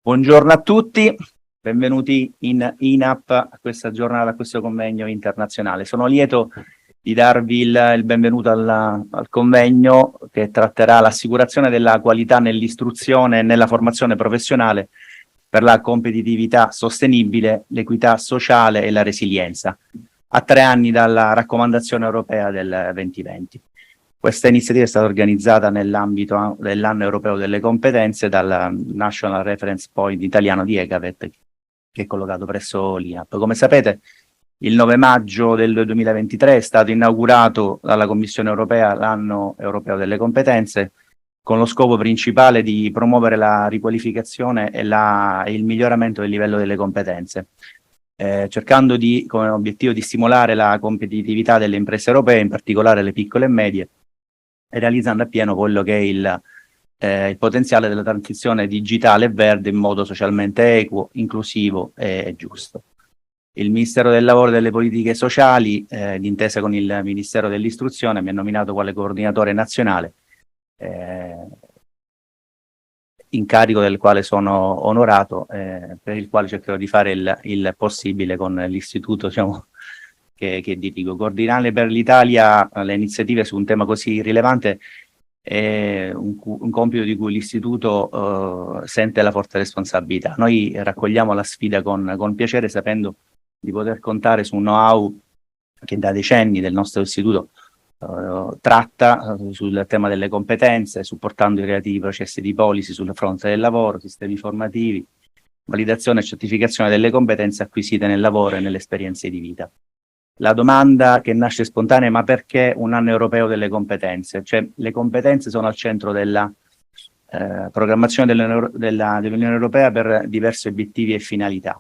Buongiorno a tutti, benvenuti in Inapp a questa giornata, a questo convegno internazionale. Sono lieto di darvi il benvenuto al convegno che tratterà l'assicurazione della qualità nell'istruzione e nella formazione professionale per la competitività sostenibile, l'equità sociale e la resilienza, a 3 anni dalla raccomandazione europea del 2020. Questa iniziativa è stata organizzata nell'ambito dell'anno europeo delle competenze dal National Reference Point italiano di EGAVET, che è collocato presso l'Inapp. Come sapete, il 9 maggio del 2023 è stato inaugurato dalla Commissione europea l'anno europeo delle competenze, con lo scopo principale di promuovere la riqualificazione e il miglioramento del livello delle competenze, cercando come obiettivo di stimolare la competitività delle imprese europee, in particolare le piccole e medie, e realizzando appieno quello che è il potenziale della transizione digitale e verde in modo socialmente equo, inclusivo e giusto. Il Ministero del Lavoro e delle Politiche Sociali, d'intesa con il Ministero dell'Istruzione, mi ha nominato quale coordinatore nazionale, incarico del quale sono onorato, per il quale cercherò di fare il possibile con l'istituto, diciamo, che dirigo. Coordinare per l'Italia le iniziative su un tema così rilevante è un compito di cui l'istituto sente la forte responsabilità. Noi raccogliamo la sfida con piacere, sapendo di poter contare su un know-how che da decenni del nostro istituto tratta sul tema delle competenze, supportando i relativi processi di policy sul fronte del lavoro, sistemi formativi, validazione e certificazione delle competenze acquisite nel lavoro e nelle esperienze di vita. La domanda che nasce spontanea: ma perché un anno europeo delle competenze? Cioè, le competenze sono al centro della programmazione dell'Unione Europea per diversi obiettivi e finalità.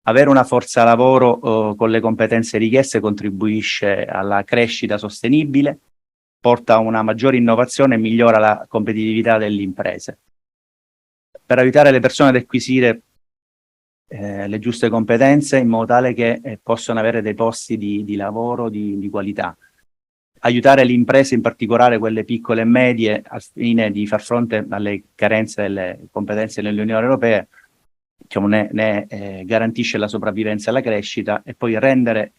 Avere una forza lavoro con le competenze richieste contribuisce alla crescita sostenibile, porta a una maggiore innovazione e migliora la competitività delle imprese. Per aiutare le persone ad acquisire le giuste competenze in modo tale che possano avere dei posti di lavoro di qualità. Aiutare le imprese, in particolare quelle piccole e medie, al fine di far fronte alle carenze delle competenze nell'Unione Europea, diciamo, ne garantisce la sopravvivenza e la crescita, e poi rendere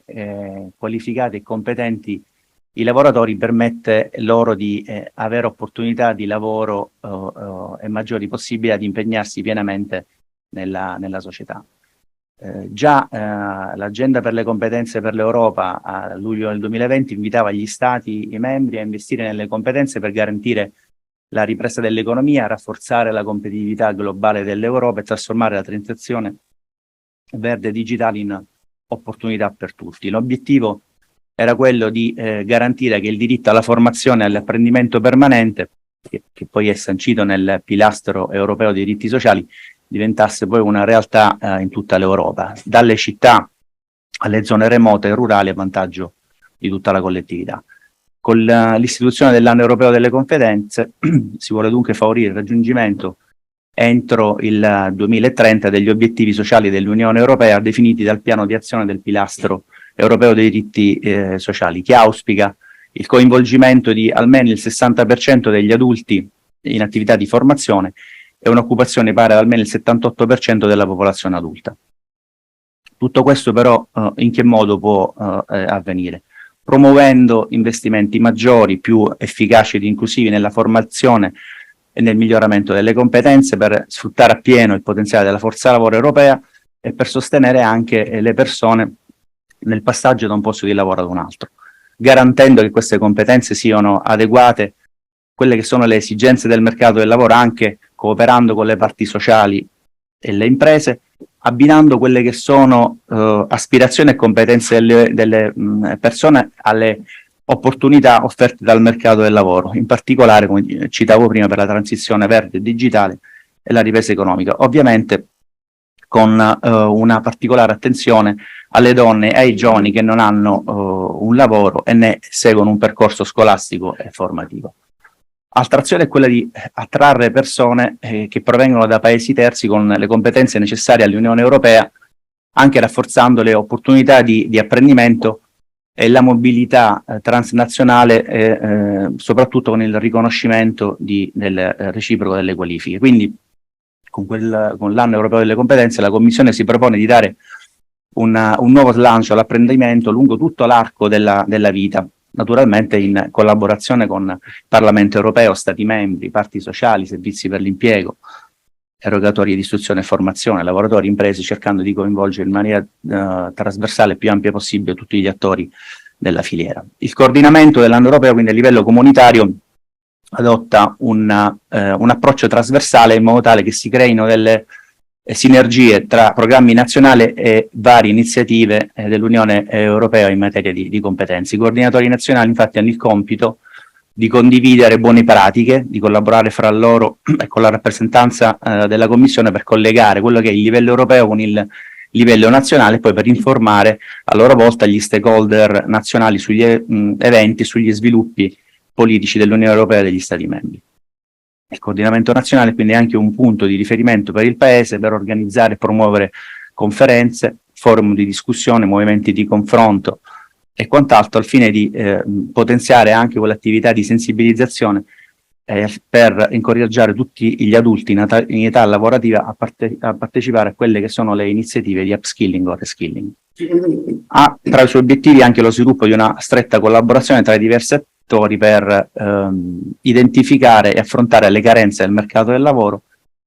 qualificati e competenti i lavoratori permette loro di avere opportunità di lavoro e maggiori possibilità di impegnarsi pienamente nella società. Già l'agenda per le competenze per l'Europa a luglio del 2020 invitava gli Stati membri a investire nelle competenze per garantire la ripresa dell'economia, rafforzare la competitività globale dell'Europa e trasformare la transizione verde e digitale in opportunità per tutti. L'obiettivo era quello di garantire che il diritto alla formazione e all'apprendimento permanente, che poi è sancito nel pilastro europeo dei diritti sociali, diventasse poi una realtà in tutta l'Europa, dalle città alle zone remote e rurali, a vantaggio di tutta la collettività. Con l'istituzione dell'anno europeo delle competenze si vuole dunque favorire il raggiungimento entro il 2030 degli obiettivi sociali dell'Unione Europea definiti dal piano di azione del pilastro europeo dei diritti sociali, che auspica il coinvolgimento di almeno il 60% degli adulti in attività di formazione e un'occupazione pari ad almeno il 78% della popolazione adulta. Tutto questo però in che modo può avvenire? Promuovendo investimenti maggiori, più efficaci ed inclusivi nella formazione e nel miglioramento delle competenze, per sfruttare appieno il potenziale della forza lavoro europea e per sostenere anche le persone nel passaggio da un posto di lavoro ad un altro, garantendo che queste competenze siano adeguate a quelle che sono le esigenze del mercato del lavoro, anche cooperando con le parti sociali e le imprese, abbinando quelle che sono aspirazioni e competenze delle persone alle opportunità offerte dal mercato del lavoro, in particolare, come citavo prima, per la transizione verde e digitale e la ripresa economica, ovviamente con una particolare attenzione alle donne e ai giovani che non hanno un lavoro e ne seguono un percorso scolastico e formativo. Altra azione è quella di attrarre persone che provengono da paesi terzi con le competenze necessarie all'Unione Europea, anche rafforzando le opportunità di apprendimento e la mobilità transnazionale, soprattutto con il riconoscimento del reciproco delle qualifiche. Quindi, con l'anno europeo delle competenze, la Commissione si propone di dare un nuovo slancio all'apprendimento lungo tutto l'arco della vita, naturalmente in collaborazione con il Parlamento europeo, Stati membri, parti sociali, servizi per l'impiego, erogatori di istruzione e formazione, lavoratori, imprese, cercando di coinvolgere in maniera trasversale e più ampia possibile tutti gli attori della filiera. Il coordinamento dell'anno europeo, quindi a livello comunitario, adotta un approccio trasversale in modo tale che si creino delle sinergie tra programmi nazionali e varie iniziative dell'Unione Europea in materia di competenze. I coordinatori nazionali infatti hanno il compito di condividere buone pratiche, di collaborare fra loro e con la rappresentanza della Commissione per collegare quello che è il livello europeo con il livello nazionale e poi per informare a loro volta gli stakeholder nazionali sugli eventi e sugli sviluppi politici dell'Unione Europea e degli Stati membri. Il coordinamento nazionale quindi è anche un punto di riferimento per il Paese per organizzare e promuovere conferenze, forum di discussione, movimenti di confronto e quant'altro al fine di potenziare anche quell'attività di sensibilizzazione per incoraggiare tutti gli adulti in età lavorativa a partecipare a quelle che sono le iniziative di upskilling o reskilling. Ha tra i suoi obiettivi anche lo sviluppo di una stretta collaborazione tra i diversi attori per identificare e affrontare le carenze del mercato del lavoro,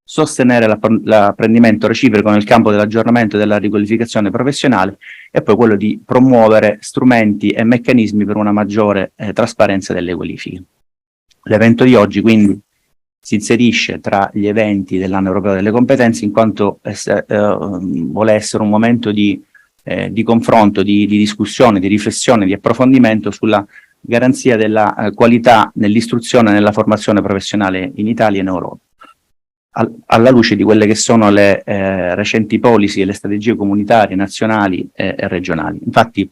sostenere l'apprendimento reciproco nel campo dell'aggiornamento e della riqualificazione professionale e poi quello di promuovere strumenti e meccanismi per una maggiore trasparenza delle qualifiche. L'evento di oggi quindi si inserisce tra gli eventi dell'anno europeo delle competenze in quanto vuole essere un momento di confronto, di discussione, di riflessione, di approfondimento sulla garanzia della qualità nell'istruzione e nella formazione professionale in Italia e in Europa, alla luce di quelle che sono le recenti policy e le strategie comunitarie, nazionali e regionali. Infatti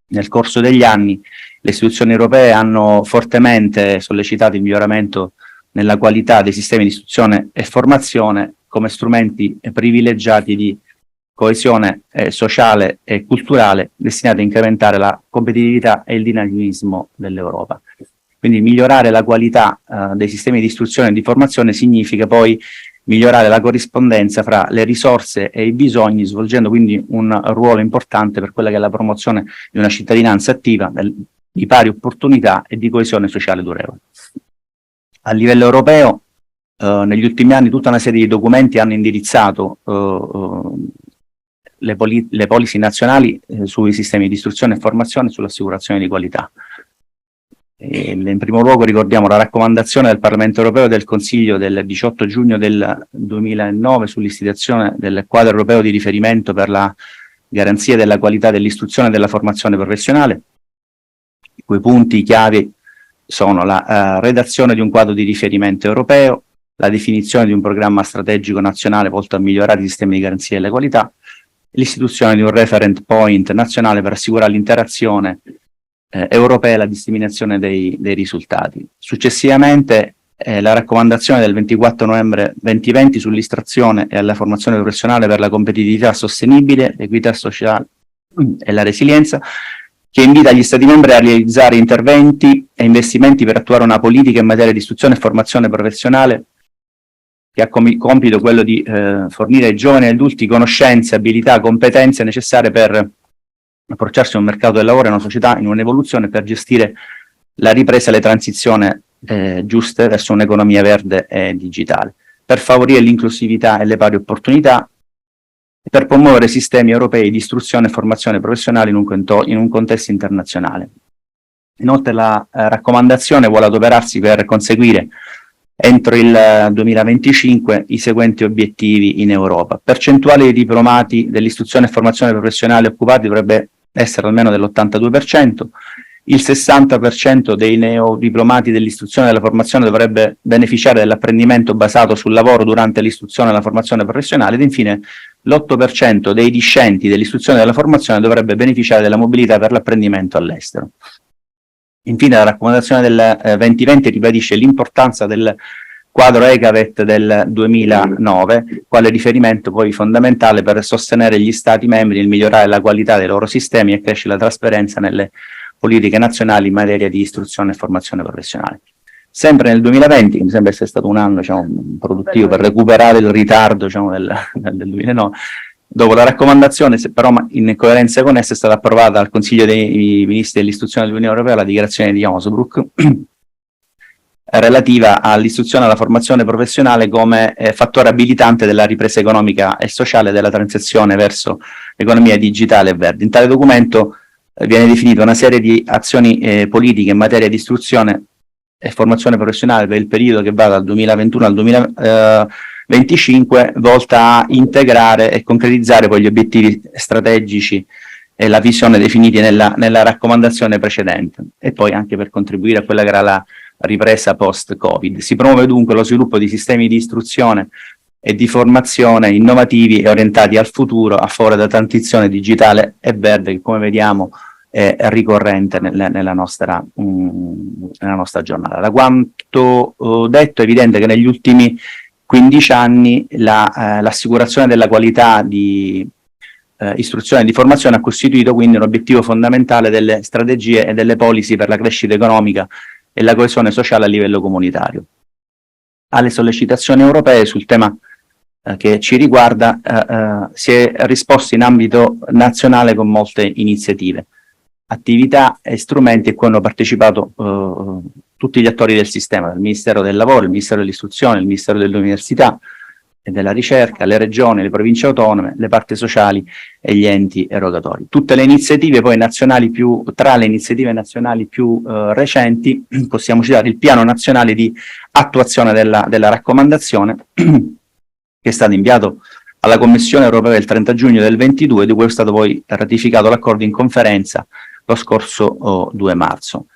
nel corso degli anni le istituzioni europee hanno fortemente sollecitato il miglioramento nella qualità dei sistemi di istruzione e formazione come strumenti privilegiati di coesione sociale e culturale destinati a incrementare la competitività e il dinamismo dell'Europa. Quindi migliorare la qualità dei sistemi di istruzione e di formazione significa poi migliorare la corrispondenza fra le risorse e i bisogni, svolgendo quindi un ruolo importante per quella che è la promozione di una cittadinanza attiva, di pari opportunità e di coesione sociale durevole. A livello europeo, negli ultimi anni tutta una serie di documenti hanno indirizzato le policy nazionali sui sistemi di istruzione e formazione e sull'assicurazione di qualità. In primo luogo ricordiamo la raccomandazione del Parlamento europeo e del Consiglio del 18 giugno del 2009 sull'istituzione del quadro europeo di riferimento per la garanzia della qualità dell'istruzione e della formazione professionale, i cui punti chiave sono la redazione di un quadro di riferimento europeo, la definizione di un programma strategico nazionale volto a migliorare i sistemi di garanzia della qualità, l'istituzione di un referent point nazionale per assicurare l'interazione europea e la disseminazione dei risultati. Successivamente la raccomandazione del 24 novembre 2020 sull'istruzione e la formazione professionale per la competitività sostenibile, l'equità sociale e la resilienza, che invita gli Stati membri a realizzare interventi e investimenti per attuare una politica in materia di istruzione e formazione professionale che ha come compito quello di fornire ai giovani e adulti conoscenze, abilità, competenze necessarie per approcciarsi a un mercato del lavoro e a una società in un'evoluzione per gestire la ripresa e le transizioni giuste verso un'economia verde e digitale, per favorire l'inclusività e le pari opportunità, e per promuovere sistemi europei di istruzione e formazione professionale in un contesto internazionale. Inoltre la raccomandazione vuole adoperarsi per conseguire entro il 2025 i seguenti obiettivi in Europa. Percentuale di diplomati dell'istruzione e formazione professionale occupati dovrebbe essere almeno dell'82%, il 60% dei neodiplomati dell'istruzione e della formazione dovrebbe beneficiare dell'apprendimento basato sul lavoro durante l'istruzione e la formazione professionale ed infine l'8% dei discenti dell'istruzione e della formazione dovrebbe beneficiare della mobilità per l'apprendimento all'estero. Infine la raccomandazione del 2020 ribadisce l'importanza del quadro ECAVET del 2009, quale riferimento poi fondamentale per sostenere gli Stati membri nel migliorare la qualità dei loro sistemi e crescere la trasparenza nelle politiche nazionali in materia di istruzione e formazione professionale. Sempre nel 2020, che mi sembra essere stato un anno, diciamo, produttivo per recuperare il ritardo, diciamo, del 2009, dopo la raccomandazione, però in coerenza con essa, è stata approvata dal Consiglio dei Ministri dell'Istruzione dell'Unione Europea la dichiarazione di Osnabrück relativa all'istruzione e alla formazione professionale come fattore abilitante della ripresa economica e sociale della transizione verso l'economia digitale e verde. In tale documento viene definita una serie di azioni politiche in materia di istruzione e formazione professionale per il periodo che va dal 2021 al 2025, volta a integrare e concretizzare poi gli obiettivi strategici e la visione definiti nella raccomandazione precedente, e poi anche per contribuire a quella che era la ripresa post-Covid. Si promuove dunque lo sviluppo di sistemi di istruzione e di formazione innovativi e orientati al futuro a favore della transizione digitale e verde, che come vediamo è ricorrente nella nostra giornata. Da quanto detto è evidente che negli ultimi 15 anni l'assicurazione della qualità di istruzione e di formazione ha costituito quindi un obiettivo fondamentale delle strategie e delle policy per la crescita economica e la coesione sociale a livello comunitario. Alle sollecitazioni europee sul tema che ci riguarda si è risposto in ambito nazionale con molte iniziative, attività e strumenti a cui hanno partecipato tutti gli attori del sistema, il Ministero del Lavoro, il Ministero dell'Istruzione, il Ministero dell'Università e della Ricerca, le regioni, le province autonome, le parti sociali e gli enti erogatori. Tutte le iniziative poi nazionali tra le iniziative nazionali più recenti possiamo citare il Piano Nazionale di Attuazione della Raccomandazione, che è stato inviato alla Commissione Europea il 30 giugno del 22, di cui è stato poi ratificato l'accordo in conferenza lo scorso 2 marzo.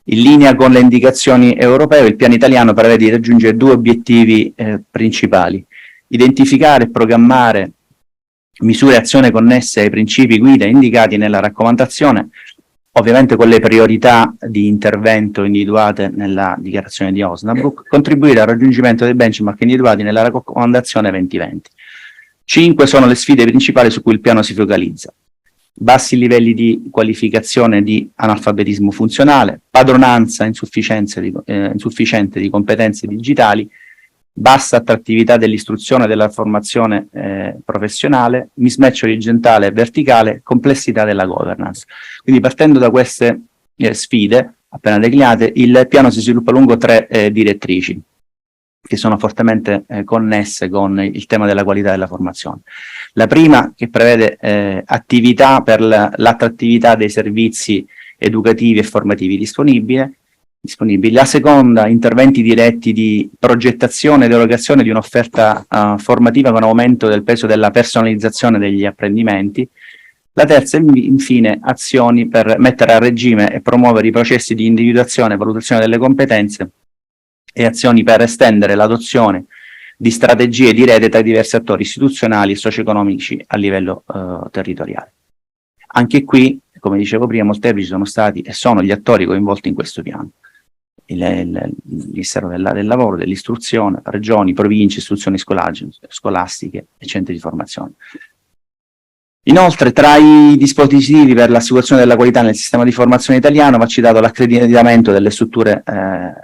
In linea con le indicazioni europee, il piano italiano prevede di raggiungere 2 obiettivi principali: identificare e programmare misure e azioni connesse ai principi guida indicati nella raccomandazione, ovviamente con le priorità di intervento individuate nella dichiarazione di Osnabrück, contribuire al raggiungimento dei benchmark individuati nella raccomandazione 2020. 5 sono le sfide principali su cui il piano si focalizza: bassi livelli di qualificazione di analfabetismo funzionale, padronanza insufficiente di competenze digitali, bassa attrattività dell'istruzione e della formazione professionale, mismatch orizzontale e verticale, complessità della governance. Quindi, partendo da queste sfide appena declinate, il piano si sviluppa lungo 3 direttrici che sono fortemente connesse con il tema della qualità della formazione. La prima, che prevede attività per l'attrattività dei servizi educativi e formativi disponibili. La seconda, interventi diretti di progettazione ed erogazione di un'offerta formativa con aumento del peso della personalizzazione degli apprendimenti. La terza, infine, azioni per mettere a regime e promuovere i processi di individuazione e valutazione delle competenze e azioni per estendere l'adozione di strategie di rete tra i diversi attori istituzionali e socio-economici a livello territoriale. Anche qui, come dicevo prima, molteplici sono stati e sono gli attori coinvolti in questo piano: il Ministero del Lavoro, dell'Istruzione, regioni, province, istituzioni scolastiche e centri di formazione. Inoltre, tra i dispositivi per l'assicurazione della qualità nel sistema di formazione italiano va citato l'accreditamento delle strutture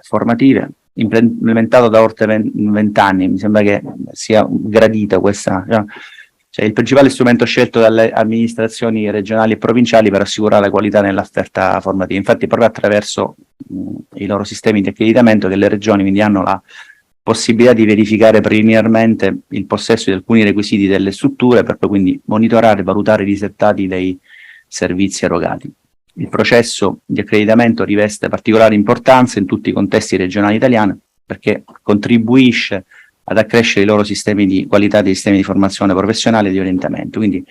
formative, implementato da oltre 20 anni. Mi sembra che sia gradita questa, cioè il principale strumento scelto dalle amministrazioni regionali e provinciali per assicurare la qualità nell'offerta formativa. Infatti, proprio attraverso i loro sistemi di accreditamento che le regioni quindi hanno la possibilità di verificare preliminarmente il possesso di alcuni requisiti delle strutture per poi quindi monitorare e valutare i risultati dei servizi erogati. Il processo di accreditamento riveste particolare importanza in tutti i contesti regionali italiani perché contribuisce ad accrescere i loro sistemi di qualità dei sistemi di formazione professionale e di orientamento. Quindi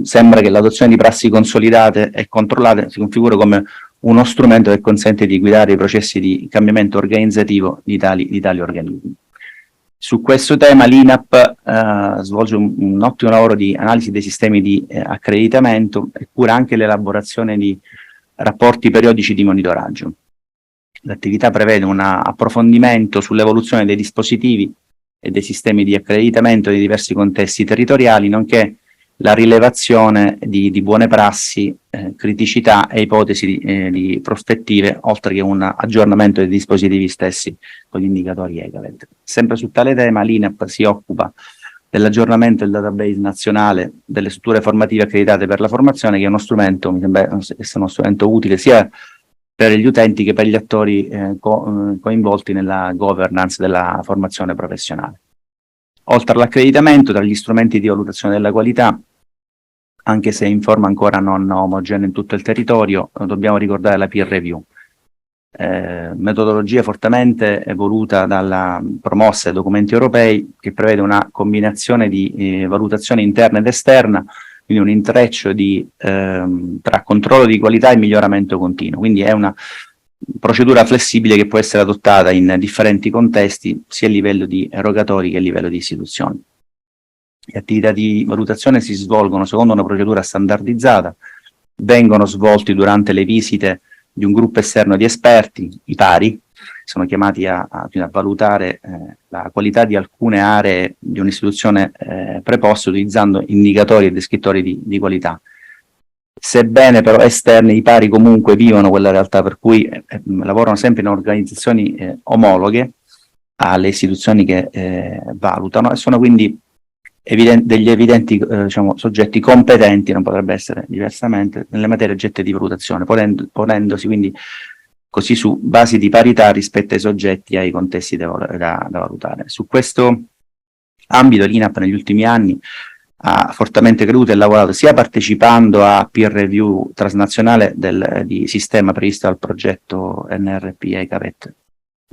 sembra che l'adozione di prassi consolidate e controllate si configura come uno strumento che consente di guidare i processi di cambiamento organizzativo di tali organismi. Su questo tema l'Inapp svolge un ottimo lavoro di analisi dei sistemi di accreditamento e cura anche l'elaborazione di rapporti periodici di monitoraggio. L'attività prevede un approfondimento sull'evoluzione dei dispositivi e dei sistemi di accreditamento dei diversi contesti territoriali, nonché la rilevazione di buone prassi, criticità e ipotesi di prospettive, oltre che un aggiornamento dei dispositivi stessi con gli indicatori EGAVET. Sempre su tale tema l'Inapp si occupa dell'aggiornamento del database nazionale delle strutture formative accreditate per la formazione, che è uno strumento, mi sembra essere uno strumento utile sia per gli utenti che per gli attori coinvolti nella governance della formazione professionale. Oltre all'accreditamento, tra gli strumenti di valutazione della qualità, anche se in forma ancora non omogenea in tutto il territorio, dobbiamo ricordare la peer review. Metodologia fortemente evoluta promossa dai documenti europei, che prevede una combinazione di valutazione interna ed esterna, quindi un intreccio tra controllo di qualità e miglioramento continuo. Quindi è una procedura flessibile che può essere adottata in differenti contesti, sia a livello di erogatori che a livello di istituzioni. Le attività di valutazione si svolgono secondo una procedura standardizzata, vengono svolti durante le visite di un gruppo esterno di esperti, i pari, sono chiamati a valutare la qualità di alcune aree di un'istituzione preposta utilizzando indicatori e descrittori di qualità. Sebbene però esterni, i pari comunque vivono quella realtà, per cui lavorano sempre in organizzazioni omologhe alle istituzioni che valutano, e sono quindi degli evidenti diciamo, soggetti competenti, non potrebbe essere diversamente, nelle materie oggetto di valutazione, ponendosi quindi così su basi di parità rispetto ai soggetti e ai contesti da valutare. Su questo ambito l'Inapp negli ultimi anni ha fortemente creduto e lavorato sia partecipando a peer review transnazionale di sistema previsto dal progetto NRP EGAVET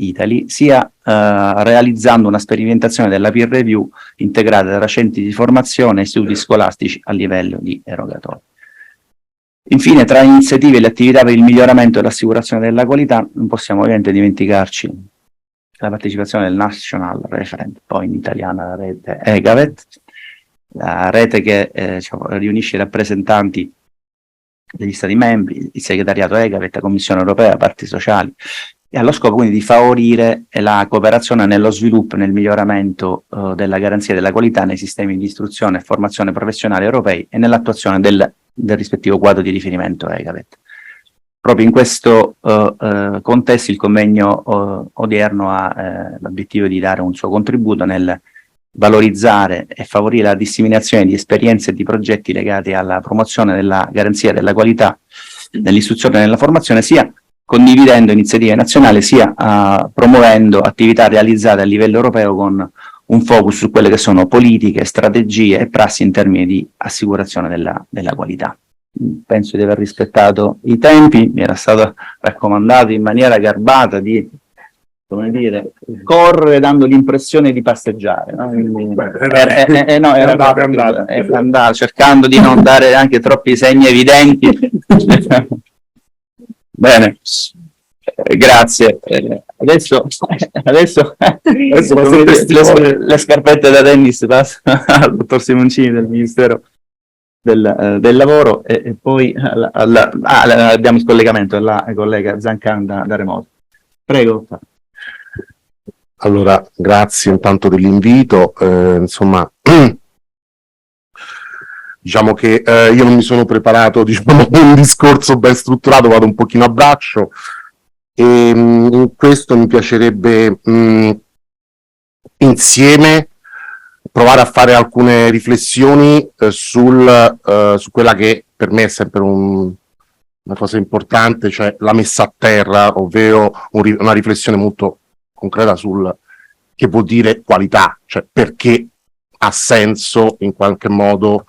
Italy, sia realizzando una sperimentazione della peer review integrata tra centri di formazione e istituti scolastici a livello di erogatore. Infine, tra iniziative e le attività per il miglioramento e l'assicurazione della qualità, non possiamo ovviamente dimenticarci la partecipazione del National Referent, poi in italiano la rete EGAVET, la rete che diciamo, riunisce i rappresentanti degli Stati membri, il segretariato EGAVET, la Commissione europea, parti sociali, e allo scopo quindi di favorire la cooperazione nello sviluppo e nel miglioramento della garanzia della qualità nei sistemi di istruzione e formazione professionale europei e nell'attuazione del rispettivo quadro di riferimento EGAVET. Proprio in questo contesto il convegno odierno ha l'obiettivo di dare un suo contributo nel valorizzare e favorire la disseminazione di esperienze e di progetti legati alla promozione della garanzia della qualità nell'istruzione e nella formazione, sia condividendo iniziative nazionali, sia promuovendo attività realizzate a livello europeo con un focus su quelle che sono politiche, strategie e prassi in termini di assicurazione della qualità. Penso di aver rispettato i tempi, mi era stato raccomandato in maniera garbata di, come dire, correre dando l'impressione di passeggiare, no? Andare, cercando di non dare anche troppi segni evidenti. Bene, grazie. Adesso le scarpette da tennis passano al dottor Simoncini del Ministero del Lavoro e poi abbiamo il collegamento alla collega Zancan da remoto. Prego. Allora, grazie intanto dell'invito, insomma, diciamo che io non mi sono preparato, diciamo, un discorso ben strutturato, vado un pochino a braccio, e in questo mi piacerebbe insieme provare a fare alcune riflessioni su quella che per me è sempre una cosa importante, cioè la messa a terra, ovvero una riflessione molto concreta sul che vuol dire qualità, cioè perché ha senso in qualche modo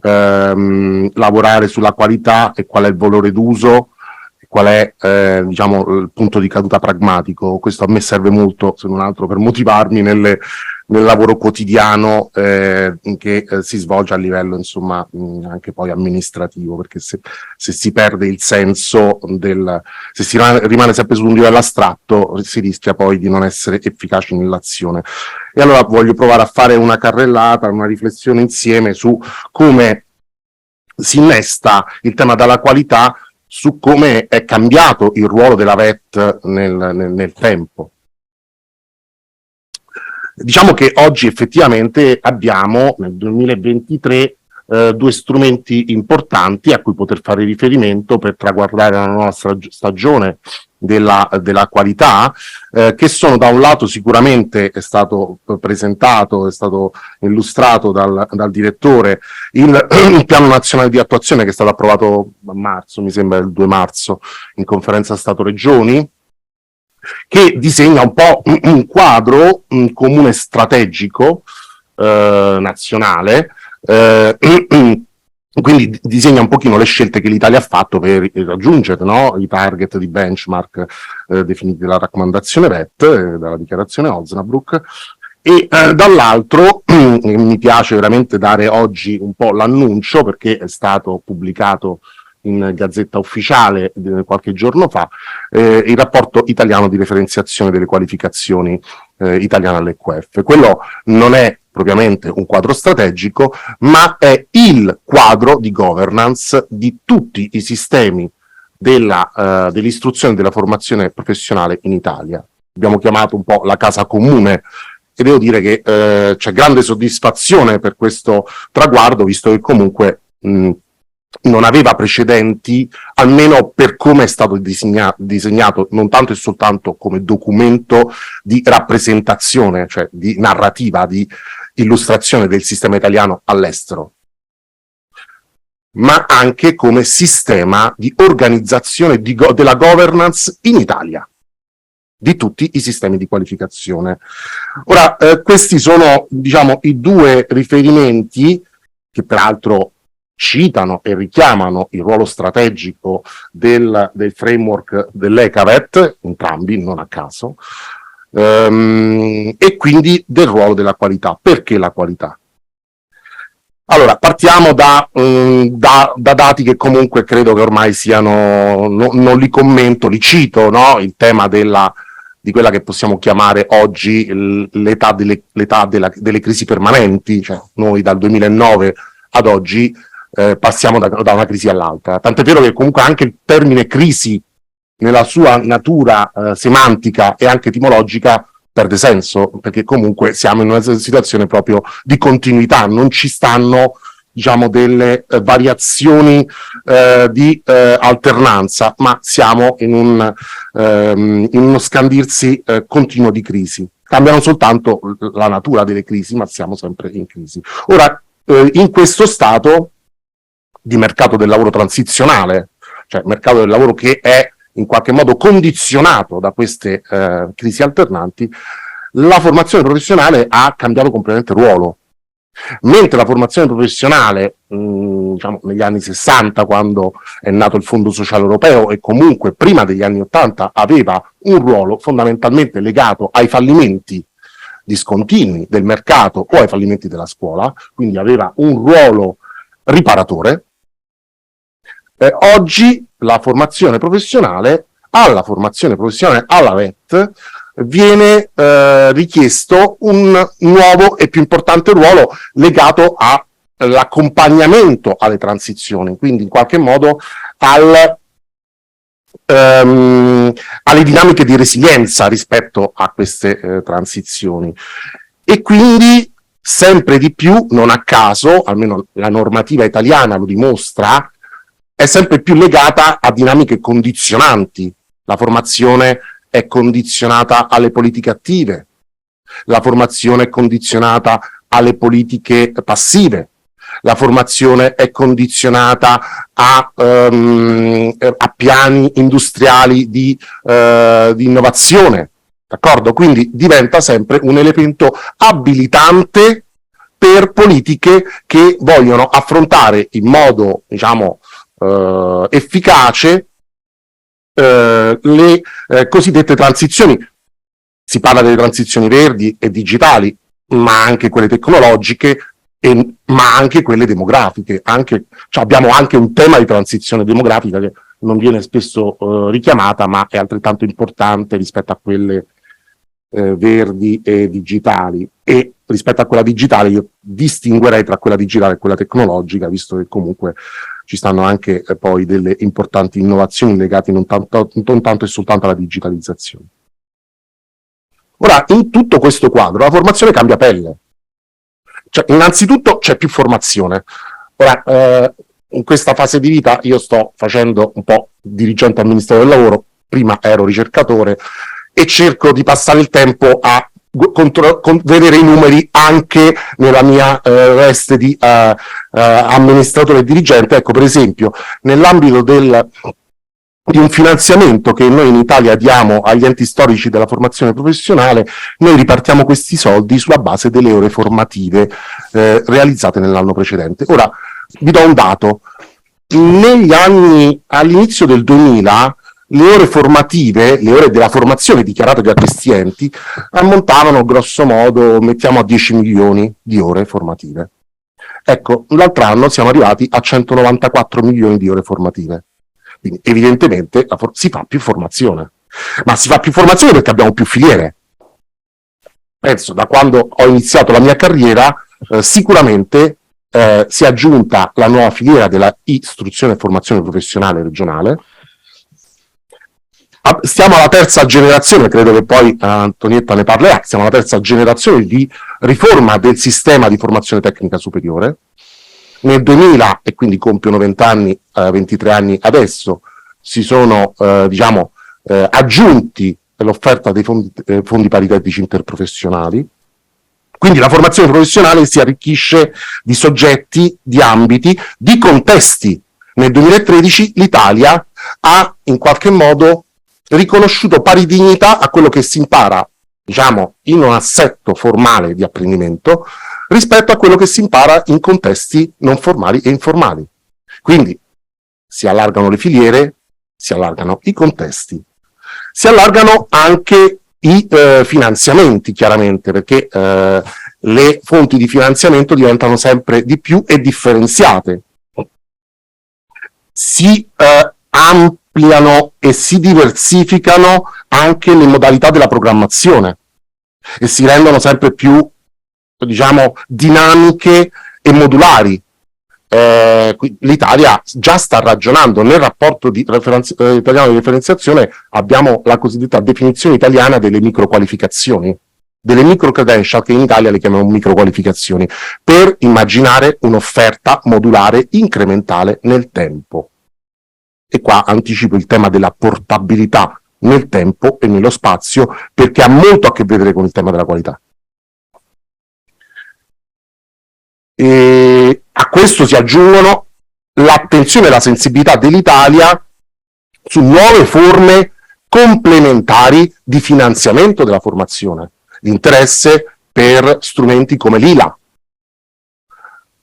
lavorare sulla qualità e qual è il valore d'uso, qual è diciamo il punto di caduta pragmatico. Questo a me serve molto, se non altro, per motivarmi nel lavoro quotidiano che si svolge a livello, insomma, anche poi amministrativo, perché se si perde il senso se si rimane sempre su un livello astratto, si rischia poi di non essere efficaci nell'azione. E allora voglio provare a fare una carrellata, una riflessione insieme su come si innesta il tema della qualità, su come è cambiato il ruolo della VET nel tempo. Diciamo che oggi effettivamente abbiamo, nel 2023, due strumenti importanti a cui poter fare riferimento per traguardare la nuova stagione della qualità, che sono da un lato sicuramente, è stato presentato, è stato illustrato dal direttore, il piano nazionale di attuazione che è stato approvato a marzo, mi sembra il 2 marzo, in conferenza Stato-Regioni, che disegna un po' un quadro comune strategico nazionale, quindi disegna un pochino le scelte che l'Italia ha fatto per raggiungere, no, i target di benchmark definiti dalla raccomandazione RET, dalla dichiarazione Osnabrück, e dall'altro mi piace veramente dare oggi un po' l'annuncio, perché è stato pubblicato in Gazzetta Ufficiale qualche giorno fa, il rapporto italiano di referenziazione delle qualificazioni italiane all'EQF. Quello non è propriamente un quadro strategico, ma è il quadro di governance di tutti i sistemi dell'istruzione e della formazione professionale in Italia. Abbiamo chiamato un po' la casa comune, e devo dire che c'è grande soddisfazione per questo traguardo, visto che comunque non aveva precedenti, almeno per come è stato disegnato, non tanto e soltanto come documento di rappresentazione, cioè di narrativa, di illustrazione del sistema italiano all'estero, ma anche come sistema di organizzazione della governance in Italia, di tutti i sistemi di qualificazione. Ora, questi sono, diciamo, i due riferimenti che peraltro citano e richiamano il ruolo strategico del framework dell'ECAVET, entrambi, non a caso, e quindi del ruolo della qualità. Perché la qualità? Allora, partiamo da dati che comunque credo che ormai siano, non li commento, li cito, no? Il tema di quella che possiamo chiamare oggi l'età delle crisi permanenti, cioè noi dal 2009 ad oggi passiamo da una crisi all'altra. Tant'è vero che comunque anche il termine crisi, nella sua natura semantica e anche etimologica, perde senso, perché comunque siamo in una situazione proprio di continuità, non ci stanno, diciamo, delle variazioni di alternanza, ma siamo in uno scandirsi continuo di crisi. Cambiano soltanto la natura delle crisi, ma siamo sempre in crisi. Ora, in questo stato di mercato del lavoro transizionale, cioè mercato del lavoro che è in qualche modo condizionato da queste crisi alternanti, la formazione professionale ha cambiato completamente ruolo. Mentre la formazione professionale, diciamo negli anni 60, quando è nato il Fondo Sociale Europeo, e comunque prima degli anni 80, aveva un ruolo fondamentalmente legato ai fallimenti discontinui del mercato o ai fallimenti della scuola, quindi aveva un ruolo riparatore. Oggi la formazione professionale, alla VET, viene richiesto un nuovo e più importante ruolo legato all'accompagnamento alle transizioni, quindi in qualche modo alle dinamiche di resilienza rispetto a queste transizioni. E quindi sempre di più, non a caso, almeno la normativa italiana lo dimostra, è sempre più legata a dinamiche condizionanti. La formazione è condizionata alle politiche attive, la formazione è condizionata alle politiche passive, la formazione è condizionata a piani industriali di innovazione, d'accordo? Quindi diventa sempre un elemento abilitante per politiche che vogliono affrontare in modo, diciamo, efficace le cosiddette transizioni. Si parla delle transizioni verdi e digitali, ma anche quelle tecnologiche, ma anche quelle demografiche. Cioè abbiamo anche un tema di transizione demografica che non viene spesso richiamata, ma è altrettanto importante rispetto a quelle verdi e digitali. E rispetto a quella digitale io distinguerei tra quella digitale e quella tecnologica, visto che comunque ci stanno anche poi delle importanti innovazioni legate non tanto e soltanto alla digitalizzazione. Ora, in tutto questo quadro la formazione cambia pelle. Cioè, innanzitutto c'è più formazione. Ora, in questa fase di vita io sto facendo un po' dirigente al Ministero del Lavoro, prima ero ricercatore, e cerco di passare il tempo a vedere i numeri anche nella mia veste di amministratore e dirigente. Ecco, per esempio, nell'ambito di un finanziamento che noi in Italia diamo agli enti storici della formazione professionale, noi ripartiamo questi soldi sulla base delle ore formative realizzate nell'anno precedente. Ora, vi do un dato. Negli anni, all'inizio del 2000, le ore formative, le ore della formazione dichiarate da questi enti, ammontavano grosso modo, mettiamo a 10 milioni di ore formative. Ecco, l'altro anno siamo arrivati a 194 milioni di ore formative. Quindi evidentemente si fa più formazione. Ma si fa più formazione perché abbiamo più filiere. Penso, da quando ho iniziato la mia carriera, sicuramente si è aggiunta la nuova filiera della istruzione e formazione professionale regionale. Stiamo alla terza generazione, credo che poi Antonietta ne parlerà, siamo alla terza generazione di riforma del sistema di formazione tecnica superiore. Nel 2000, e quindi compiono 20 anni, 23 anni adesso, si sono aggiunti l'offerta dei fondi paritetici interprofessionali. Quindi la formazione professionale si arricchisce di soggetti, di ambiti, di contesti. Nel 2013 l'Italia ha in qualche modo riconosciuto pari dignità a quello che si impara, diciamo, in un assetto formale di apprendimento rispetto a quello che si impara in contesti non formali e informali. Quindi si allargano le filiere, si allargano i contesti, si allargano anche i finanziamenti, chiaramente, perché le fonti di finanziamento diventano sempre di più e differenziate. Si ampliano e si diversificano anche le modalità della programmazione e si rendono sempre più, diciamo, dinamiche e modulari. L'Italia già sta ragionando nel rapporto italiano di differenziazione, abbiamo la cosiddetta definizione italiana delle microqualificazioni, delle microcredential, che in Italia le chiamiamo microqualificazioni, per immaginare un'offerta modulare incrementale nel tempo. E qua anticipo il tema della portabilità nel tempo e nello spazio, perché ha molto a che vedere con il tema della qualità. E a questo si aggiungono l'attenzione e la sensibilità dell'Italia su nuove forme complementari di finanziamento della formazione, l'interesse per strumenti come l'ILA,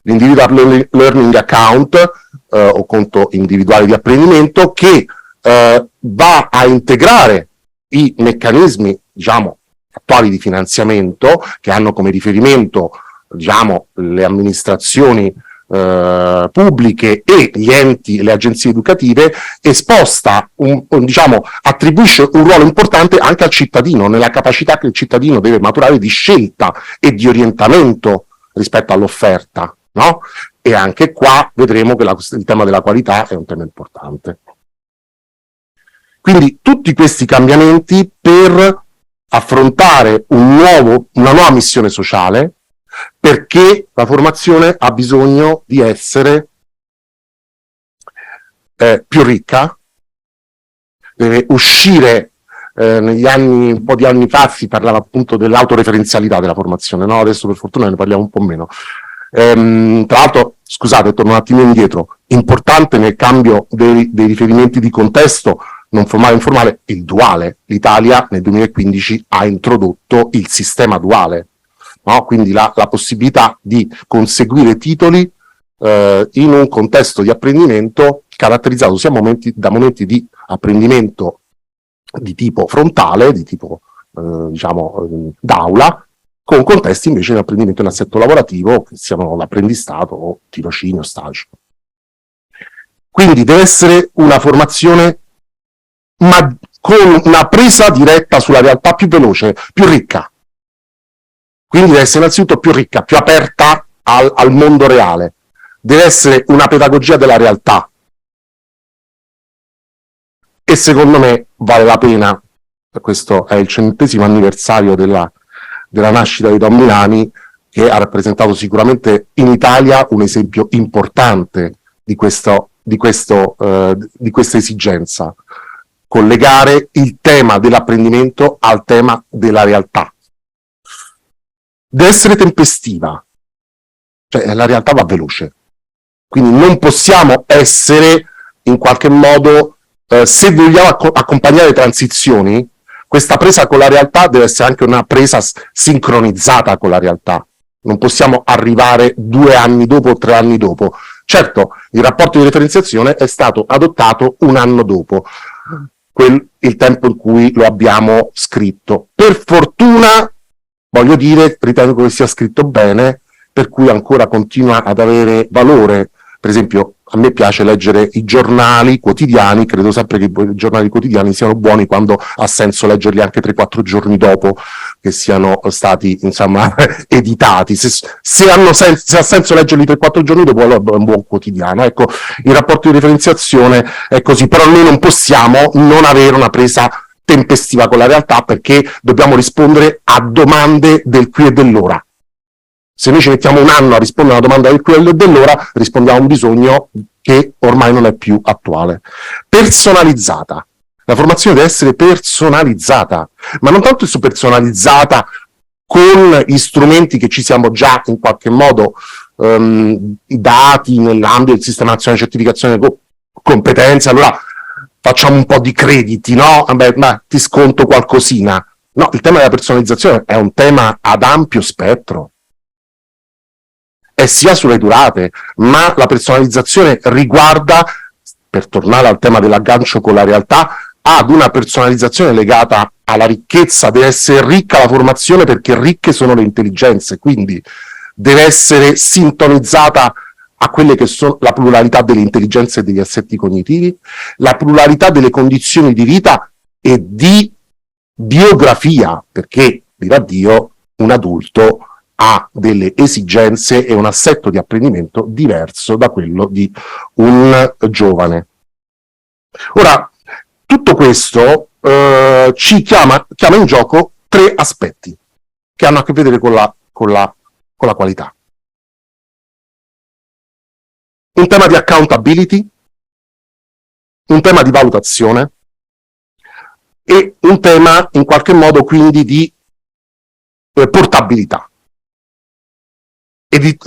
l'Individual Learning Account o conto individuale di apprendimento, che va a integrare i meccanismi, diciamo, attuali di finanziamento, che hanno come riferimento, diciamo, le amministrazioni pubbliche e gli enti e le agenzie educative, e sposta, diciamo, attribuisce un ruolo importante anche al cittadino, nella capacità che il cittadino deve maturare di scelta e di orientamento rispetto all'offerta, no? E anche qua vedremo che il tema della qualità è un tema importante. Quindi tutti questi cambiamenti per affrontare una nuova missione sociale, perché la formazione ha bisogno di essere più ricca, deve uscire, un po' di anni fa si parlava appunto dell'autoreferenzialità della formazione, no? Adesso per fortuna ne parliamo un po' meno. Tra l'altro, scusate, torno un attimo indietro, importante nel cambio dei riferimenti di contesto non formale e informale, il duale. L'Italia nel 2015 ha introdotto il sistema duale, no? Quindi la possibilità di conseguire titoli in un contesto di apprendimento caratterizzato sia da momenti di apprendimento di tipo frontale, di tipo diciamo d'aula, con contesti invece di apprendimento in assetto lavorativo, che siano l'apprendistato o tirocinio, stage. Quindi deve essere una formazione, ma con una presa diretta sulla realtà più veloce, più ricca. Quindi deve essere innanzitutto più ricca, più aperta al mondo reale. Deve essere una pedagogia della realtà. E secondo me vale la pena, questo è il 100° anniversario della nascita di Don Milani, che ha rappresentato sicuramente in Italia un esempio importante di questa esigenza. Collegare il tema dell'apprendimento al tema della realtà. Deve essere tempestiva, cioè la realtà va veloce, quindi non possiamo essere in qualche modo, se vogliamo accompagnare le transizioni, questa presa con la realtà deve essere anche una presa sincronizzata con la realtà. Non possiamo arrivare 2 anni dopo o 3 anni dopo. Certo, il rapporto di referenziazione è stato adottato 1 anno dopo il tempo in cui lo abbiamo scritto. Per fortuna, voglio dire, ritengo che sia scritto bene, per cui ancora continua ad avere valore. Per esempio, a me piace leggere i giornali quotidiani, credo sempre che i giornali quotidiani siano buoni quando ha senso leggerli anche 3-4 giorni dopo che siano stati, insomma, editati. Se ha senso leggerli 3-4 giorni dopo, allora è un buon quotidiano. Ecco, il rapporto di referenziazione è così, però noi non possiamo non avere una presa tempestiva con la realtà, perché dobbiamo rispondere a domande del qui e dell'ora. Se noi ci mettiamo 1 anno a rispondere a una domanda del qui e dell'ora, rispondiamo a un bisogno che ormai non è più attuale. Personalizzata. La formazione deve essere personalizzata, ma non tanto personalizzata con gli strumenti che ci siamo già in qualche modo dati nell'ambito del Sistema Nazionale di Certificazione Competenze, allora facciamo un po' di crediti, no? Vabbè, ma ti sconto qualcosina. No, il tema della personalizzazione è un tema ad ampio spettro. E sia sulle durate, ma la personalizzazione riguarda, per tornare al tema dell'aggancio con la realtà, ad una personalizzazione legata alla ricchezza. Deve essere ricca la formazione perché ricche sono le intelligenze, quindi deve essere sintonizzata a quelle che sono la pluralità delle intelligenze e degli assetti cognitivi, la pluralità delle condizioni di vita e di biografia, perché, dirà Dio, un adulto ha delle esigenze e un assetto di apprendimento diverso da quello di un giovane. Ora, tutto questo ci chiama in gioco 3 aspetti che hanno a che vedere con la qualità. Un tema di accountability, un tema di valutazione e un tema in qualche modo quindi di portabilità.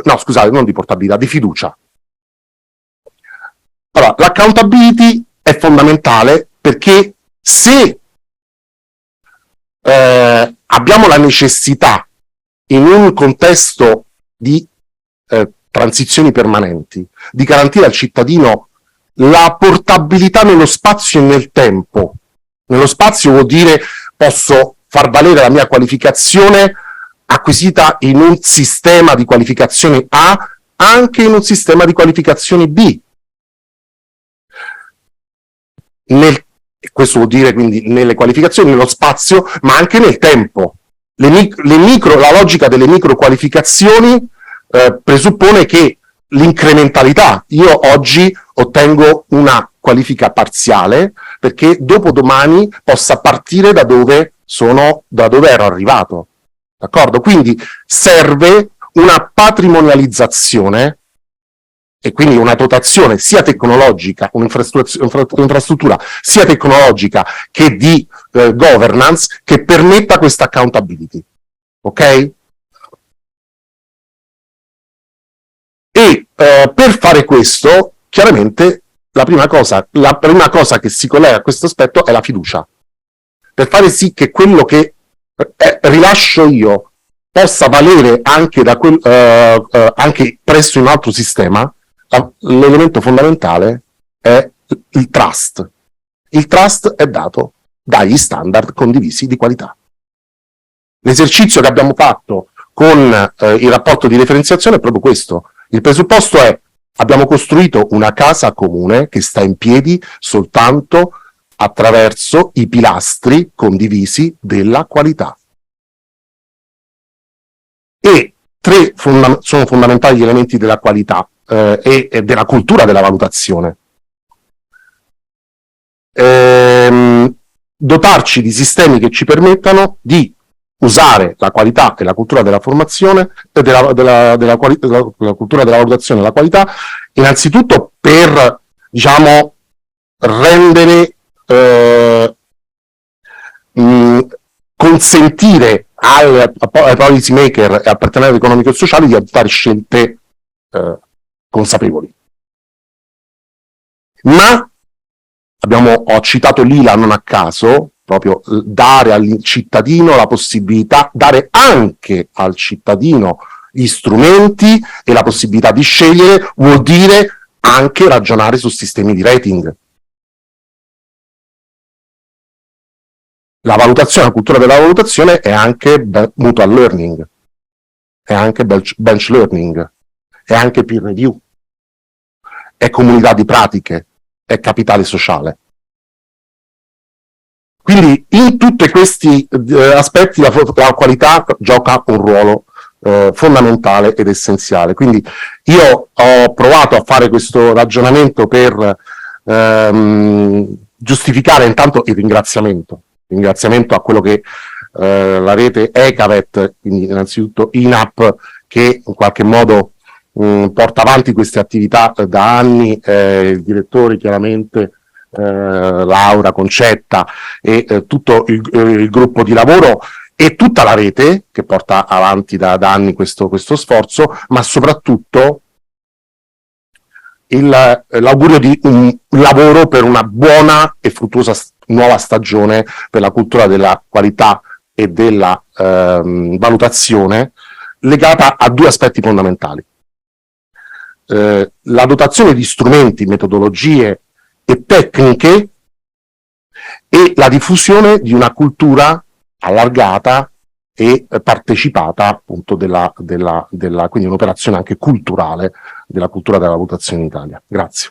No, scusate, non di portabilità, di fiducia. Allora, l'accountability è fondamentale perché se abbiamo la necessità in un contesto di transizioni permanenti di garantire al cittadino la portabilità nello spazio e nel tempo. Nello spazio vuol dire posso far valere la mia qualificazione acquisita in un sistema di qualificazione A anche in un sistema di qualificazioni B. Questo vuol dire quindi nelle qualificazioni, nello spazio, ma anche nel tempo. La logica delle microqualificazioni presuppone che l'incrementalità, io oggi ottengo una qualifica parziale perché dopodomani possa partire da dove ero arrivato. D'accordo? Quindi serve una patrimonializzazione e quindi una dotazione sia tecnologica, un'infrastruttura sia tecnologica che di governance che permetta questa accountability. Ok? E per fare questo, chiaramente, la prima cosa che si collega a questo aspetto è la fiducia. Per fare sì che quello che rilascio io possa valere anche, anche presso un altro sistema, l'elemento fondamentale è il trust. Il trust è dato dagli standard condivisi di qualità. L'esercizio che abbiamo fatto con il rapporto di referenziazione è proprio questo. Il presupposto è: abbiamo costruito una casa comune che sta in piedi soltanto attraverso i pilastri condivisi della qualità. E 3 sono fondamentali gli elementi della qualità e della cultura della valutazione. Dotarci di sistemi che ci permettano di usare la qualità e la cultura della formazione, della cultura della valutazione e della qualità, innanzitutto per, diciamo, rendere, consentire ai policy maker e al partenariato economico e sociale di adottare scelte consapevoli. Ma ho citato l'ILA non a caso, proprio dare al cittadino la possibilità, dare anche al cittadino gli strumenti e la possibilità di scegliere, vuol dire anche ragionare su sistemi di rating. La valutazione, la cultura della valutazione è anche mutual learning, è anche bench learning, è anche peer review, è comunità di pratiche, è capitale sociale. Quindi in tutti questi aspetti la qualità gioca un ruolo fondamentale ed essenziale. Quindi io ho provato a fare questo ragionamento per giustificare intanto il ringraziamento a quello che la rete ECAVET, quindi innanzitutto Inapp, che in qualche modo porta avanti queste attività da anni, il direttore chiaramente Laura, Concetta e tutto il gruppo di lavoro e tutta la rete che porta avanti da anni questo sforzo, ma soprattutto l'augurio di un lavoro per una buona e fruttuosa nuova stagione per la cultura della qualità e della valutazione, legata a due aspetti fondamentali. La dotazione di strumenti, metodologie e tecniche e la diffusione di una cultura allargata e partecipata appunto quindi un'operazione anche culturale della cultura della valutazione in Italia. Grazie.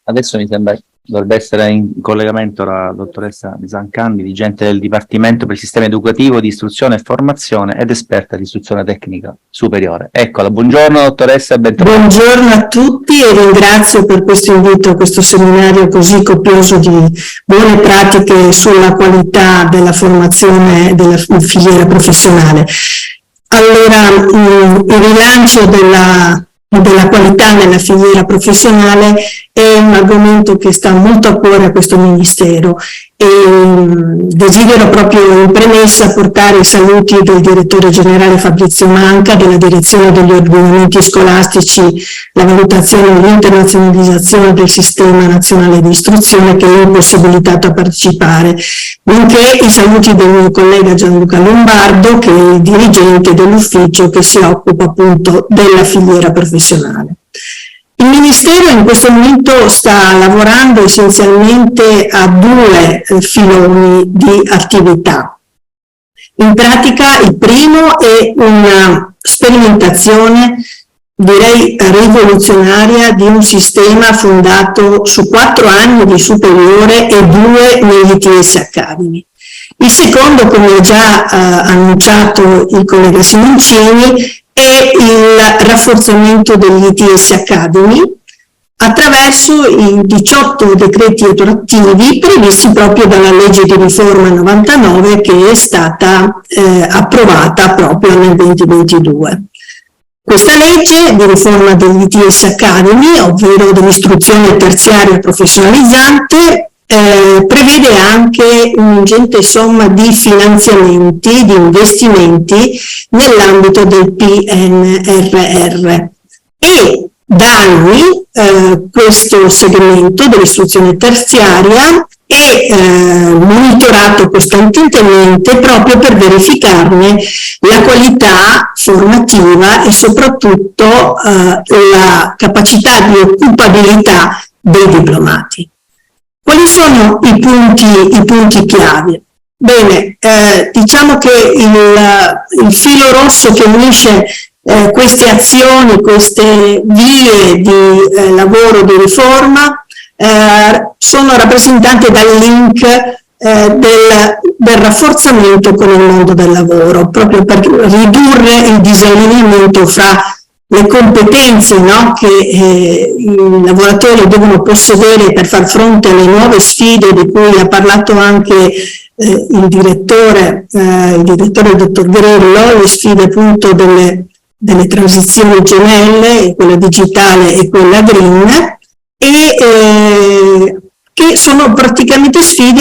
Adesso mi sembra dovrebbe essere in collegamento la dottoressa Zancandi, dirigente del Dipartimento per il Sistema Educativo di Istruzione e Formazione ed esperta di istruzione tecnica superiore. Eccola, buongiorno dottoressa e bentornata. Buongiorno a tutti e ringrazio per questo invito a questo seminario così copioso di buone pratiche sulla qualità della formazione della filiera professionale. Allora, il rilancio della qualità nella filiera professionale è un argomento che sta molto a cuore a questo Ministero e desidero proprio in premessa portare i saluti del direttore generale Fabrizio Manca, della direzione degli ordinamenti scolastici, la valutazione e l'internazionalizzazione del sistema nazionale di istruzione, che è impossibilitato a partecipare, nonché i saluti del mio collega Gianluca Lombardo, che è il dirigente dell'ufficio che si occupa appunto della filiera professionale. Il Ministero in questo momento sta lavorando essenzialmente a due filoni di attività. In pratica il primo è una sperimentazione, direi rivoluzionaria, di un sistema fondato su 4 anni di superiore e 2 negli ITS Academy. Il secondo, come ha già annunciato il collega Simoncini, è il rafforzamento degli ITS Academy attraverso i 18 decreti attuativi previsti proprio dalla legge di riforma 99 che è stata approvata proprio nel 2022. Questa legge di riforma degli ITS Academy, ovvero dell'istruzione terziaria professionalizzante, prevede anche un'ingente somma di finanziamenti, di investimenti nell'ambito del PNRR e da anni questo segmento dell'istruzione terziaria è monitorato costantemente proprio per verificarne la qualità formativa e soprattutto la capacità di occupabilità dei diplomati. Quali sono i punti chiave? Bene, diciamo che il filo rosso che unisce queste azioni, queste vie di lavoro di riforma sono rappresentate dal link del rafforzamento con il mondo del lavoro, proprio per ridurre il disallineamento fra le competenze, no, che i lavoratori devono possedere per far fronte alle nuove sfide di cui ha parlato anche il direttore dottor Grillo, le sfide appunto delle transizioni gemelle, quella digitale e quella green, e che sono praticamente sfide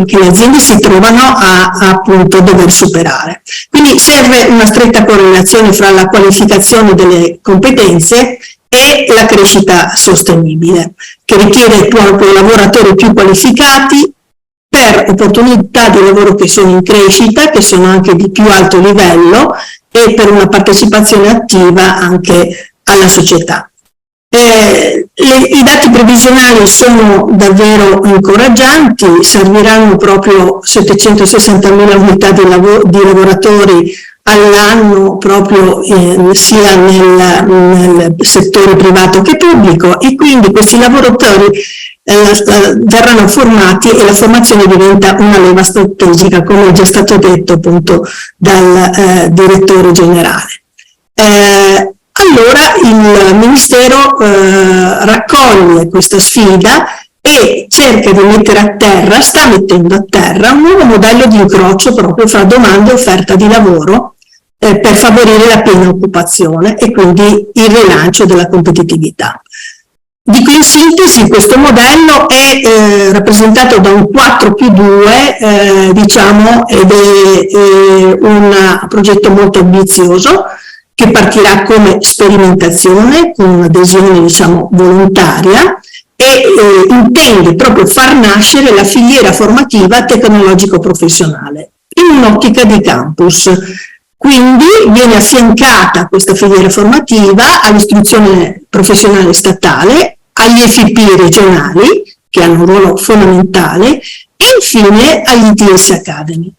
che le aziende si trovano a appunto dover superare. Quindi serve una stretta correlazione fra la qualificazione delle competenze e la crescita sostenibile, che richiede proprio lavoratori più qualificati per opportunità di lavoro che sono in crescita, che sono anche di più alto livello, e per una partecipazione attiva anche alla società. I dati previsionali sono davvero incoraggianti, serviranno proprio 760.000 unità di lavoratori all'anno proprio sia nel settore privato che pubblico, e quindi questi lavoratori verranno formati e la formazione diventa una leva strategica, come è già stato detto appunto dal direttore generale. Allora il Ministero raccoglie questa sfida e cerca di mettere a terra, sta mettendo a terra un nuovo modello di incrocio proprio fra domanda e offerta di lavoro per favorire la piena occupazione e quindi il rilancio della competitività. Dico in sintesi, questo modello è rappresentato da un 4+2, diciamo, ed è un progetto molto ambizioso che partirà come sperimentazione con un'adesione, diciamo, volontaria, e intende proprio far nascere la filiera formativa tecnologico-professionale in un'ottica di campus. Quindi viene affiancata questa filiera formativa all'istruzione professionale statale, agli FP regionali, che hanno un ruolo fondamentale, e infine agli ITS Academy.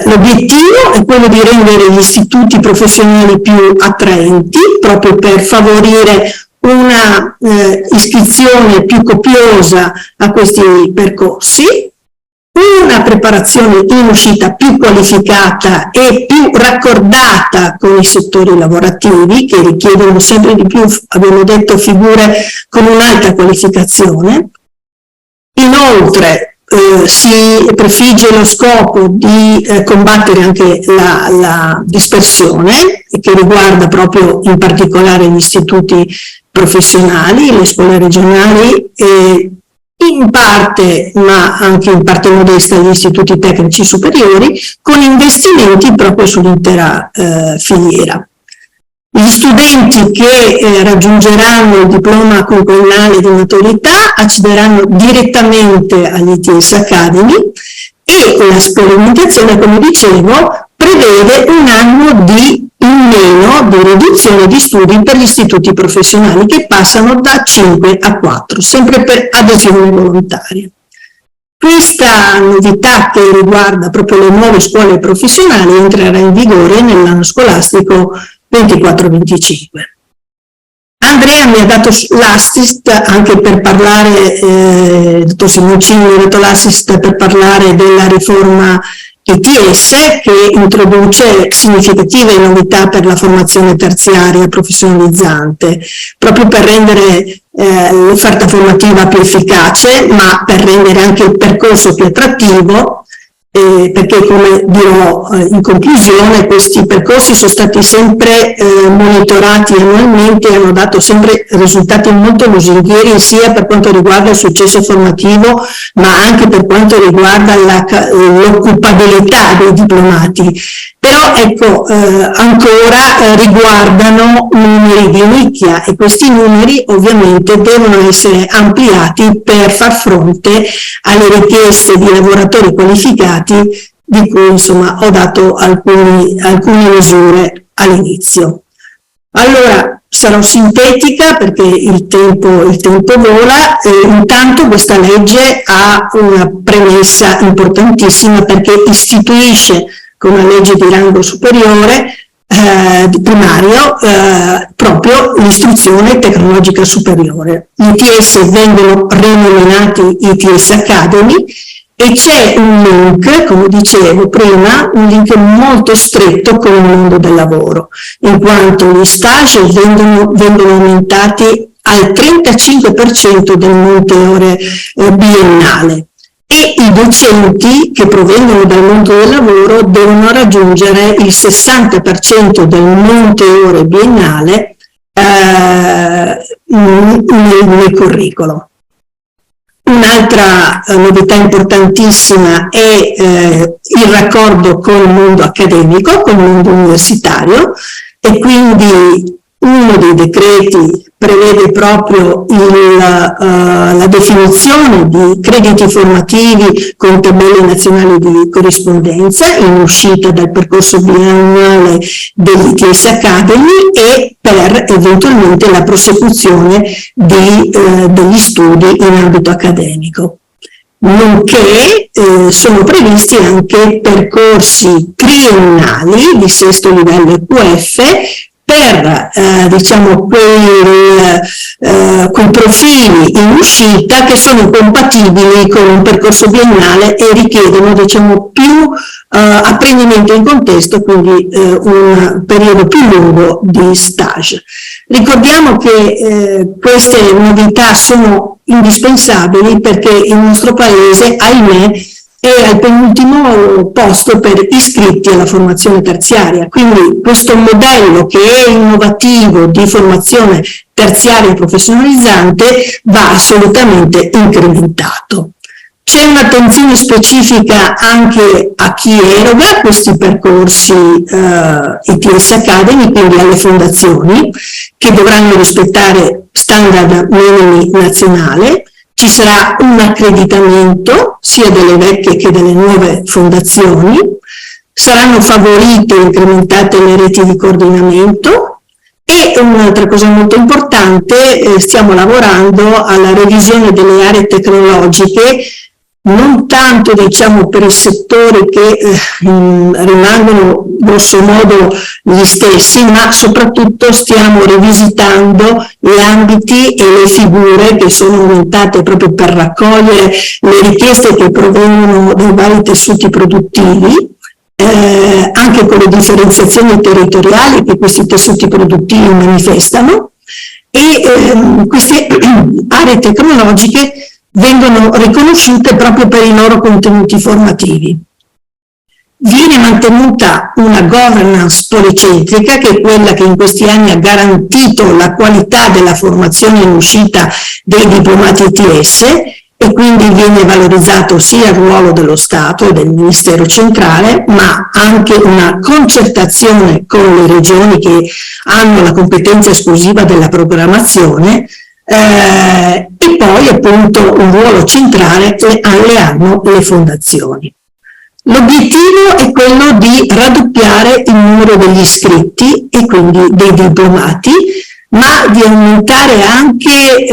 L'obiettivo è quello di rendere gli istituti professionali più attraenti, proprio per favorire una iscrizione più copiosa a questi percorsi, una preparazione in uscita più qualificata e più raccordata con i settori lavorativi, che richiedono sempre di più, abbiamo detto, figure con un'alta qualificazione. Inoltre si prefigge lo scopo di combattere anche la dispersione, che riguarda proprio in particolare gli istituti professionali, le scuole regionali e in parte, ma anche in parte modesta, gli istituti tecnici superiori, con investimenti proprio sull'intera filiera. Gli studenti che raggiungeranno il diploma quinquennale di maturità accederanno direttamente agli ITS Academy, e la sperimentazione, come dicevo, prevede un anno in meno di riduzione di studi per gli istituti professionali, che passano da 5 a 4, sempre per adesione volontaria. Questa novità, che riguarda proprio le nuove scuole professionali, entrerà in vigore nell'anno scolastico 24-25. Andrea mi ha dato l'assist anche per parlare, il dottor Simoncini mi ha dato l'assist per parlare della riforma ITS, che introduce significative novità per la formazione terziaria professionalizzante, proprio per rendere l'offerta formativa più efficace, ma per rendere anche il percorso più attrattivo, perché, come dirò in conclusione, questi percorsi sono stati sempre monitorati annualmente e hanno dato sempre risultati molto lusinghieri, sia per quanto riguarda il successo formativo, ma anche per quanto riguarda l'occupabilità dei diplomati. Però ecco, ancora riguardano numeri di nicchia, e questi numeri ovviamente devono essere ampliati per far fronte alle richieste di lavoratori qualificati, di cui insomma ho dato alcune misure all'inizio. Allora sarò sintetica perché il tempo vola. Intanto questa legge ha una premessa importantissima, perché istituisce con una legge di rango superiore di primario proprio l'istruzione tecnologica superiore. Gli ITS vengono rinominati ITS Academy, e c'è un link, come dicevo prima, un link molto stretto con il mondo del lavoro, in quanto gli stage vengono aumentati al 35% del monte ore biennale e i docenti che provengono dal mondo del lavoro devono raggiungere il 60% del monte ore biennale nel curriculum. Un'altra novità importantissima è il raccordo con il mondo accademico, con il mondo universitario, e quindi uno dei decreti prevede proprio la definizione di crediti formativi con tabelle nazionali di corrispondenza in uscita dal percorso biennale dell'ITS Academy e per eventualmente la prosecuzione degli studi in ambito accademico. Nonché sono previsti anche percorsi triennali di sesto livello EQF per diciamo quei profili in uscita che sono compatibili con un percorso biennale e richiedono diciamo più apprendimento in contesto, quindi un periodo più lungo di stage. Ricordiamo che queste novità sono indispensabili perché il nostro paese, ahimè, è al penultimo posto per iscritti alla formazione terziaria, quindi questo modello che è innovativo di formazione terziaria professionalizzante va assolutamente incrementato. C'è un'attenzione specifica anche a chi eroga questi percorsi ITS Academy, quindi alle fondazioni, che dovranno rispettare standard minimi nazionali. Ci sarà un accreditamento sia delle vecchie che delle nuove fondazioni, saranno favorite e incrementate le reti di coordinamento e un'altra cosa molto importante, stiamo lavorando alla revisione delle aree tecnologiche, non tanto diciamo per i settori che rimangono grosso modo gli stessi, ma soprattutto stiamo rivisitando gli ambiti e le figure che sono aumentate proprio per raccogliere le richieste che provengono dai vari tessuti produttivi, anche con le differenziazioni territoriali che questi tessuti produttivi manifestano, e queste aree tecnologiche vengono riconosciute proprio per i loro contenuti formativi. Viene mantenuta una governance policentrica, che è quella che in questi anni ha garantito la qualità della formazione in uscita dei diplomati ITS, e quindi viene valorizzato sia il ruolo dello Stato e del Ministero centrale, ma anche una concertazione con le regioni che hanno la competenza esclusiva della programmazione, e poi appunto un ruolo centrale le hanno le fondazioni. L'obiettivo è quello di raddoppiare il numero degli iscritti e quindi dei diplomati, ma di aumentare anche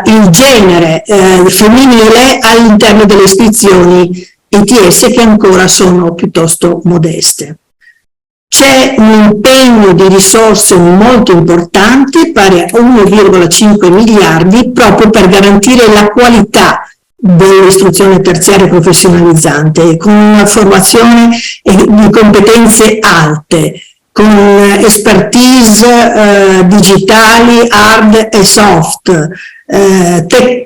il genere femminile all'interno delle iscrizioni ITS, che ancora sono piuttosto modeste. C'è un impegno di risorse molto importante, pari a 1,5 miliardi, proprio per garantire la qualità dell'istruzione terziaria professionalizzante, con una formazione di competenze alte, con expertise digitali, hard e soft,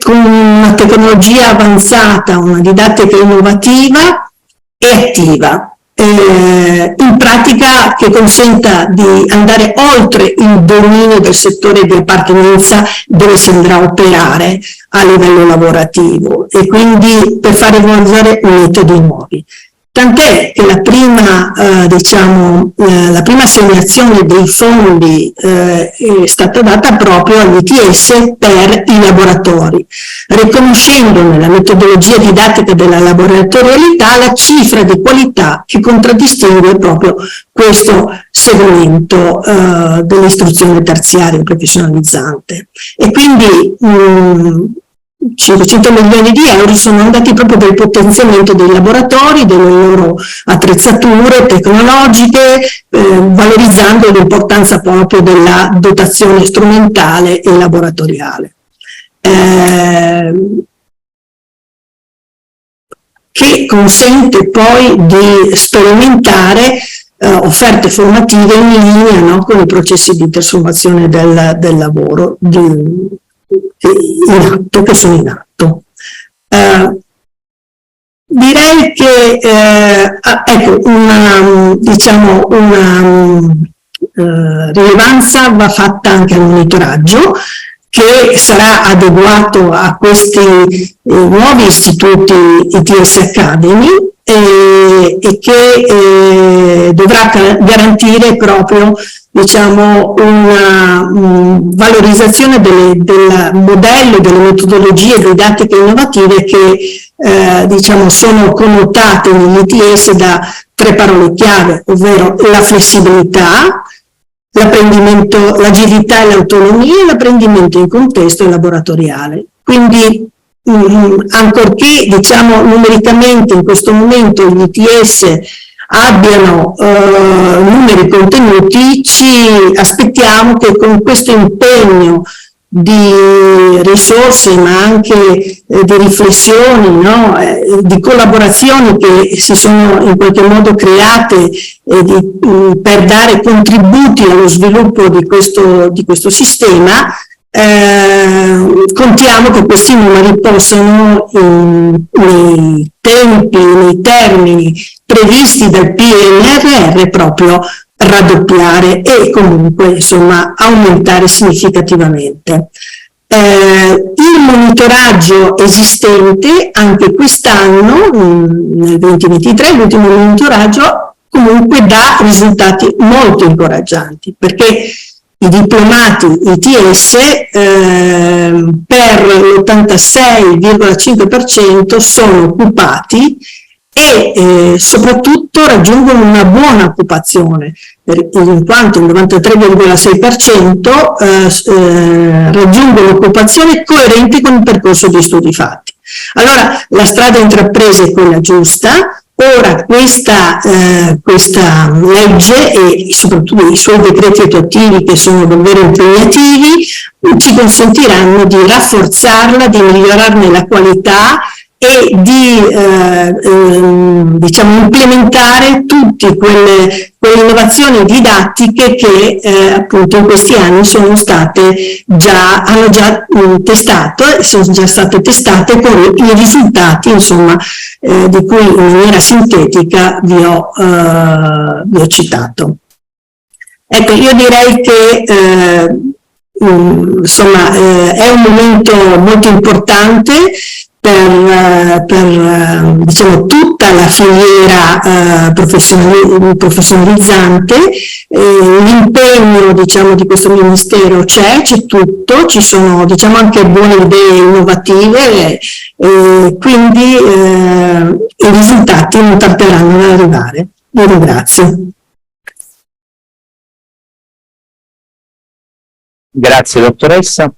con una tecnologia avanzata, una didattica innovativa e attiva. In pratica che consenta di andare oltre il dominio del settore di appartenenza dove si andrà a operare a livello lavorativo, e quindi per far evolvere metodi nuovi. Tant'è che la prima assegnazione dei fondi è stata data proprio agli ITS per i laboratori, riconoscendo nella metodologia didattica della laboratorialità la cifra di qualità che contraddistingue proprio questo segmento dell'istruzione terziaria professionalizzante. E quindi 500 milioni di euro sono andati proprio per il potenziamento dei laboratori, delle loro attrezzature tecnologiche, valorizzando l'importanza proprio della dotazione strumentale e laboratoriale. che consente poi di sperimentare offerte formative in linea, no, con i processi di trasformazione del lavoro in atto, che sono in atto. Direi che ecco, una rilevanza va fatta anche al monitoraggio, che sarà adeguato a questi nuovi istituti ITS Academy e che dovrà garantire proprio, diciamo, una valorizzazione del modello, delle metodologie didattiche innovative che diciamo sono connotate negli ITS da 3 parole chiave, ovvero la flessibilità, l'apprendimento, l'agilità e l'autonomia, e l'apprendimento in contesto laboratoriale. Quindi ancorché, diciamo, numericamente in questo momento gli ITS abbiano numeri contenuti, ci aspettiamo che con questo impegno di risorse, ma anche di riflessioni, no? Di collaborazioni che si sono in qualche modo create per dare contributi allo sviluppo di questo sistema, contiamo che questi numeri possano nei tempi, nei termini previsti dal PNRR proprio raddoppiare e comunque, insomma, aumentare significativamente. Il monitoraggio esistente anche quest'anno, nel 2023, l'ultimo monitoraggio comunque dà risultati molto incoraggianti, perché i diplomati ITS per l'86,5% sono occupati e soprattutto raggiungono una buona occupazione, in quanto il 93,6% raggiungono occupazione coerente con il percorso di studi fatti. Allora la strada intrapresa è quella giusta. Ora questa legge e soprattutto i suoi decreti attuativi, che sono davvero impegnativi, ci consentiranno di rafforzarla, di migliorarne la qualità e di diciamo, implementare tutte quelle innovazioni didattiche che appunto in questi anni hanno già testato e sono già state testate con i risultati, insomma, di cui in maniera sintetica vi ho citato. Ecco, io direi che insomma è un momento molto importante per diciamo, tutta la filiera professionalizzante. L'impegno, diciamo, di questo Ministero c'è tutto, ci sono, diciamo, anche buone idee innovative, quindi i risultati non tarderanno ad arrivare. Vi ringrazio. Grazie dottoressa.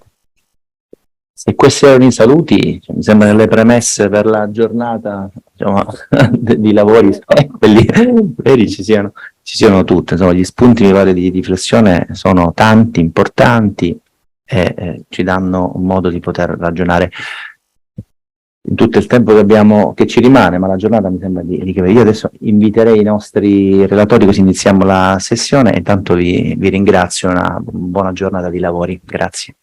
Se questi erano i saluti, mi sembra che le premesse per la giornata, diciamo, di lavori, quelli veri ci siano tutte. Insomma, gli spunti mi pare di riflessione sono tanti, importanti e ci danno un modo di poter ragionare in tutto il tempo che ci rimane, ma la giornata mi sembra di chiudere. Io adesso inviterei i nostri relatori, così iniziamo la sessione, e intanto vi ringrazio, una buona giornata di lavori. Grazie.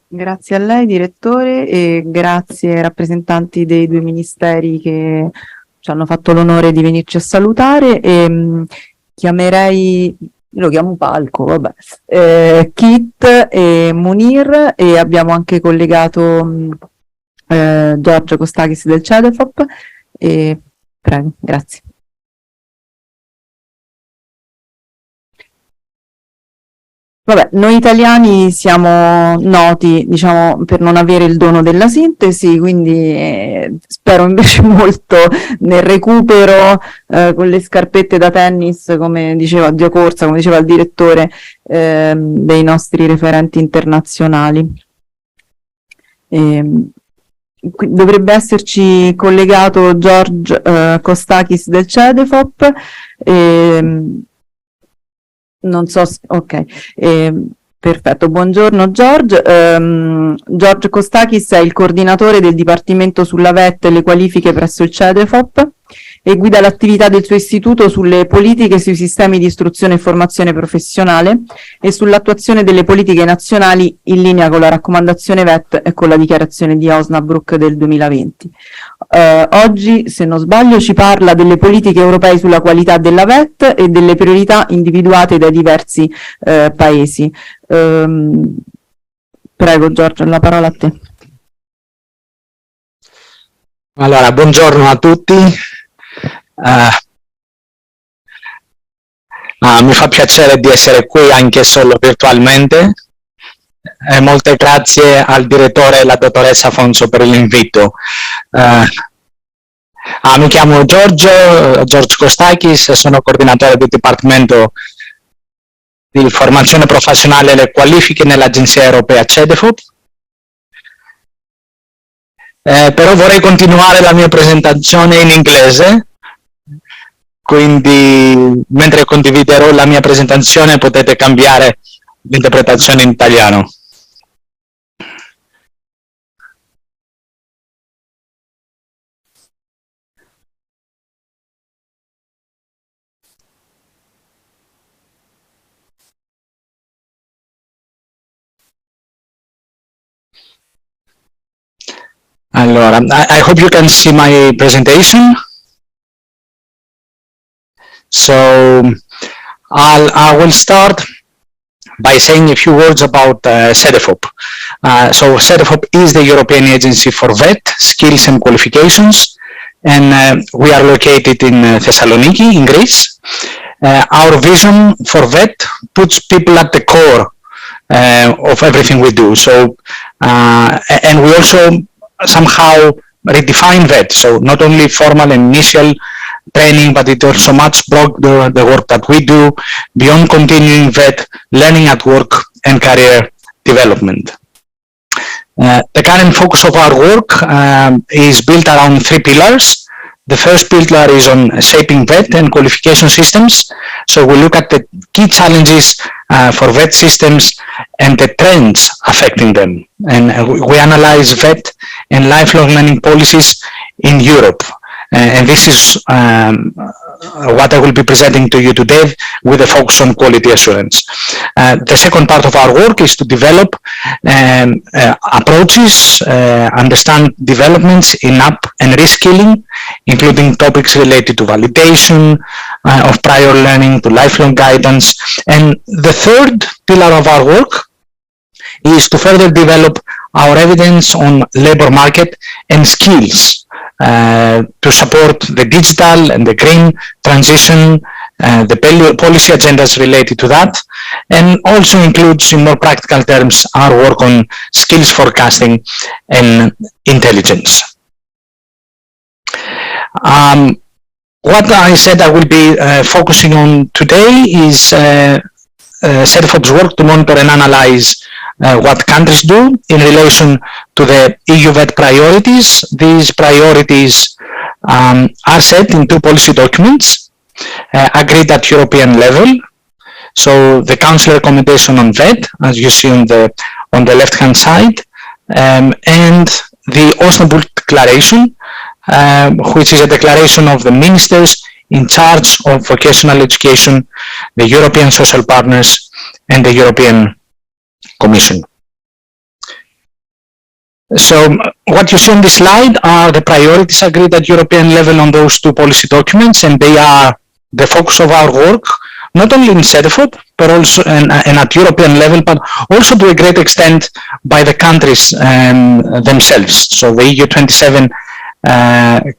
Grazie a lei, direttore, e grazie ai rappresentanti dei 2 ministeri che ci hanno fatto l'onore di venirci a salutare. E chiamerei, lo chiamo palco, vabbè, Kit e Munir, e abbiamo anche collegato Giorgio Kostakis del CEDEFOP. E prego, grazie. Vabbè, noi italiani siamo noti, diciamo, per non avere il dono della sintesi, quindi spero invece molto nel recupero con le scarpette da tennis, come diceva Dio Corsa, come diceva il direttore, dei nostri referenti internazionali. Dovrebbe esserci collegato George Kostakis del CEDEFOP. Non so, ok, Perfetto, buongiorno Giorgio. Giorgio Kostakis è il coordinatore del Dipartimento sulla VET e le qualifiche presso il CEDEFOP e guida l'attività del suo istituto sulle politiche sui sistemi di istruzione e formazione professionale e sull'attuazione delle politiche nazionali in linea con la raccomandazione VET e con la dichiarazione di Osnabrück del 2020. Oggi, se non sbaglio, ci parla delle politiche europee sulla qualità della VET e delle priorità individuate dai diversi paesi. Prego Giorgio, la parola a te. Allora, buongiorno a tutti. Mi fa piacere di essere qui anche solo virtualmente. Molte grazie al direttore e alla dottoressa Afonso per l'invito. Mi chiamo Giorgio Kostakis, sono coordinatore del Dipartimento di Formazione Professionale e le Qualifiche nell'Agenzia Europea CEDEFOP. Però vorrei continuare la mia presentazione in inglese, quindi mentre condividerò la mia presentazione potete cambiare l'interpretazione in italiano. Allora, I hope you can see my presentation. So I will start by saying a few words about CEDEFOP. So CEDEFOP is the European Agency for VET, Skills and Qualifications, and we are located in Thessaloniki, in Greece. Our vision for VET puts people at the core of everything we do. So, and we also somehow redefine VET, so not only formal and initial training, but it also much broader the work that we do beyond continuing VET, learning at work and career development. The current focus of our work is built around 3 pillars. The first pillar is on shaping VET and qualification systems. So we look at the key challenges for VET systems and the trends affecting them. And we analyze VET and lifelong learning policies in Europe. And this is what I will be presenting to you today with a focus on quality assurance. The second part of our work is to develop approaches, understand developments in Inapp and reskilling, including topics related to validation of prior learning, to lifelong guidance. And the third pillar of our work is to further develop our evidence on labor market and skills to support the digital and the green transition, the policy agendas related to that, and also includes, in more practical terms, our work on skills forecasting and intelligence. What I said I will be focusing on today is CEDEFOP's work to monitor and analyze what countries do in relation to the EU VET priorities. These priorities are set in 2 policy documents agreed at European level. So the Council recommendation on VET, as you see on the left-hand side, and the Osnabrück Declaration, which is a declaration of the ministers in charge of vocational education, the European social partners, and the European Commission. So what you see on this slide are the priorities agreed at European level on those 2 policy documents, and they are the focus of our work, not only in CEDEFOP, but also and at European level, but also to a great extent by the countries themselves. So the EU 27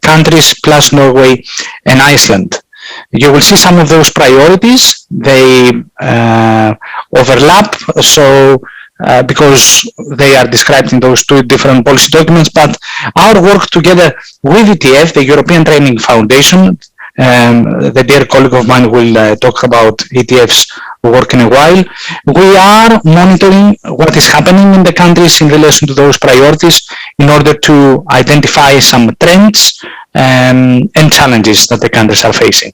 countries plus Norway and Iceland. You will see some of those priorities. They overlap, so because they are described in those 2 different policy documents, but our work together with ETF, the European Training Foundation, the dear colleague of mine will talk about ETF's work in a while. We are monitoring what is happening in the countries in relation to those priorities in order to identify some trends and challenges that the countries are facing.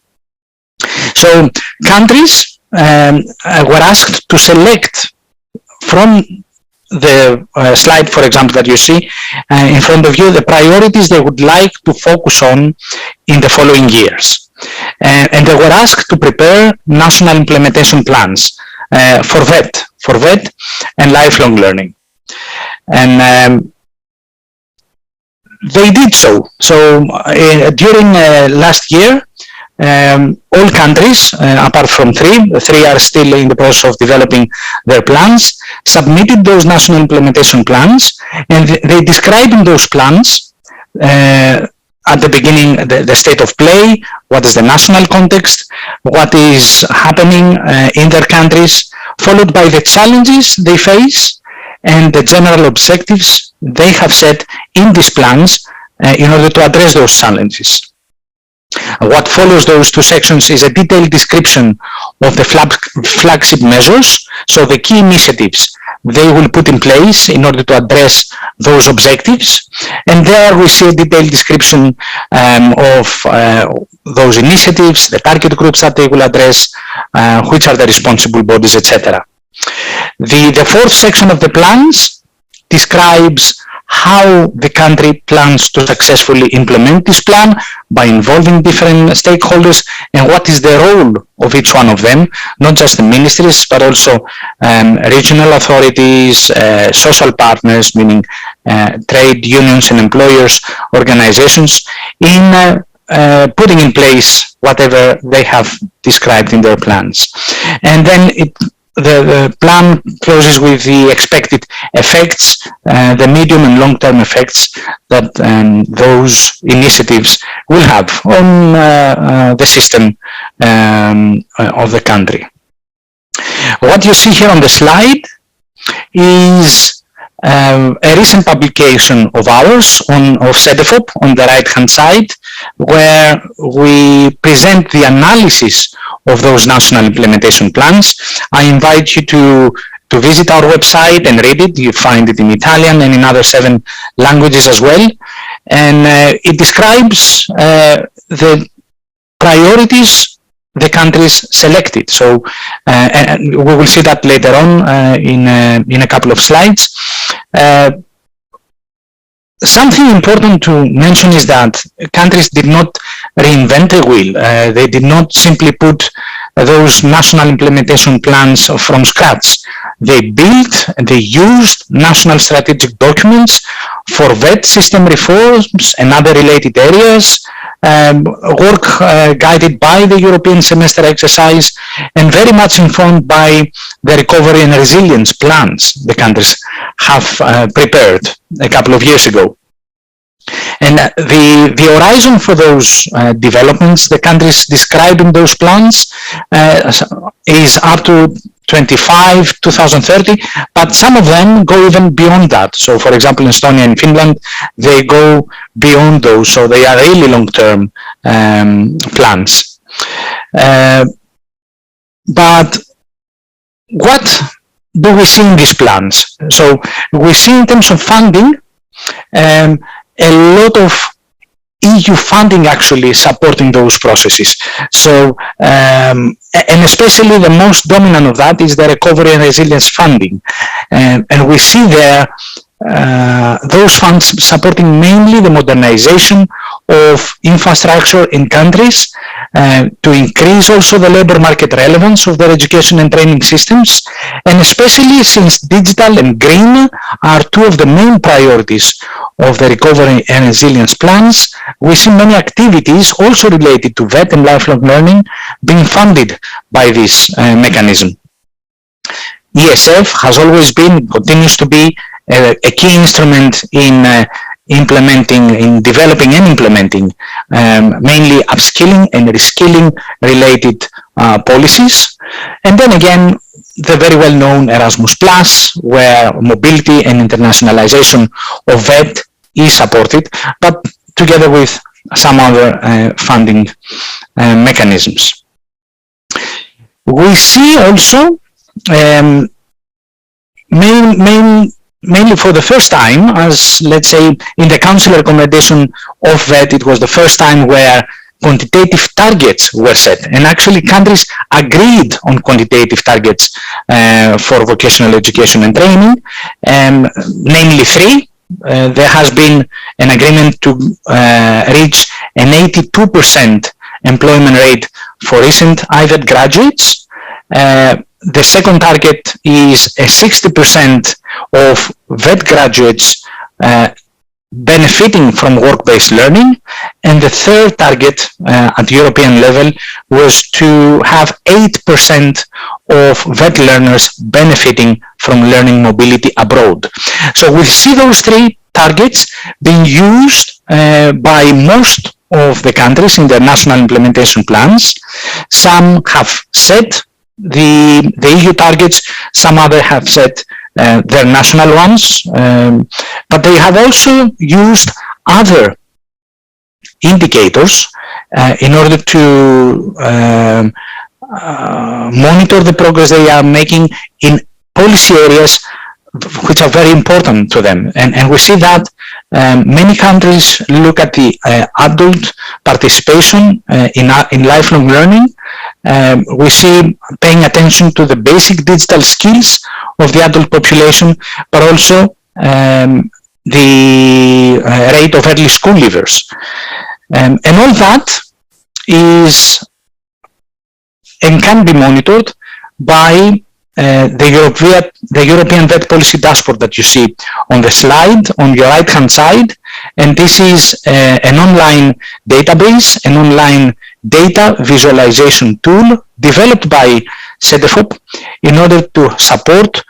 So countries were asked to select from the slide, for example, that you see in front of you, the priorities they would like to focus on in the following years. And they were asked to prepare national implementation plans for VET and lifelong learning. And they did so. So during last year, all countries, apart from three are still in the process of developing their plans, submitted those national implementation plans, and they describe in those plans at the beginning the state of play, what is the national context, what is happening in their countries, followed by the challenges they face and the general objectives they have set in these plans in order to address those challenges. What follows those two sections is a detailed description of the flagship measures, so the key initiatives they will put in place in order to address those objectives. And there we see a detailed description of those initiatives, the target groups that they will address, which are the responsible bodies, etc. The fourth section of the plans describes how the country plans to successfully implement this plan by involving different stakeholders, and what is the role of each one of them, not just the ministries, but also regional authorities, social partners, meaning trade unions and employers, organizations, in putting in place whatever they have described in their plans. And then the plan closes with the expected effects, the medium and long-term effects that those initiatives will have on the system of the country. What you see here on the slide is a recent publication of ours of CEDEFOP on the right-hand side, where we present the analysis of those national implementation plans. I invite you to visit our website and read it. You find it in Italian and in other 7 languages as well. And it describes the priorities the countries selected. So and we will see that later on in a couple of slides. Something important to mention is that countries did not reinvent the wheel. They did not simply put those national implementation plans from scratch. They built and they used national strategic documents for VET system reforms and other related areas, work guided by the European semester exercise, and very much informed by the recovery and resilience plans the countries have prepared a couple of years ago. And the horizon for those developments the countries described in those plans is up to 2030, but some of them go even beyond that. So for example, in Estonia and Finland, they go beyond those, so they are really long-term plans. But what do we see in these plans? So we see in terms of funding a lot of EU funding actually supporting those processes. So, and especially the most dominant of that is the recovery and resilience funding. And we see there those funds supporting mainly the modernization of infrastructure in countries to increase also the labor market relevance of their education and training systems, and especially since digital and green are 2 of the main priorities of the recovery and resilience plans, we see many activities also related to VET and lifelong learning being funded by this mechanism. ESF has always been, continues to be, a key instrument in developing and implementing mainly upskilling and reskilling related policies. And then again, the very well-known Erasmus+, where mobility and internationalization of VET is supported, but together with some other funding mechanisms. We see also mainly for the first time, as let's say in the Council recommendation of VET, it was the first time where quantitative targets were set, and actually countries agreed on quantitative targets for vocational education and training, namely 3. There has been an agreement to reach an 82% employment rate for recent IVET graduates. The second target is a 60% of VET graduates benefiting from work-based learning, and the third target at European level was to have 8% of VET learners benefiting from learning mobility abroad. So we see those 3 targets being used by most of the countries in their national implementation plans. Some have set the EU targets, some other have set their national ones, but they have also used other indicators in order to monitor the progress they are making in policy areas which are very important to them. And we see that many countries look at the adult participation in lifelong learning. We see paying attention to the basic digital skills of the adult population, but also the rate of early school leavers. And all that is and can be monitored by the European VET policy dashboard that you see on the slide on your right hand side, and this is an online database, an online data visualization tool developed by CEDEFOP in order to support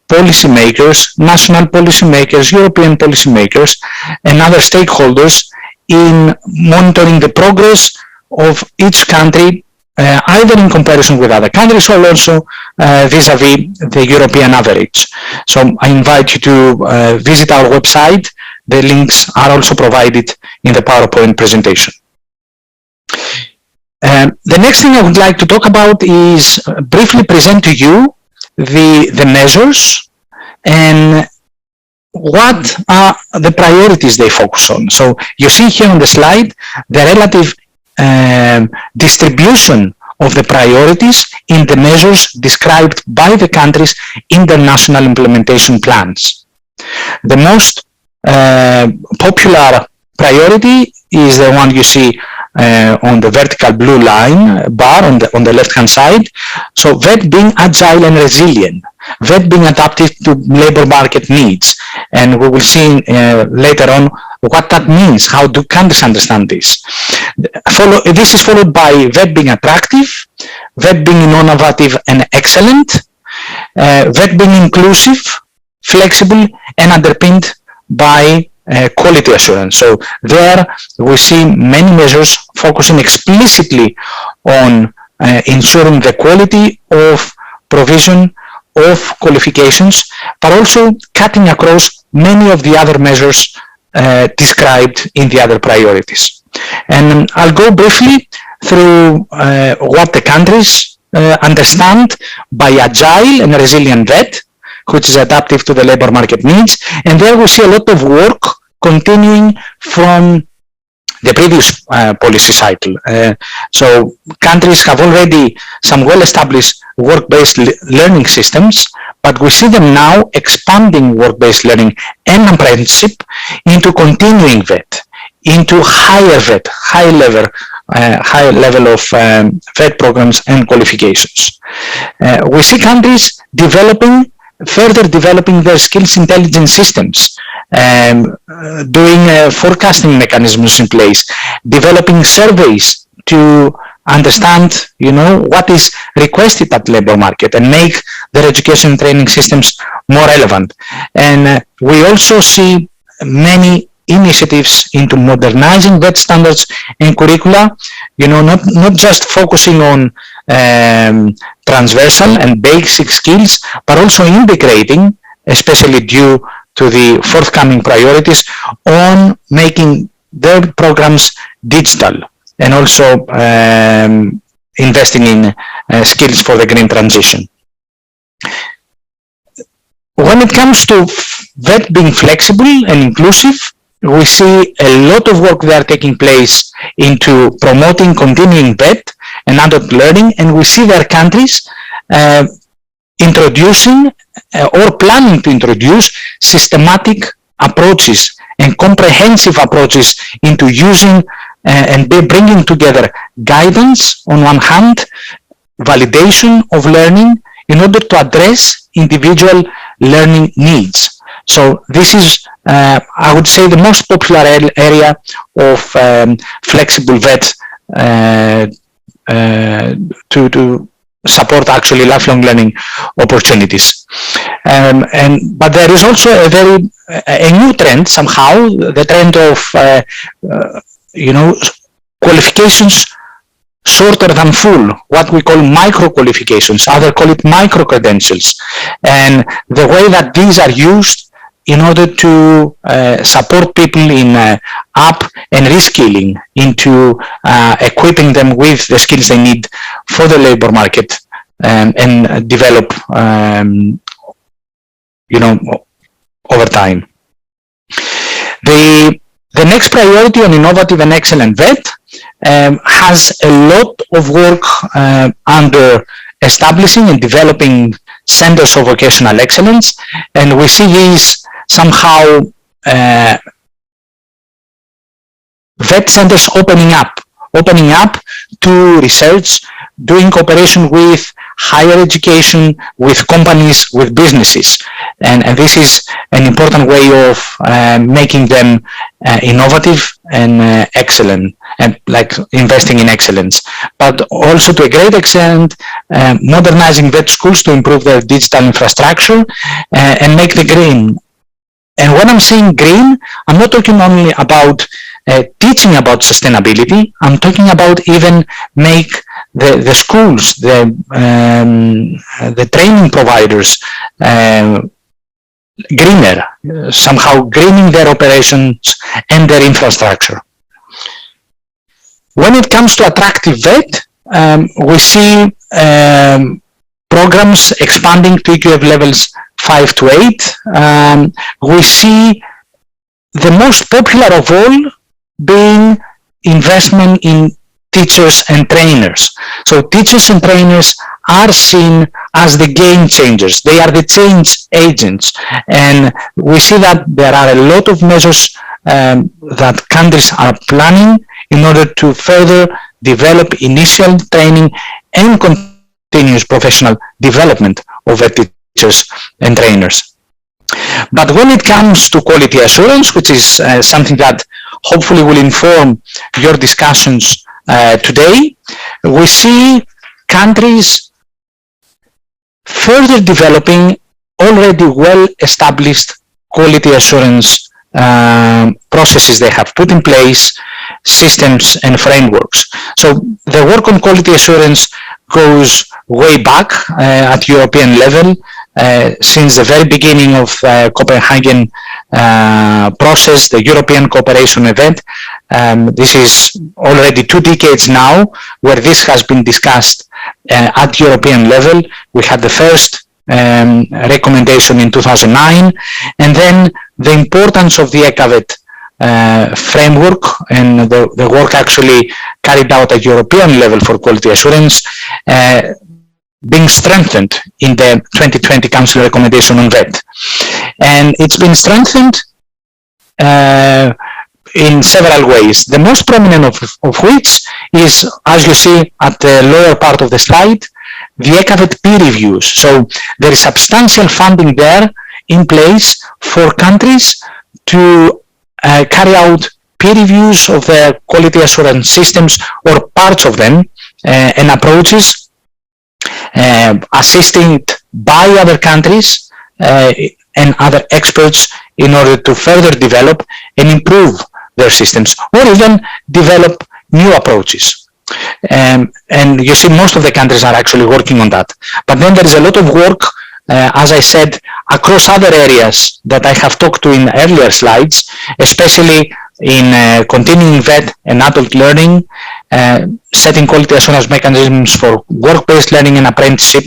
policymakers, national policymakers, European policymakers, and other stakeholders in monitoring the progress of each country, either in comparison with other countries or also vis-a-vis the European average. So I invite you to visit our website. The links are also provided in the PowerPoint presentation. The next thing I would like to talk about is briefly present to you the measures and what are the priorities they focus on. So you see here on the slide the relative distribution of the priorities in the measures described by the countries in their national implementation plans. The most popular priority is the one you see on the vertical blue line bar on the left hand side. So VET being agile and resilient, VET being adapted to labor market needs, and we will see later on what that means. How do countries understand this? This is followed by VET being attractive, VET being innovative and excellent, VET being inclusive, flexible, and underpinned by quality assurance. So there we see many measures focusing explicitly on ensuring the quality of provision of qualifications, but also cutting across many of the other measures described in the other priorities. And I'll go briefly through what the countries understand by agile and resilient VET, which is adaptive to the labor market needs. And there we see a lot of work continuing from the previous policy cycle. So countries have already some well-established work-based learning systems, but we see them now expanding work-based learning and apprenticeship into continuing VET, into higher VET, high level of VET programs and qualifications. We see countries further developing their skills intelligence systems, doing forecasting mechanisms in place, developing surveys to understand, what is requested at labor market and make their education and training systems more relevant. And we also see many initiatives into modernizing VET standards and curricula, not just focusing on transversal and basic skills, but also integrating, especially due to the forthcoming priorities, on making their programs digital and also investing in skills for the green transition. When it comes to VET being flexible and inclusive, we see a lot of work there taking place into promoting continuing vet and adult learning, and we see their countries introducing or planning to introduce systematic approaches and comprehensive approaches into using and bringing together guidance on one hand, validation of learning in order to address individual learning needs. So this is, I would say, the most popular area of flexible vet to support actually lifelong learning opportunities. But there is also a new trend somehow, the trend of qualifications shorter than full, what we call micro qualifications. Others call it micro credentials, and the way that these are used in order to support people in up and reskilling into equipping them with the skills they need for the labor market and develop over time. The next priority on innovative and excellent vet has a lot of work under establishing and developing centers of vocational excellence, and we see these somehow vet centers opening up to research, doing cooperation with higher education, with companies, with businesses, and this is an important way of making them innovative and excellent, and like investing in excellence, but also to a great extent modernizing vet schools to improve their digital infrastructure and make the green. And when I'm saying green, I'm not talking only about teaching about sustainability. I'm talking about even make the schools, the training providers greener, somehow greening their operations and their infrastructure. When it comes to attractive vet, we see programs expanding to EQF levels 5 to 8. We see the most popular of all being investment in teachers and trainers. So teachers and trainers are seen as the game changers. They are the change agents. And we see that there are a lot of measures that countries are planning in order to further develop initial training and continuous professional development of the teachers and trainers. But when it comes to quality assurance, which is something that hopefully will inform your discussions today, we see countries further developing already well-established quality assurance processes they have put in place, systems and frameworks. So the work on quality assurance goes way back at European level. Since the very beginning of Copenhagen process, the European cooperation event. This is already 2 decades now where this has been discussed at European level. We had the first recommendation in 2009, and then the importance of the ECAVET framework and the work actually carried out at European level for quality assurance being strengthened in the 2020 Council recommendation on VET. And it's been strengthened in several ways. The most prominent of which is, as you see at the lower part of the slide, the ECAVET peer reviews. So there is substantial funding there in place for countries to carry out peer reviews of their quality assurance systems or parts of them and approaches, assisted by other countries and other experts in order to further develop and improve their systems, or even develop new approaches. And you see most of the countries are actually working on that. But then there is a lot of work, as I said, across other areas that I have talked to in earlier slides, especially in continuing VET and adult learning, setting quality assurance mechanisms for work-based learning and apprenticeship,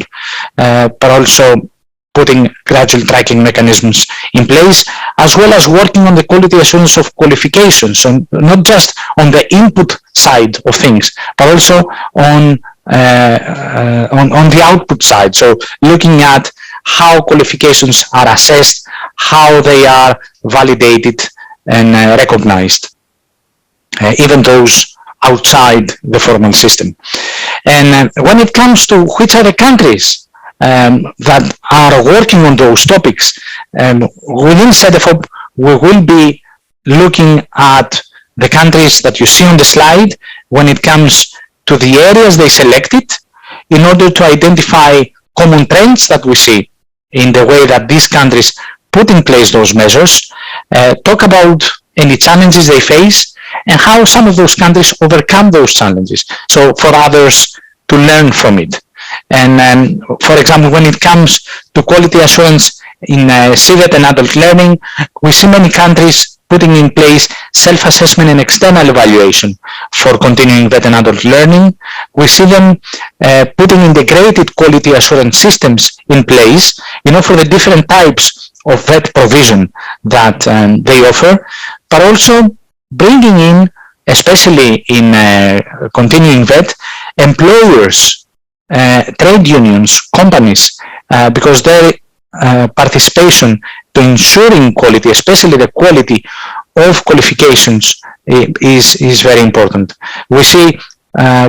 but also putting gradual tracking mechanisms in place, as well as working on the quality assurance of qualifications, so not just on the input side of things, but also on the output side. So looking at how qualifications are assessed, how they are validated and recognized, even those outside the formal system. And when it comes to which are the countries that are working on those topics, within CEDEFOP, we will be looking at the countries that you see on the slide when it comes to the areas they selected, in order to identify common trends that we see in the way that these countries put in place those measures, talk about any challenges they face, and how some of those countries overcome those challenges, so for others to learn from it. And for example, when it comes to quality assurance in CVET and adult learning, we see many countries putting in place self-assessment and external evaluation for continuing VET and adult learning. We see them putting integrated quality assurance systems in place, for the different types of VET provision that they offer, but also bringing in, especially in continuing VET, employers, trade unions, companies, because their participation to ensuring quality, especially the quality of qualifications, is very important. We see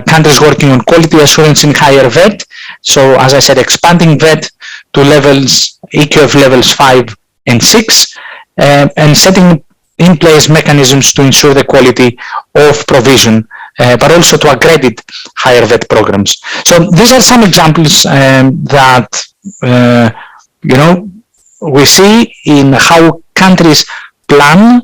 countries working on quality assurance in higher VET, so as I said, expanding VET to levels, EQF levels 5 and 6, and setting in place mechanisms to ensure the quality of provision, but also to accredit higher VET programs. So these are some examples that we see in how countries plan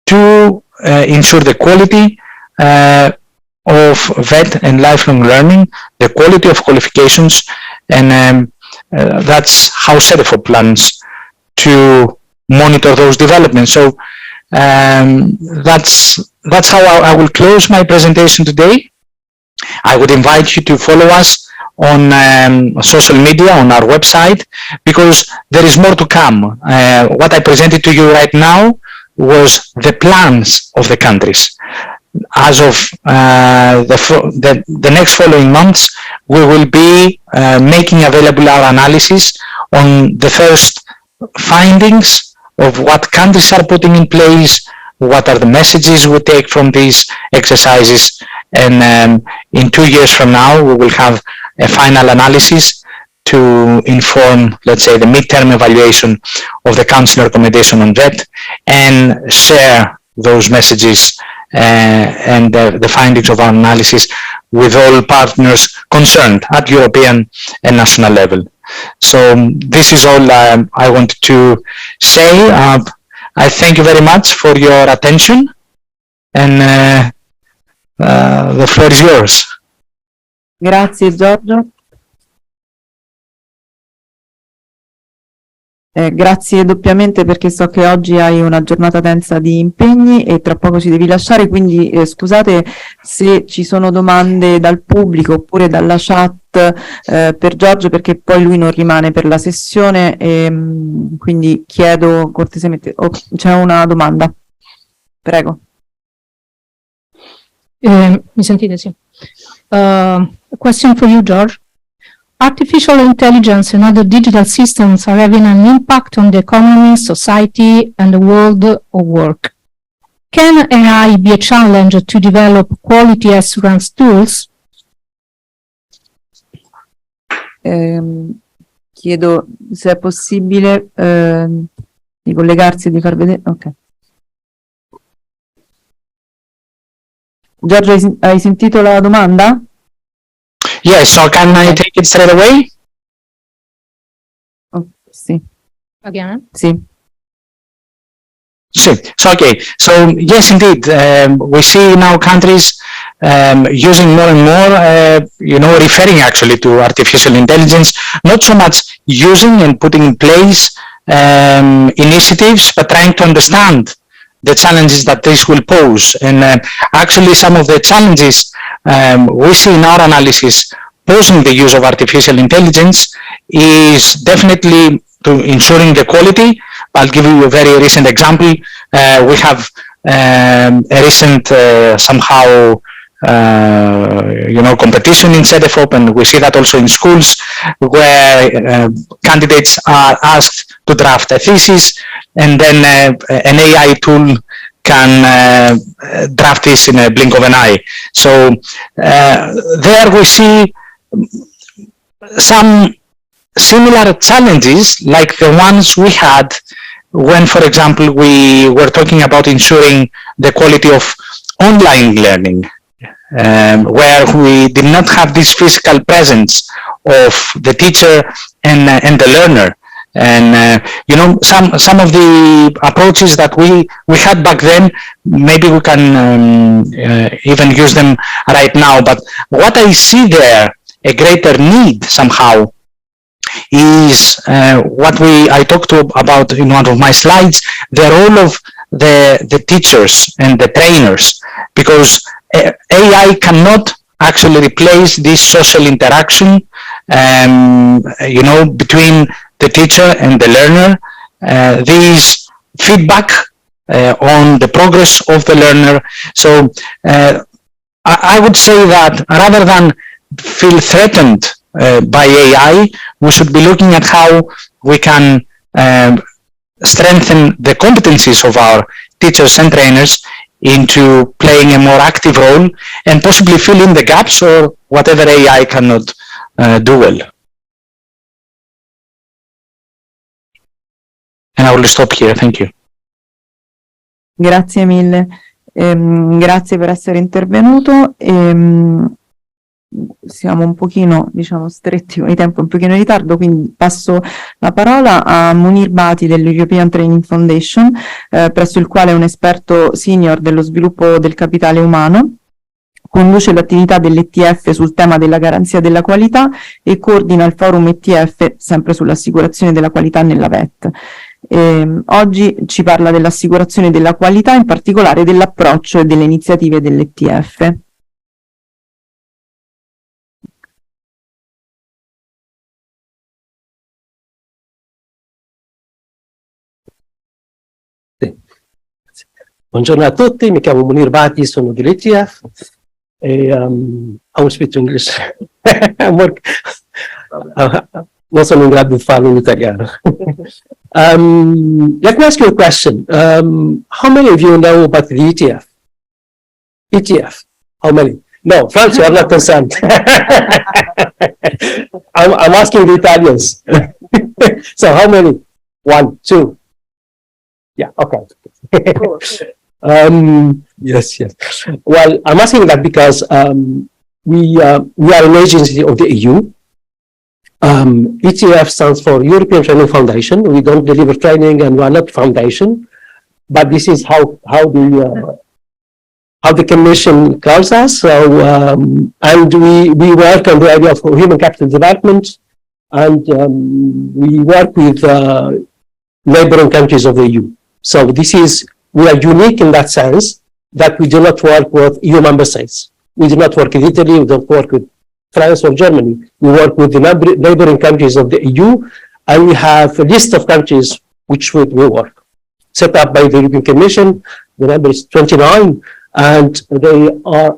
to ensure the quality of VET and lifelong learning, the quality of qualifications, and that's how CEDEFOP plans to monitor those developments. So that's how I will close my presentation today. I would invite you to follow us on social media, on our website, because there is more to come. What I presented to you right now was the plans of the countries. As of the next following months, we will be making available our analysis on the first findings of what countries are putting in place, what are the messages we take from these exercises, and in 2 years from now, we will have a final analysis to inform, let's say, the midterm evaluation of the Council recommendation on VET, and share those messages and the findings of our analysis with all partners concerned at European and national level. So this is all I wanted to say. I thank you very much for your attention, and the floor is yours. Grazie Giorgio. Grazie doppiamente, perché so che oggi hai una giornata densa di impegni e tra poco ci devi lasciare, quindi scusate se ci sono domande dal pubblico oppure dalla chat per Giorgio, perché poi lui non rimane per la sessione, e quindi chiedo cortesemente. C'è una domanda, prego. Mi sentite? Sì. A question for you, George. Artificial intelligence and other digital systems are having an impact on the economy, society, and the world of work. Can AI be a challenge to develop quality assurance tools? Chiedo se è possibile di collegarsi e di far vedere. Ok. Giorgio, hai sentito la domanda? Yes, so can I take it straight away? Oh, sì. Again? Sì. So okay. So yes, indeed, we see now countries using more and more, referring actually to artificial intelligence, not so much using and putting in place initiatives, but trying to understand the challenges that this will pose. And actually some of the challenges we see in our analysis proposing the use of artificial intelligence is definitely to ensuring the quality. I'll give you a very recent example. We have a recent somehow competition in ZFOP, and we see that also in schools where candidates are asked to draft a thesis, and then an AI tool can draft this in a blink of an eye. So there we see some similar challenges like the ones we had when, for example, we were talking about ensuring the quality of online learning, where we did not have this physical presence of the teacher and the learner. And some of the approaches that we had back then, maybe we can even use them right now. But what I see there, a greater need somehow, is what I talked about in one of my slides, the role of the teachers and the trainers, because AI cannot actually replace this social interaction between the teacher and the learner, this feedback on the progress of the learner. So I would say that rather than feel threatened by AI, we should be looking at how we can strengthen the competencies of our teachers and trainers into playing a more active role and possibly fill in the gaps or whatever AI cannot do well. And I will stop here. Thank you. Grazie mille. Grazie per essere intervenuto. Siamo un pochino, stretti con i tempi, un pochino in ritardo, quindi passo la parola a Munir Bati dell'European Training Foundation, presso il quale è un esperto senior dello sviluppo del capitale umano, conduce l'attività dell'ETF sul tema della garanzia della qualità e coordina il forum ETF sempre sull'assicurazione della qualità nella VET. Oggi ci parla dell'assicurazione della qualità, in particolare dell'approccio e delle iniziative dell'ETF. Buongiorno a tutti, mi chiamo Munir Bati, sono dell'ETF e I will speak English. Non sono in grado di farlo in italiano. Let me ask you a question. How many of you know about the ETF? ETF, how many? No, French, I'm not concerned. I'm asking the Italians. So how many? 1, 2. Yeah, okay. Yes. Well, I'm asking that because we are an agency of the EU. ETF stands for European Training Foundation. We don't deliver training and we are not foundation, but this is how the Commission calls us. So, and we work on the area of human capital development, and we work with neighboring countries of the EU. So we are unique in that sense that we do not work with EU member states. We do not work with Italy, we don't work with France or Germany. We work with the neighboring countries of the EU, and we have a list of countries which we work, set up by the European Commission. The number is 29, and they are,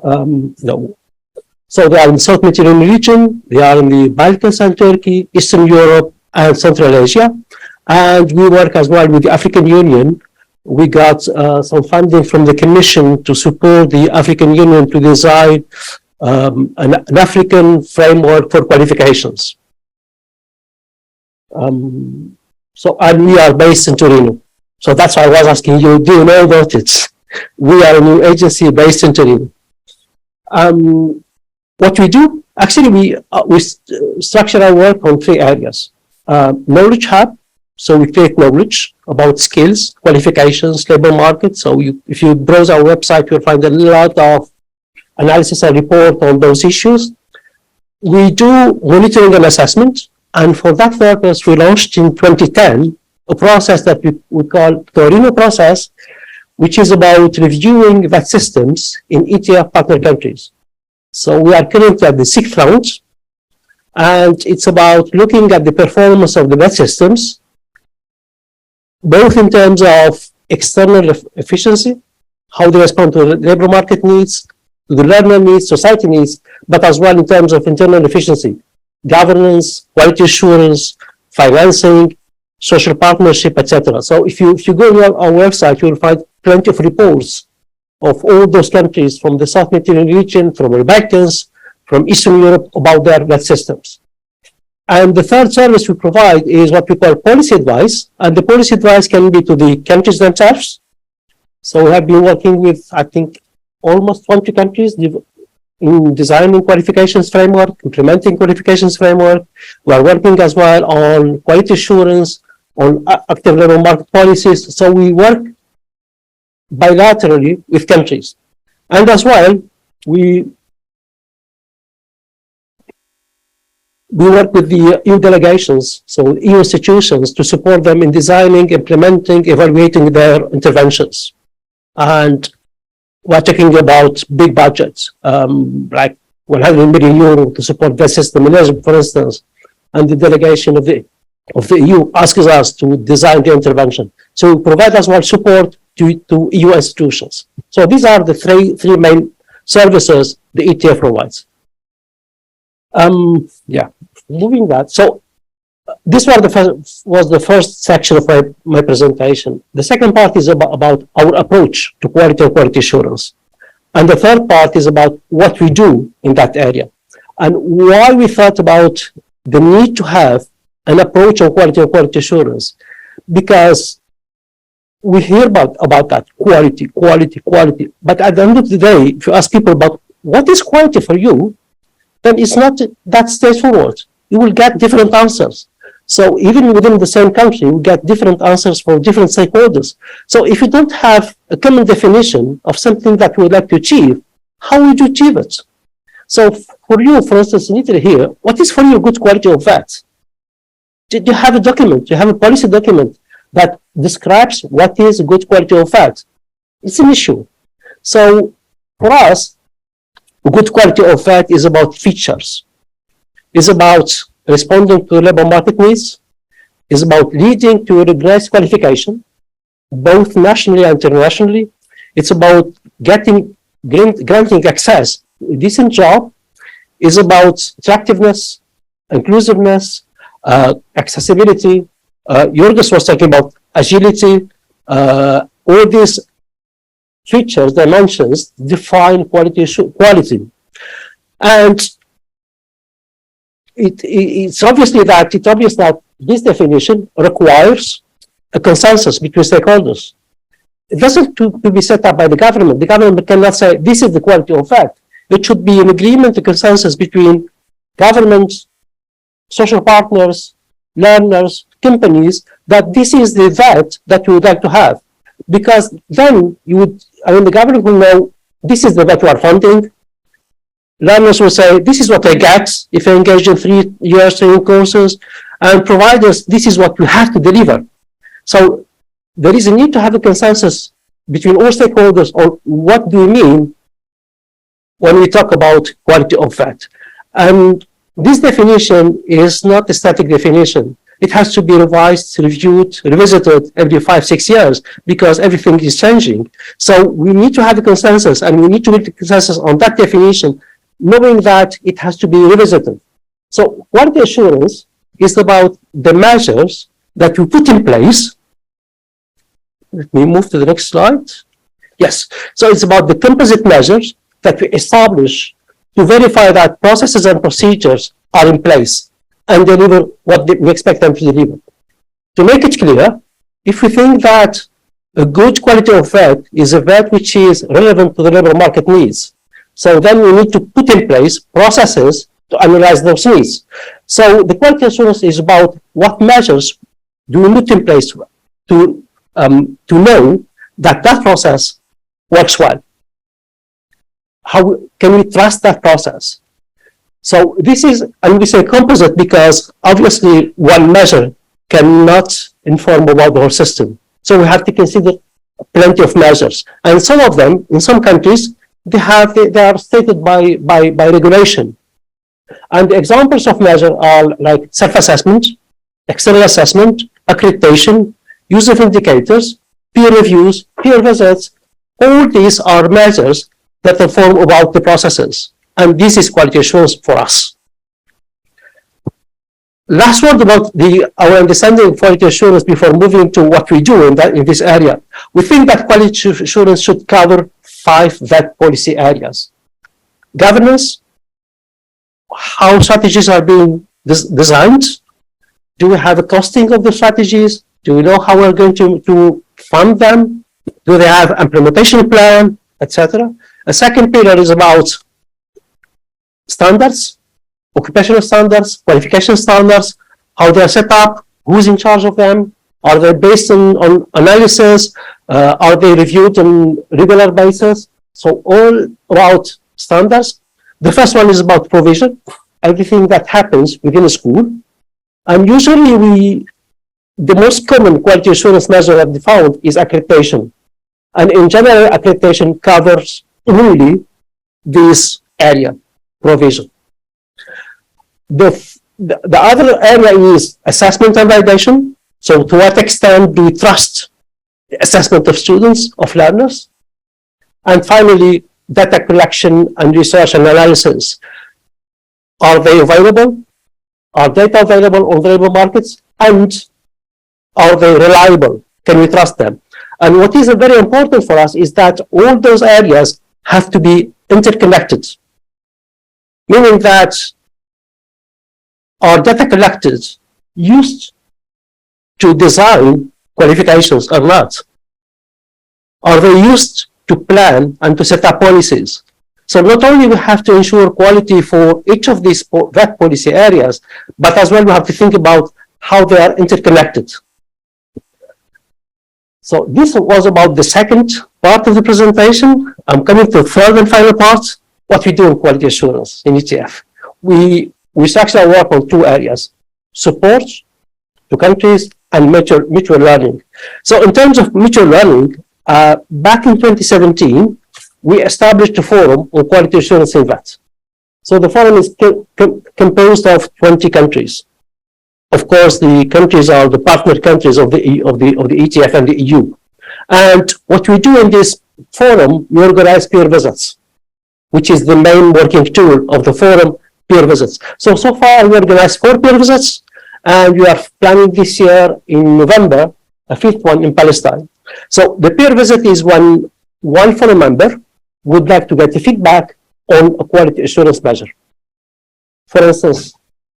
so they are in the South Mediterranean region, they are in the Balkans and Turkey, Eastern Europe, and Central Asia. And we work as well with the African Union. We got some funding from the Commission to support the African Union to design an African framework for qualifications. And we are based in Torino. So that's why I was asking you, do you know about it? We are a new agency based in Torino. What we do, actually, we structure our work on 3 areas. Knowledge hub. So we take knowledge about skills, qualifications, labor market. So if you browse our website, you'll find a lot of analysis and report on those issues. We do monitoring and assessment. And for that purpose, we launched in 2010 a process that we call Torino process, which is about reviewing VET systems in ETF partner countries. So we are currently at the 6th round. And it's about looking at the performance of the vet systems, both in terms of external efficiency, how they respond to the labor market needs, to the learner needs, society needs, but as well in terms of internal efficiency, governance, quality assurance, financing, social partnership, etc. So if you go on our website, you will find plenty of reports of all those countries from the South Mediterranean region, from the Balkans, from Eastern Europe about their vet systems. And the third service we provide is what we call policy advice. And the policy advice can be to the countries themselves. So we have been working with, I think, almost 20 countries in designing qualifications framework, implementing qualifications framework. We are working as well on quality assurance, on active labor market policies. So we work bilaterally with countries. And as well, we work with the EU delegations, so EU institutions, to support them in designing, implementing, evaluating their interventions. And we're talking about big budgets, like 100 million euro to support the system in Egypt, for instance, and the delegation of the EU asks us to design the intervention. So we provide as well support to EU institutions. So these are the three main services the ETF provides. Moving that. So this was the first section of my presentation. The second part is about our approach to quality and quality assurance. And the third part is about what we do in that area and why we thought about the need to have an approach on quality and quality assurance, because we hear about that quality. But at the end of the day, if you ask people about what is quality for you, then it's not that straightforward. You will get different answers. So even within the same country, you get different answers for different stakeholders. So if you don't have a common definition of something that you would like to achieve, how would you achieve it? So for you, for instance, in Italy here, what is for you good quality of vet? Do you have a document? Do you have a policy document that describes what is good quality of vet? It's an issue. So for us, good quality of vet is about features. It's about responding to labor market needs. It's about leading to rigorous qualification, both nationally and internationally. It's about granting access to a decent job. It's about attractiveness, inclusiveness, accessibility. Jorgis was talking about agility. All these features, dimensions, define quality. And it's obvious that this definition requires a consensus between stakeholders. It doesn't to be set up by the government. The government cannot say this is the quality of vet. It should be an agreement, a consensus between governments, social partners, learners, companies, that this is the vet that you would like to have. Because then the government will know this is the vet you are funding. Learners will say, this is what I get if I engage in 3 years training courses, and providers, this is what you have to deliver. So there is a need to have a consensus between all stakeholders on what do we mean when we talk about quality of vet. And this definition is not a static definition. It has to be revised, reviewed, revisited every 5-6 years because everything is changing. So we need to have a consensus, and we need to build a consensus on that definition, knowing that it has to be revisited. So quality assurance is about the measures that we put in place. Let me move to the next slide. Yes, so it's about the composite measures that we establish to verify that processes and procedures are in place and deliver what we expect them to deliver. To make it clear, if we think that a good quality of vet is a vet which is relevant to the labor market needs, so then we need to put in place processes to analyze those needs. So the quality assurance is about what measures do we put in place to know that that process works well. How can we trust that process? So this is, and we say composite because obviously one measure cannot inform about the whole system. So we have to consider plenty of measures. And some of them, in some countries, they are stated by regulation. And the examples of measure are like self-assessment, external assessment, accreditation, use of indicators, peer reviews, peer visits. All these are measures that inform about the processes. And this is quality assurance for us. Last word about our understanding of quality assurance before moving to what we do in this area. We think that quality assurance should cover 5 VET policy areas. Governance, how strategies are being designed. Do we have a costing of the strategies? Do we know how we're going to fund them? Do they have implementation plan, etc.? A second pillar is about standards, occupational standards, qualification standards, how they are set up, who's in charge of them, are they based on analysis, are they reviewed on regular basis? So all about standards. The first one is about provision, everything that happens within a school. And usually the most common quality assurance measure that we found is accreditation. And in general, accreditation covers really this area, provision. The other area is assessment and validation. So to what extent do we trust the assessment of students, of learners? And finally, data collection and research and analysis. Are they available? Are data available on available markets? And are they reliable? Can we trust them? And what is very important for us is that all those areas have to be interconnected, meaning that are data collected used to design qualifications or not? Are they used to plan and to set up policies? So not only we have to ensure quality for each of these VET policy areas, but as well we have to think about how they are interconnected. So this was about the second part of the presentation. I'm coming to the third and final part, what we do in quality assurance in ETF. We structure our work on 2 areas, support to countries and mutual learning. So in terms of mutual learning, back in 2017, we established a forum on quality assurance in VET. So the forum is composed of 20 countries. Of course, the countries are the partner countries of the ETF and the EU. And what we do in this forum, we organize peer visits, which is the main working tool of the forum, peer visits. So far we organized 4 peer visits, and we are planning this year in November, a 5th one in Palestine. So the peer visit is when one forum member would like to get the feedback on a quality assurance measure. For instance,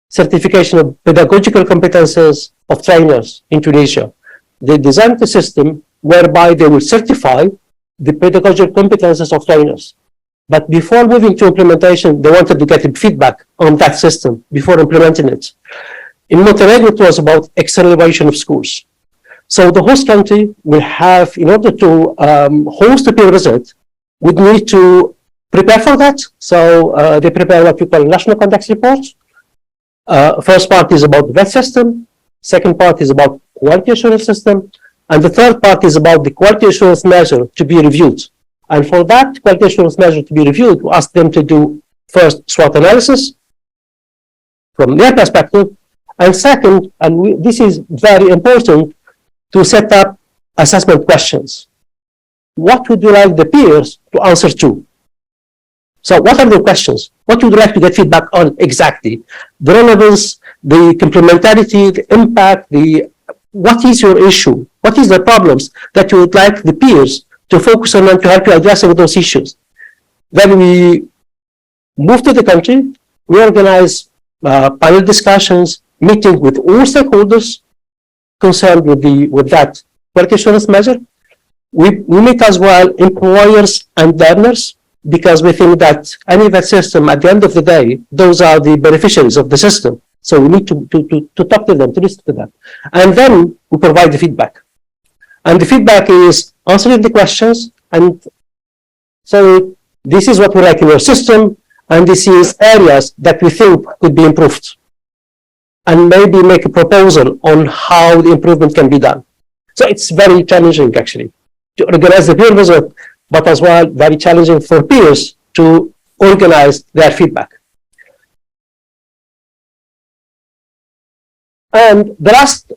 certification of pedagogical competences of trainers in Tunisia. They designed a system whereby they will certify the pedagogical competences of trainers. But before moving to implementation, they wanted to get feedback on that system before implementing it. In Montenegro, it was about external evaluation of schools. So the host country will have, in order to host a peer visit, would need to prepare for that. So they prepare what we call national conduct reports. First part is about the VET system. Second part is about quality assurance system. And the third part is about the quality assurance measure to be reviewed. And for that quality assurance measure to be reviewed, we ask them to do first SWOT analysis from their perspective. And second, and this is very important, to set up assessment questions. What would you like the peers to answer to? So what are the questions? What would you like to get feedback on exactly? The relevance, the complementarity, the impact, what is your issue? What is the problems that you would like the peers to focus on and to help you address those issues? Then we move to the country, we organize panel discussions, meeting with all stakeholders concerned with that quality assurance measure. We meet as well employers and learners, because we think that any VET system, at the end of the day, those are the beneficiaries of the system. So we need to talk to them, to listen to them. And then we provide the feedback. And the feedback is answering the questions. And so this is what we like in your system. And this is areas that we think could be improved. And maybe make a proposal on how the improvement can be done. So it's very challenging, actually, to organize the peer visit, but as well very challenging for peers to organize their feedback. And the last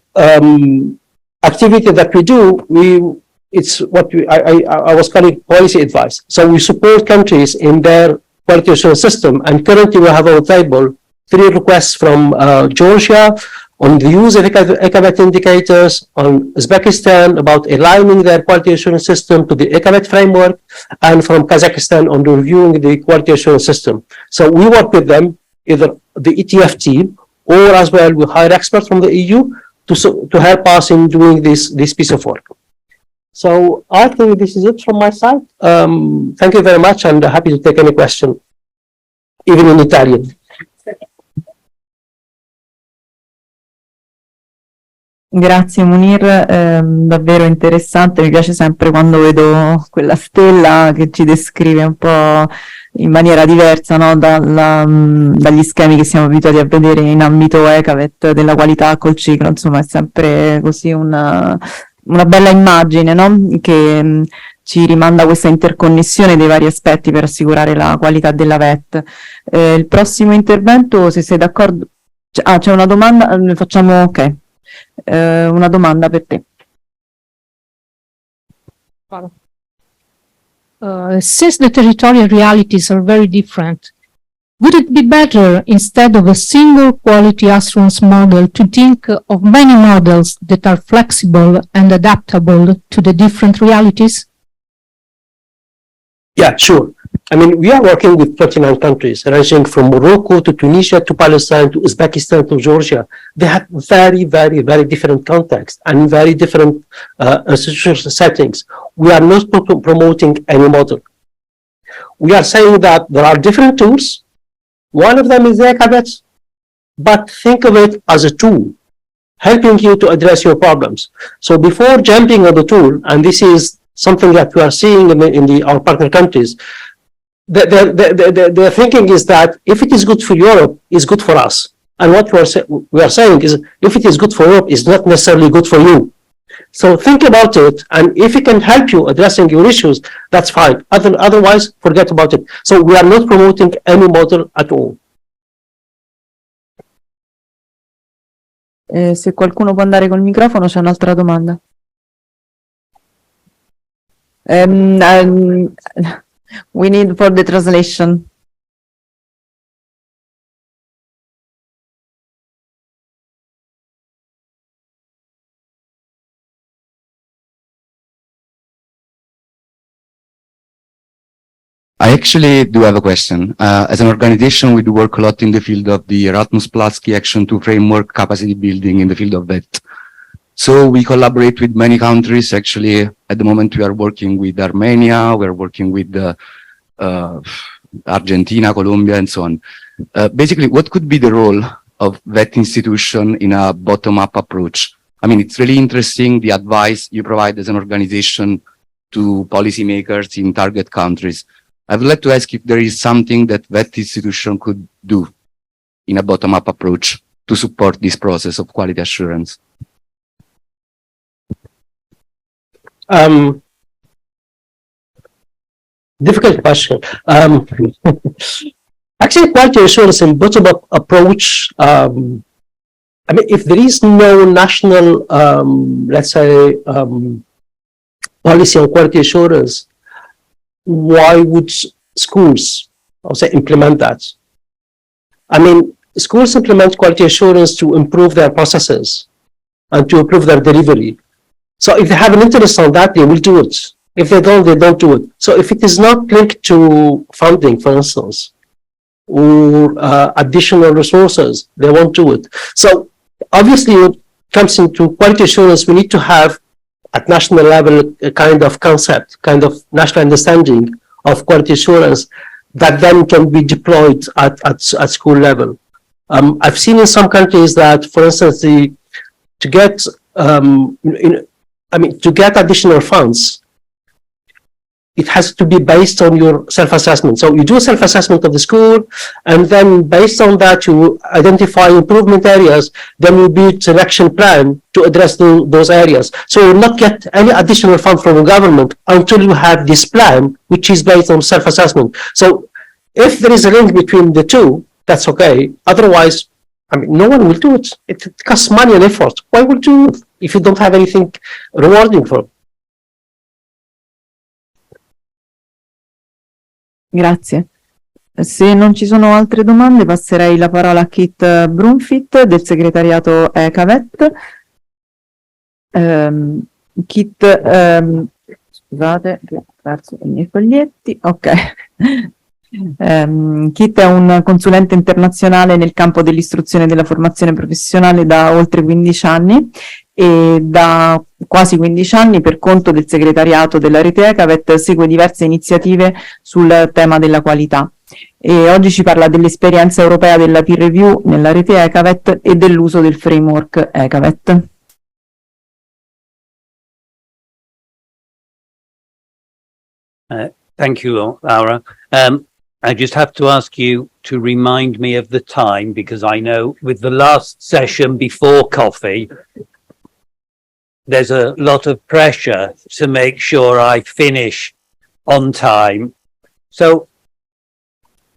activity that we do, it's what I was calling policy advice. So we support countries in their quality assurance system, and currently we have on the table 3 requests from Georgia on the use of ECAVET indicators, on Uzbekistan about aligning their quality assurance system to the ECAVET framework, and from Kazakhstan on reviewing the quality assurance system. So we work with them, either the ETF team, or as well we hire experts from the EU to help us in doing this piece of work. So I think this is it from my side. Thank you very much, and happy to take any question, even in Italian. Grazie Munir, davvero interessante, mi piace sempre quando vedo quella stella che ci descrive un po' in maniera diversa, no? Dagli schemi che siamo abituati a vedere in ambito ECAVET della qualità col ciclo, insomma è sempre così una bella immagine, no? Che ci rimanda a questa interconnessione dei vari aspetti per assicurare la qualità della VET. Il prossimo intervento, se sei d'accordo, c'è una domanda, facciamo ok. Una domanda per te. Since the territorial realities are very different, would it be better, instead of a single quality assurance model, to think of many models that are flexible and adaptable to the different realities? Yeah, sure. I mean, we are working with 39 countries, ranging from Morocco to Tunisia to Palestine to Uzbekistan to Georgia. They have very, very, very different contexts and very different institutional settings. We are not promoting any model. We are saying that there are different tools. One of them is ECAVET, but think of it as a tool, helping you to address your problems. So before jumping on the tool, and this is something that we are seeing in our partner countries, the thinking is that if it is good for Europe, it's good for us. And what we are saying is, if it is good for Europe, it's not necessarily good for you. So think about it, and if it can help you addressing your issues, that's fine. Otherwise, forget about it. So we are not promoting any model at all. Se qualcuno può andare col microfono, c'è un'altra domanda. We need for the translation. I actually do have a question. As an organization, we do work a lot in the field of the Erasmus Plus Key Action 2 framework capacity building in the field of VET. So we collaborate with many countries. Actually, at the moment, we are working with Armenia, we are working with Argentina, Colombia, and so on. Basically, what could be the role of VET institution in a bottom-up approach? I mean, it's really interesting, the advice you provide as an organization to policymakers in target countries. I would like to ask if there is something that VET institution could do in a bottom-up approach to support this process of quality assurance. Difficult question. Actually, quality assurance in bottom-up approach, I mean, if there is no national, let's say, policy on quality assurance, why would schools, I'll say, implement that? I mean, schools implement quality assurance to improve their processes and to improve their delivery. So if they have an interest on that, they will do it. If they don't do it. So if it is not linked to funding, for instance, or additional resources, they won't do it. So obviously, when it comes into quality assurance, we need to have at national level a kind of concept, kind of national understanding of quality assurance that then can be deployed at school level. I've seen in some countries that, for instance, to get additional funds, it has to be based on your self-assessment. So you do a self-assessment of the school, and then based on that, you identify improvement areas, then you build an action plan to address those areas. So you will not get any additional fund from the government until you have this plan, which is based on self-assessment. So if there is a link between the two, that's okay. Otherwise, I mean, no one will do it. It costs money and effort. Why would you do it if you don't have anything rewarding for it? Grazie. Se non ci sono altre domande, passerei la parola a Kit Brunfit del segretariato ECAVET. Kit, scusate, ho perso i miei foglietti. Ok. Kit è un consulente internazionale nel campo dell'istruzione e della formazione professionale da oltre 15 anni e da quasi 15 anni per conto del segretariato della rete ECAVET segue diverse iniziative sul tema della qualità e oggi ci parla dell'esperienza europea della peer review nella rete ECAVET e dell'uso del framework ECAVET. Thank you, Laura. I just have to ask you to remind me of the time, because I know with the last session before coffee, there's a lot of pressure to make sure I finish on time. So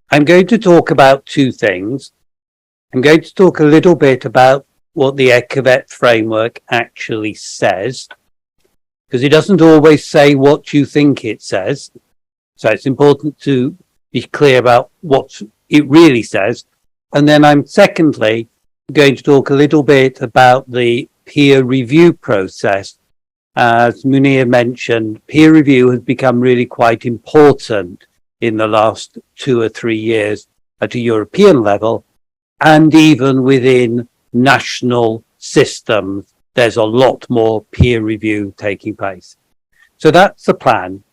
I'm going to talk about two things. I'm going to talk a little bit about what the ECAVET framework actually says, because it doesn't always say what you think it says. So it's important to be clear about what it really says. And then I'm secondly going to talk a little bit about the peer review process. As Munir mentioned, peer review has become really quite important in the last 2 or 3 years at a European level, and even within national systems, there's a lot more peer review taking place. So that's the plan.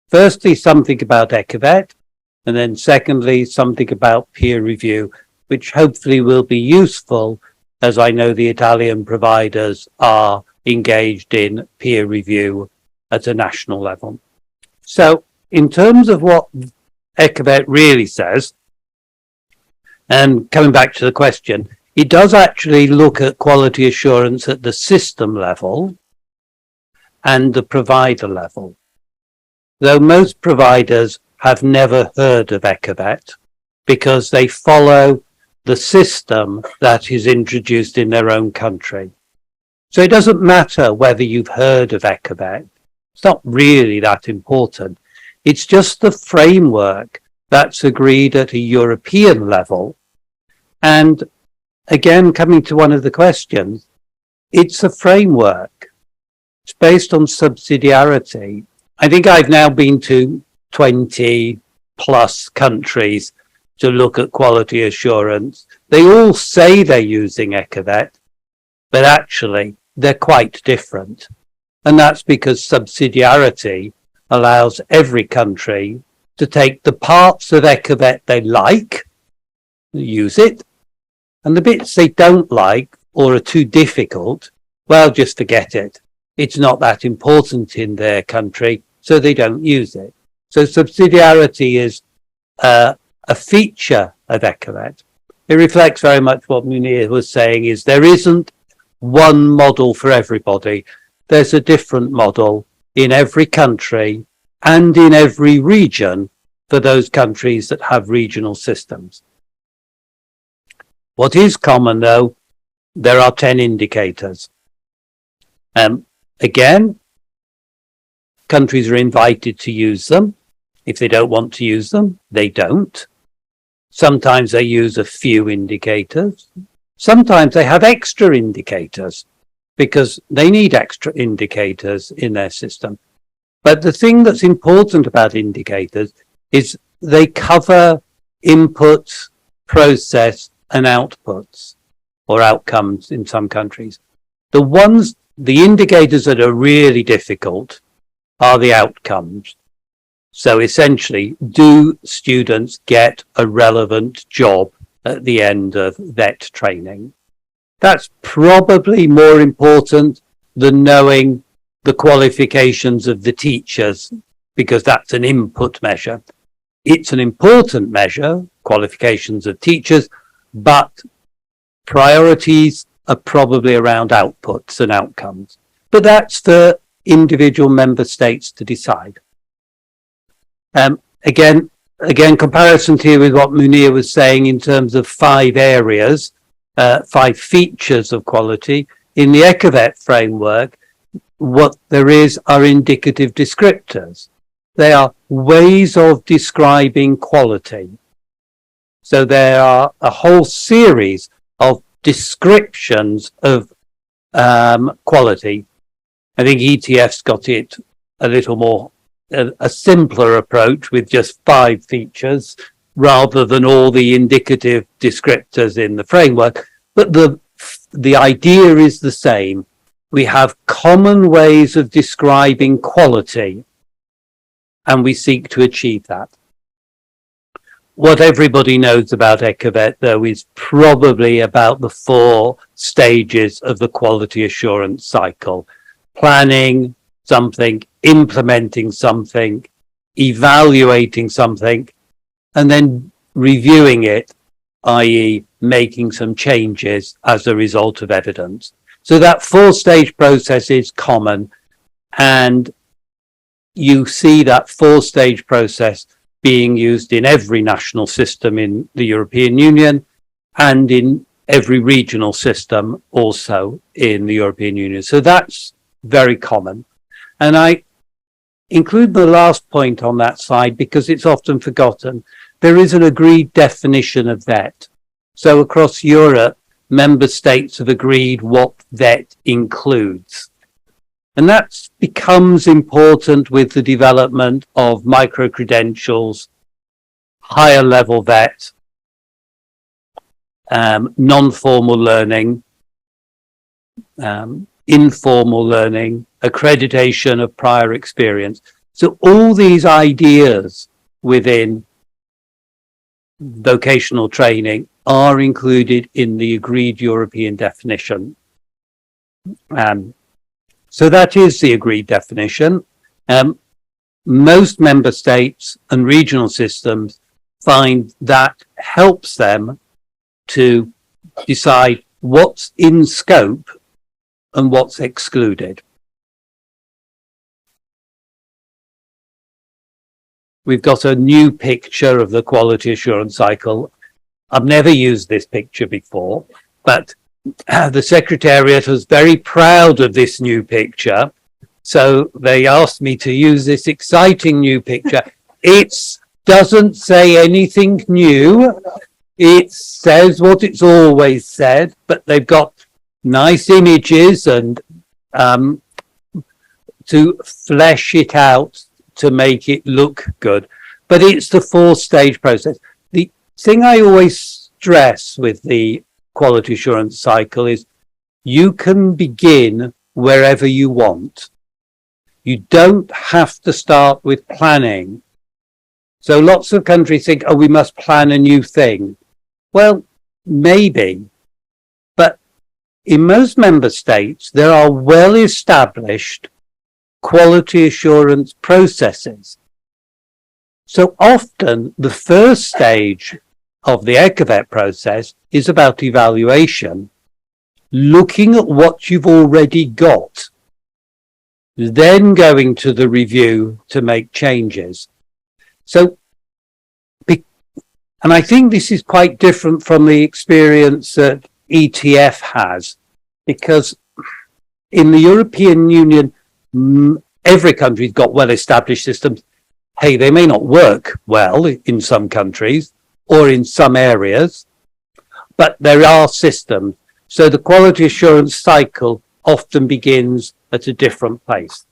Firstly, something about ECAVET, and then secondly, something about peer review, which hopefully will be useful, as I know the Italian providers are engaged in peer review at a national level. So in terms of what ECAVET really says, and coming back to the question, it does actually look at quality assurance at the system level and the provider level. Though most providers have never heard of ECAVET because they follow the system that is introduced in their own country. So it doesn't matter whether you've heard of ECAVET. It's not really that important. It's just the framework that's agreed at a European level. And again, coming to one of the questions, it's a framework. It's based on subsidiarity. I think I've now been to 20 plus countries to look at quality assurance. They all say they're using ECAVET, but actually they're quite different. And that's because subsidiarity allows every country to take the parts of ECAVET they like, use it, and the bits they don't like or are too difficult, well, just forget it. It's not that important in their country, so they don't use it. So subsidiarity is a feature of ECAVET. It reflects very much what Munir was saying, is there isn't one model for everybody. There's a different model in every country and in every region for those countries that have regional systems. What is common, though, there are 10 indicators. Again, countries are invited to use them. If they don't want to use them, they don't. Sometimes they use a few indicators. Sometimes they have extra indicators because they need extra indicators in their system. But the thing that's important about indicators is they cover inputs, process, and outputs, or outcomes in some countries. The indicators that are really difficult are the outcomes. So essentially, do students get a relevant job at the end of VET training? That's probably more important than knowing the qualifications of the teachers, because that's an input measure. It's an important measure, qualifications of teachers, but priorities are probably around outputs and outcomes. But that's for individual member states to decide. Again, comparison here with what Munir was saying in terms of 5 areas. 5 features of quality. In the ECHAVET framework, what there is are indicative descriptors. They are ways of describing quality. So there are a whole series of descriptions of quality. I think ETF's got it a little more, a simpler approach with just 5 features rather than all the indicative descriptors in the framework. But the idea is the same. We have common ways of describing quality, and we seek to achieve that. What everybody knows about ECHAVET, though, is probably about the 4 stages of the quality assurance cycle: planning something, implementing something, evaluating something, and then reviewing it, i.e. making some changes as a result of evidence. So that 4-stage process is common, and you see that 4-stage process being used in every national system in the European Union and in every regional system also in the European Union. So that's very common. And I include the last point on that slide because it's often forgotten. There is an agreed definition of VET. So across Europe, member states have agreed what VET includes. And that becomes important with the development of micro-credentials, higher level VET, non-formal learning, informal learning, accreditation of prior experience. So all these ideas within vocational training are included in the agreed European definition. So that is the agreed definition. Most member states and regional systems find that helps them to decide what's in scope and what's excluded. We've got a new picture of the quality assurance cycle. I've never used this picture before, but the Secretariat was very proud of this new picture. So they asked me to use this exciting new picture. It doesn't say anything new. It says what it's always said, but they've got nice images and to flesh it out to make it look good. But it's the 4-stage process. The thing I always stress with the quality assurance cycle is you can begin wherever you want. You don't have to start with planning. So lots of countries think, oh, we must plan a new thing. Well, maybe. But in most member states, there are well-established quality assurance processes. So often the first stage of the ECHAVET process is about evaluation, looking at what you've already got, then going to the review to make changes. So, and I think this is quite different from the experience that ETF has, because in the European Union, every country's got well-established systems. Hey, they may not work well in some countries or in some areas, but there are systems. So the quality assurance cycle often begins at a different place.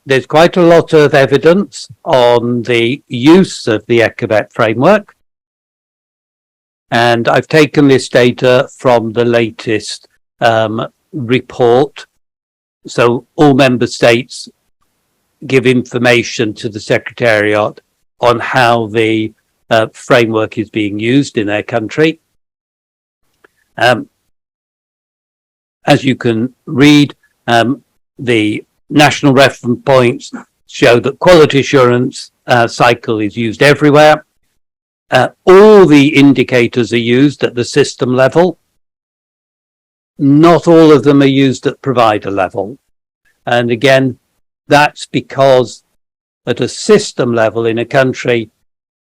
There's quite a lot of evidence on the use of the ECHAVET framework. And I've taken this data from the latest report. So all member states give information to the Secretariat on how the framework is being used in their country. As you can read, the national reference points show that quality assurance cycle is used everywhere. All the indicators are used at the system level. Not all of them are used at provider level. And again, that's because at a system level in a country,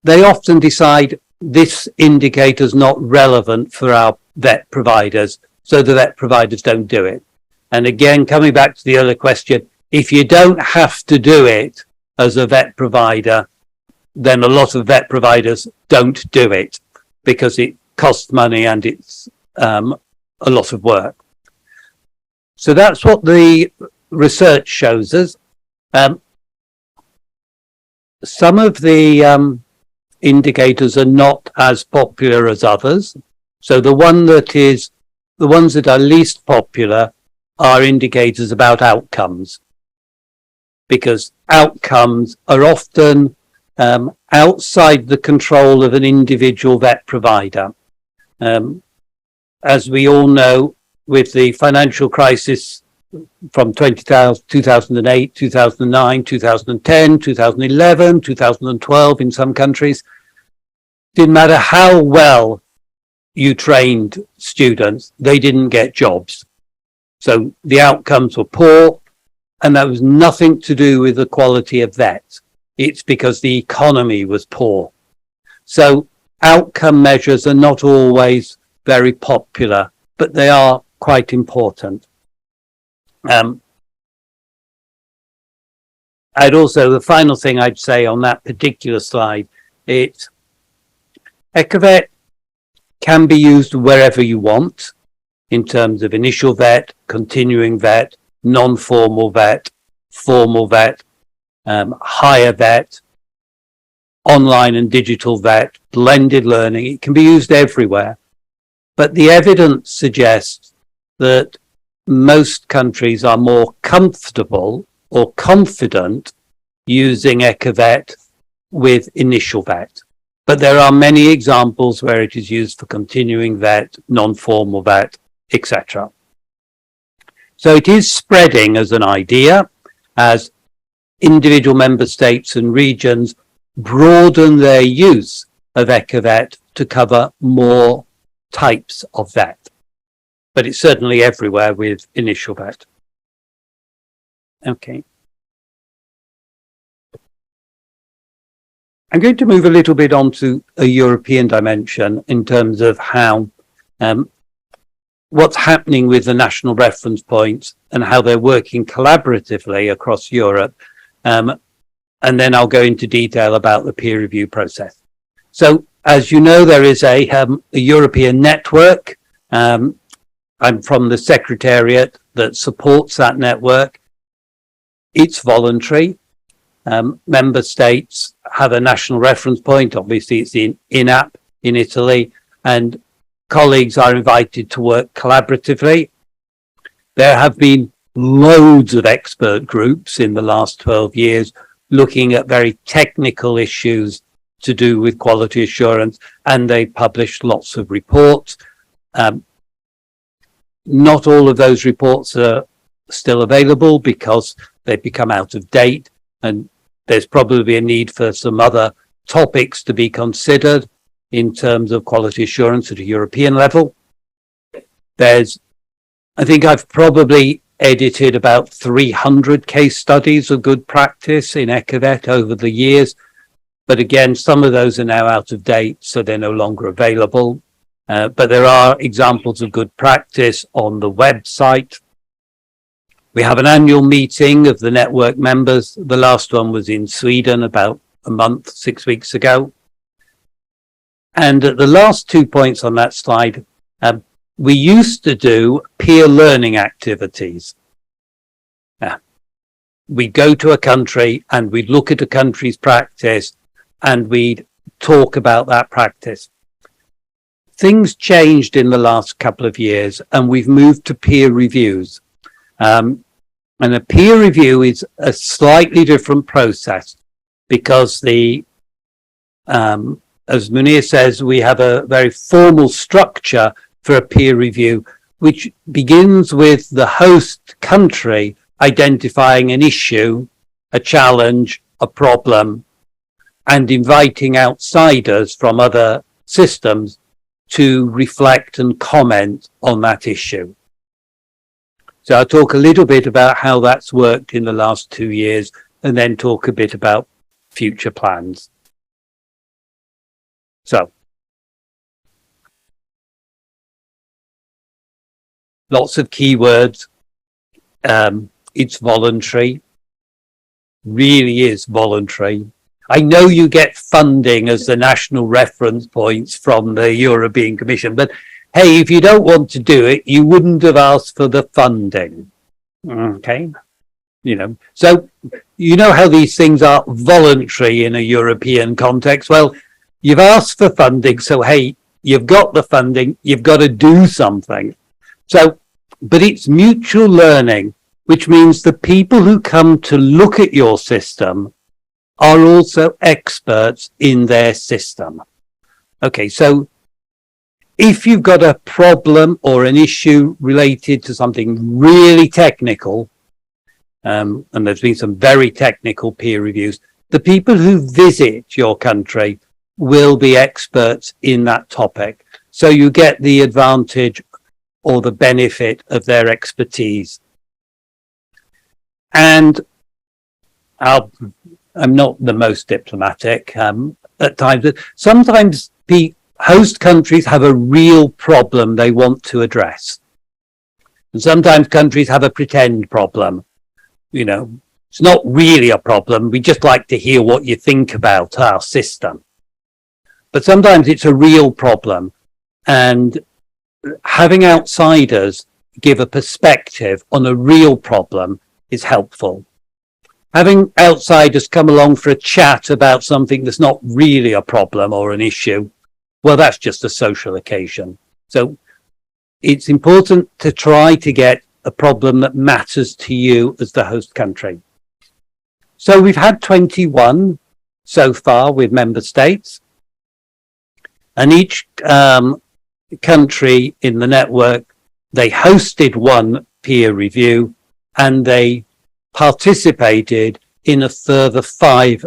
they often decide this indicator is not relevant for our vet providers, so the vet providers don't do it. And again, coming back to the other question, if you don't have to do it as a vet provider, then a lot of vet providers don't do it because it costs money and it's a lot of work. So that's what the research shows us. Some of the indicators are not as popular as others. So the ones that are least popular are indicators about outcomes, because outcomes are often outside the control of an individual vet provider. As we all know, with the financial crisis from 2008, 2009, 2010, 2011, 2012 in some countries, didn't matter how well you trained students, they didn't get jobs. So the outcomes were poor, and that was nothing to do with the quality of vets. It's because the economy was poor. So outcome measures are not always very popular, but they are quite important. I'd also, the final thing I'd say on that particular slide, ECHAVET can be used wherever you want in terms of initial vet, continuing vet, non-formal vet, formal vet, higher vet, online and digital vet, blended learning. It can be used everywhere. But the evidence suggests that most countries are more comfortable or confident using ECHAVET with initial vet. But there are many examples where it is used for continuing vet, non-formal vet, etc. So it is spreading as an idea as individual member states and regions broaden their use of ECHAVET to cover more types of vet. But it's certainly everywhere with initial vet. Okay. I'm going to move a little bit onto a European dimension in terms of how what's happening with the national reference points and how they're working collaboratively across Europe. And then I'll go into detail about the peer review process. So, as you know, there is a European network. I'm from the Secretariat that supports that network. It's voluntary. Member states have a national reference point. Obviously, it's in Inapp in Italy, and colleagues are invited to work collaboratively. There have been loads of expert groups in the last 12 years looking at very technical issues to do with quality assurance, and they published lots of reports. Not all of those reports are still available because they've become out of date, and there's probably a need for some other topics to be considered in terms of quality assurance at a European level. I think I've probably edited about 300 case studies of good practice in ECHAVET over the years. But again, some of those are now out of date, so they're no longer available. But there are examples of good practice on the website. We have an annual meeting of the network members. The last one was in Sweden about a month, 6 weeks ago. And the last 2 points on that slide, we used to do peer learning activities. We'd go to a country and we'd look at a country's practice and we'd talk about that practice. Things changed in the last couple of years and we've moved to peer reviews. And a peer review is a slightly different process because as Munir says, we have a very formal structure for a peer review, which begins with the host country identifying an issue, a challenge, a problem, and inviting outsiders from other systems to reflect and comment on that issue. So I'll talk a little bit about how that's worked in the last 2 years and then talk a bit about future plans. So lots of keywords. It's voluntary, really is voluntary. I know you get funding as the national reference points from the European Commission, but hey, if you don't want to do it, you wouldn't have asked for the funding. Okay. So you know how these things are voluntary in a European context. Well, you've asked for funding, so hey, you've got the funding, you've got to do something. So, but it's mutual learning, which means the people who come to look at your system are also experts in their system. Okay, so if you've got a problem or an issue related to something really technical, and there's been some very technical peer reviews, the people who visit your country will be experts in that topic. So you get the advantage or the benefit of their expertise. And I'm not the most diplomatic at times, but sometimes the host countries have a real problem they want to address. And sometimes countries have a pretend problem. It's not really a problem. We just like to hear what you think about our system. But sometimes it's a real problem. And having outsiders give a perspective on a real problem is helpful. Having outsiders come along for a chat about something that's not really a problem or an issue, well, that's just a social occasion. So it's important to try to get a problem that matters to you as the host country. So we've had 21 so far with member states, and each country in the network, they hosted one peer review and they participated in a further 5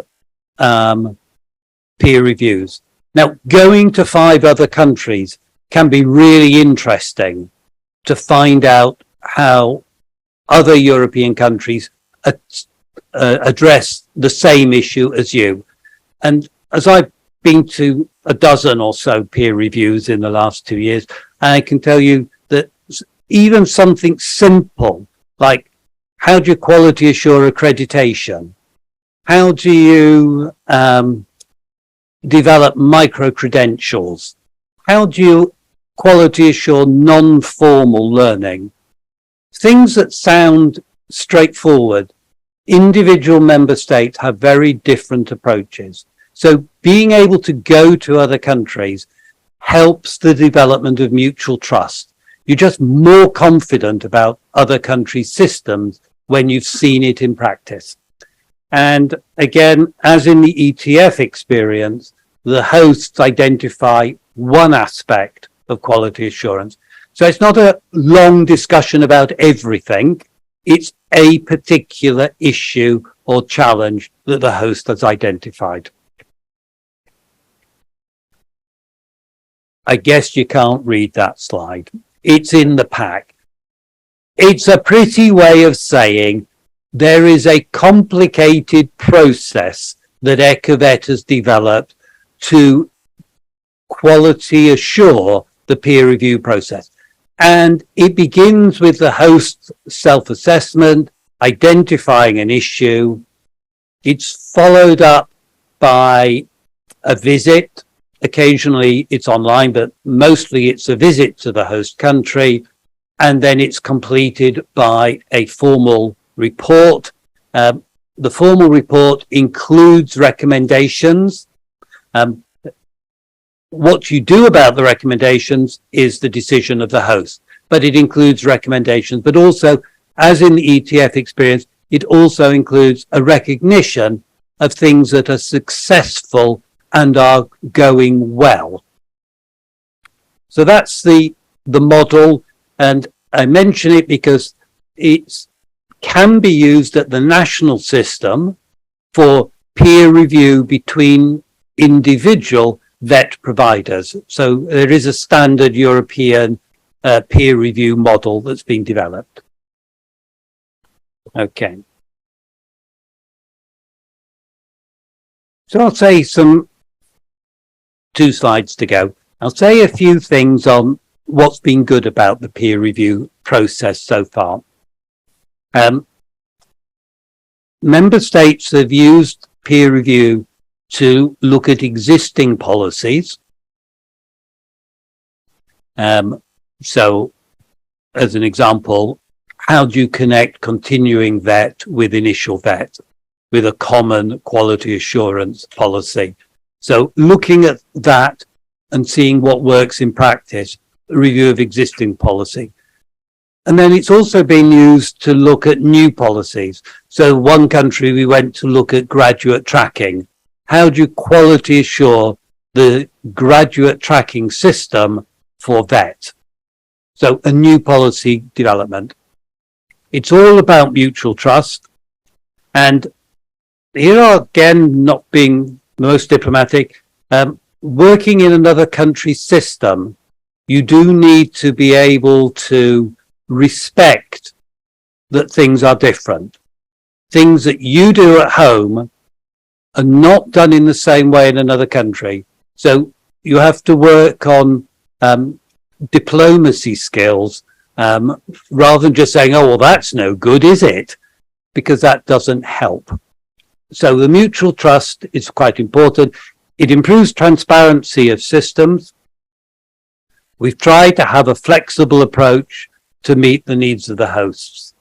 peer reviews. Now, going to 5 other countries can be really interesting to find out how other European countries address the same issue as you. And as I've been to a dozen or so peer reviews in the last 2 years, I can tell you that even something simple like, how do you quality assure accreditation? How do you develop micro-credentials? How do you quality assure non-formal learning? Things that sound straightforward. Individual member states have very different approaches. So being able to go to other countries helps the development of mutual trust. You're just more confident about other countries' systems when you've seen it in practice. And again, as in the ETF experience, the hosts identify one aspect of quality assurance. So it's not a long discussion about everything. It's a particular issue or challenge that the host has identified. I guess you can't read that slide. It's in the pack. It's a pretty way of saying there is a complicated process that ECOVET has developed to quality assure the peer review process. And it begins with the host's self-assessment, identifying an issue. It's followed up by a visit. Occasionally it's online, but mostly it's a visit to the host country. And then it's completed by a formal report. The formal report includes recommendations. What you do about the recommendations is the decision of the host, but it includes recommendations. But also, as in the ETF experience, it also includes a recognition of things that are successful and are going well. So that's the model, and I mention it because it can be used at the national system for peer review between individual vet providers. So there is a standard European peer review model that's been developed. Okay. So I'll say 2 slides to go. I'll say a few things on what's been good about the peer review process so far. Member states have used peer review to look at existing policies. So, as an example, how do you connect continuing vet with initial vet, with a common quality assurance policy? So looking at that and seeing what works in practice, a review of existing policy. And then it's also been used to look at new policies. So one country, we went to look at graduate tracking. How do you quality assure the graduate tracking system for vet? So a new policy development. It's all about mutual trust. And here are, again, not being the most diplomatic, working in another country's system, you do need to be able to respect that things are different. Things that you do at home are not done in the same way in another country. So you have to work on diplomacy skills rather than just saying, oh, well, that's no good, is it? Because that doesn't help. So the mutual trust is quite important. It improves transparency of systems. We've tried to have a flexible approach to meet the needs of the hosts.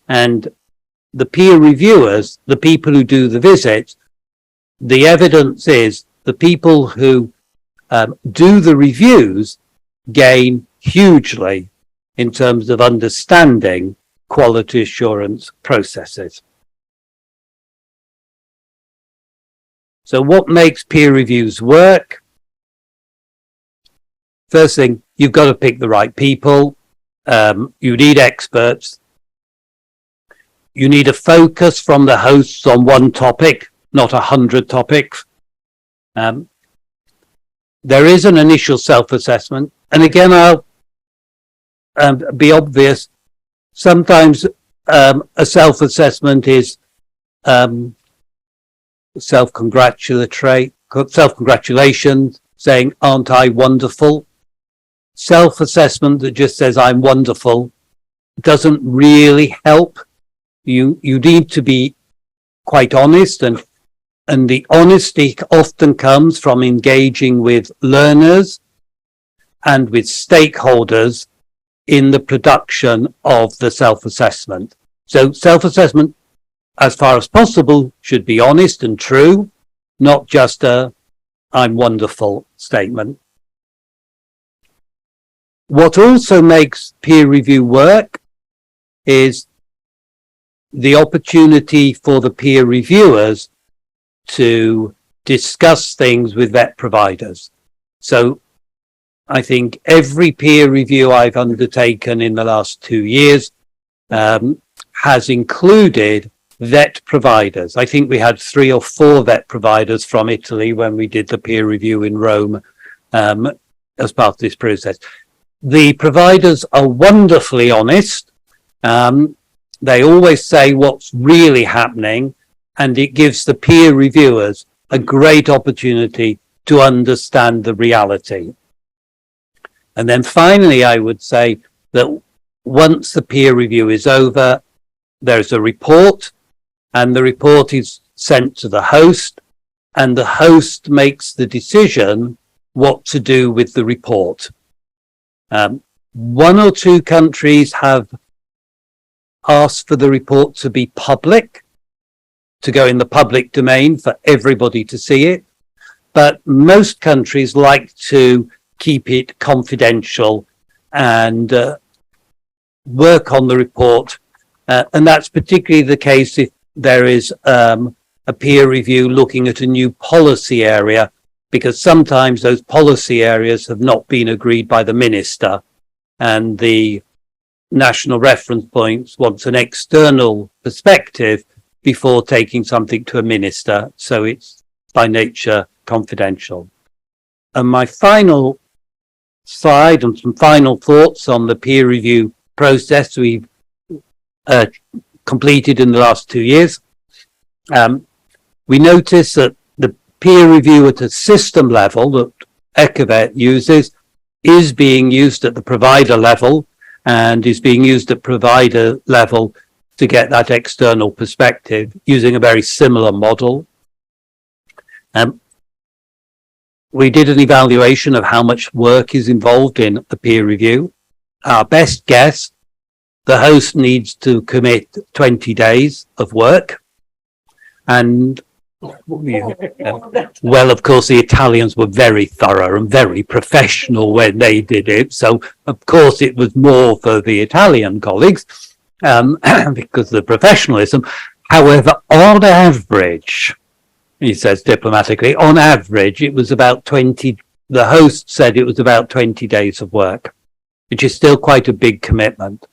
And the peer reviewers, the people who do the visits, the evidence is the people who do the reviews gain hugely in terms of understanding quality assurance processes. So what makes peer reviews work? First thing, you've got to pick the right people. You need experts. You need a focus from the hosts on one topic, not 100 topics. There is an initial self-assessment. And again, I'll be obvious. Sometimes a self-assessment is self-congratulations, saying, aren't I wonderful? Self-assessment that just says, I'm wonderful, doesn't really help. You need to be quite honest, and the honesty often comes from engaging with learners and with stakeholders in the production of the self-assessment. So self-assessment, as far as possible, should be honest and true, not just a I'm wonderful statement. What also makes peer review work is the opportunity for the peer reviewers to discuss things with vet providers. So I think every peer review I've undertaken in the last 2 years has included vet providers. I think we had 3 or 4 vet providers from Italy when we did the peer review in Rome as part of this process. The providers are wonderfully honest. They always say what's really happening, and it gives the peer reviewers a great opportunity to understand the reality. And then finally, I would say that once the peer review is over, there's a report, and the report is sent to the host, and the host makes the decision what to do with the report. 1 or 2 countries have asked for the report to be public, to go in the public domain for everybody to see it. But most countries like to keep it confidential and work on the report. And that's particularly the case if there is a peer review looking at a new policy area, because sometimes those policy areas have not been agreed by the minister, and the national reference points wants an external perspective before taking something to a minister. So it's by nature confidential. And my final slide and some final thoughts on the peer review process we've completed in the last 2 years. We notice that the peer review at a system level that Ecovet uses is being used at the provider level, and is being used at provider level to get that external perspective using a very similar model. We did an evaluation of how much work is involved in a peer review. Our best guess, the host needs to commit 20 days of work. And well, of course, the Italians were very thorough and very professional when they did it. So, of course, it was more for the Italian colleagues because of the professionalism. However, on average, he says diplomatically, on average, it was about 20, the host said it was about 20 days of work, which is still quite a big commitment.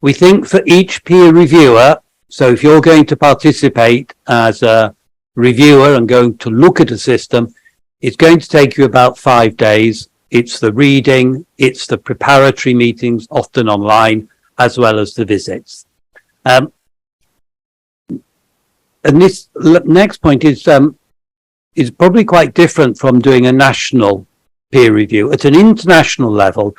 We think for each peer reviewer, so if you're going to participate as a reviewer and going to look at a system, it's going to take you about 5 days. It's the reading, it's the preparatory meetings, often online, as well as the visits. And this next point is probably quite different from doing a national peer review. At an international level,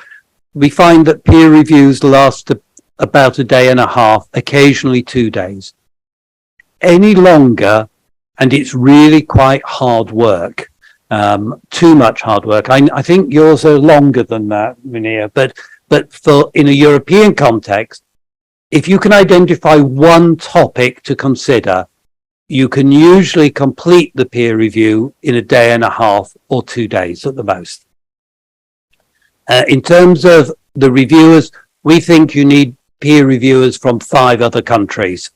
we find that peer reviews last about a day and a half, occasionally 2 days. Any longer, and it's really quite hard work, too much hard work. I think yours are longer than that, Minia, but for in a European context, if you can identify one topic to consider, you can usually complete the peer review in a day and a half or 2 days at the most. In terms of the reviewers, we think you need peer reviewers from 5 other countries.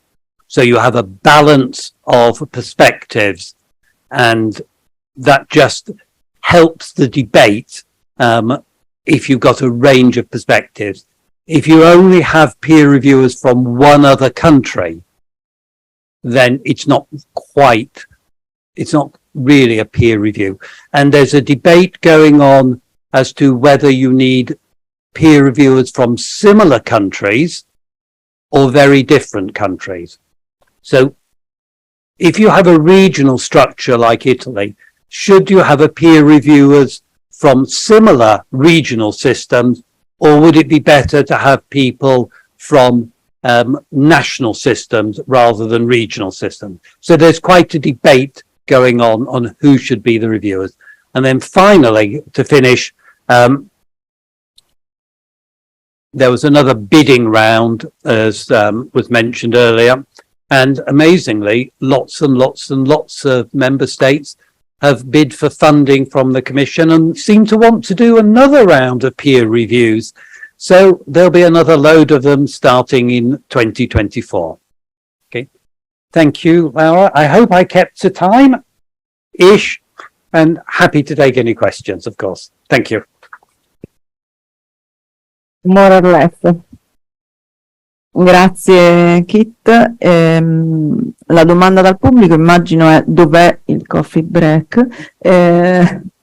So you have a balance of perspectives, and that just helps the debate if you've got a range of perspectives. If you only have peer reviewers from one other country, then it's not really a peer review. And there's a debate going on as to whether you need peer reviewers from similar countries or very different countries. So if you have a regional structure like Italy, should you have a peer reviewers from similar regional systems, or would it be better to have people from national systems rather than regional systems? So there's quite a debate going on who should be the reviewers. And then finally, to finish, there was another bidding round, as was mentioned earlier, and amazingly, lots and lots and lots of member states have bid for funding from the Commission and seem to want to do another round of peer reviews. So there'll be another load of them starting in 2024. Okay. Thank you, Laura. I hope I kept to time-ish, and happy to take any questions, of course. Thank you. More or less. Grazie Kit. La domanda dal pubblico immagino è: dov'è il coffee break?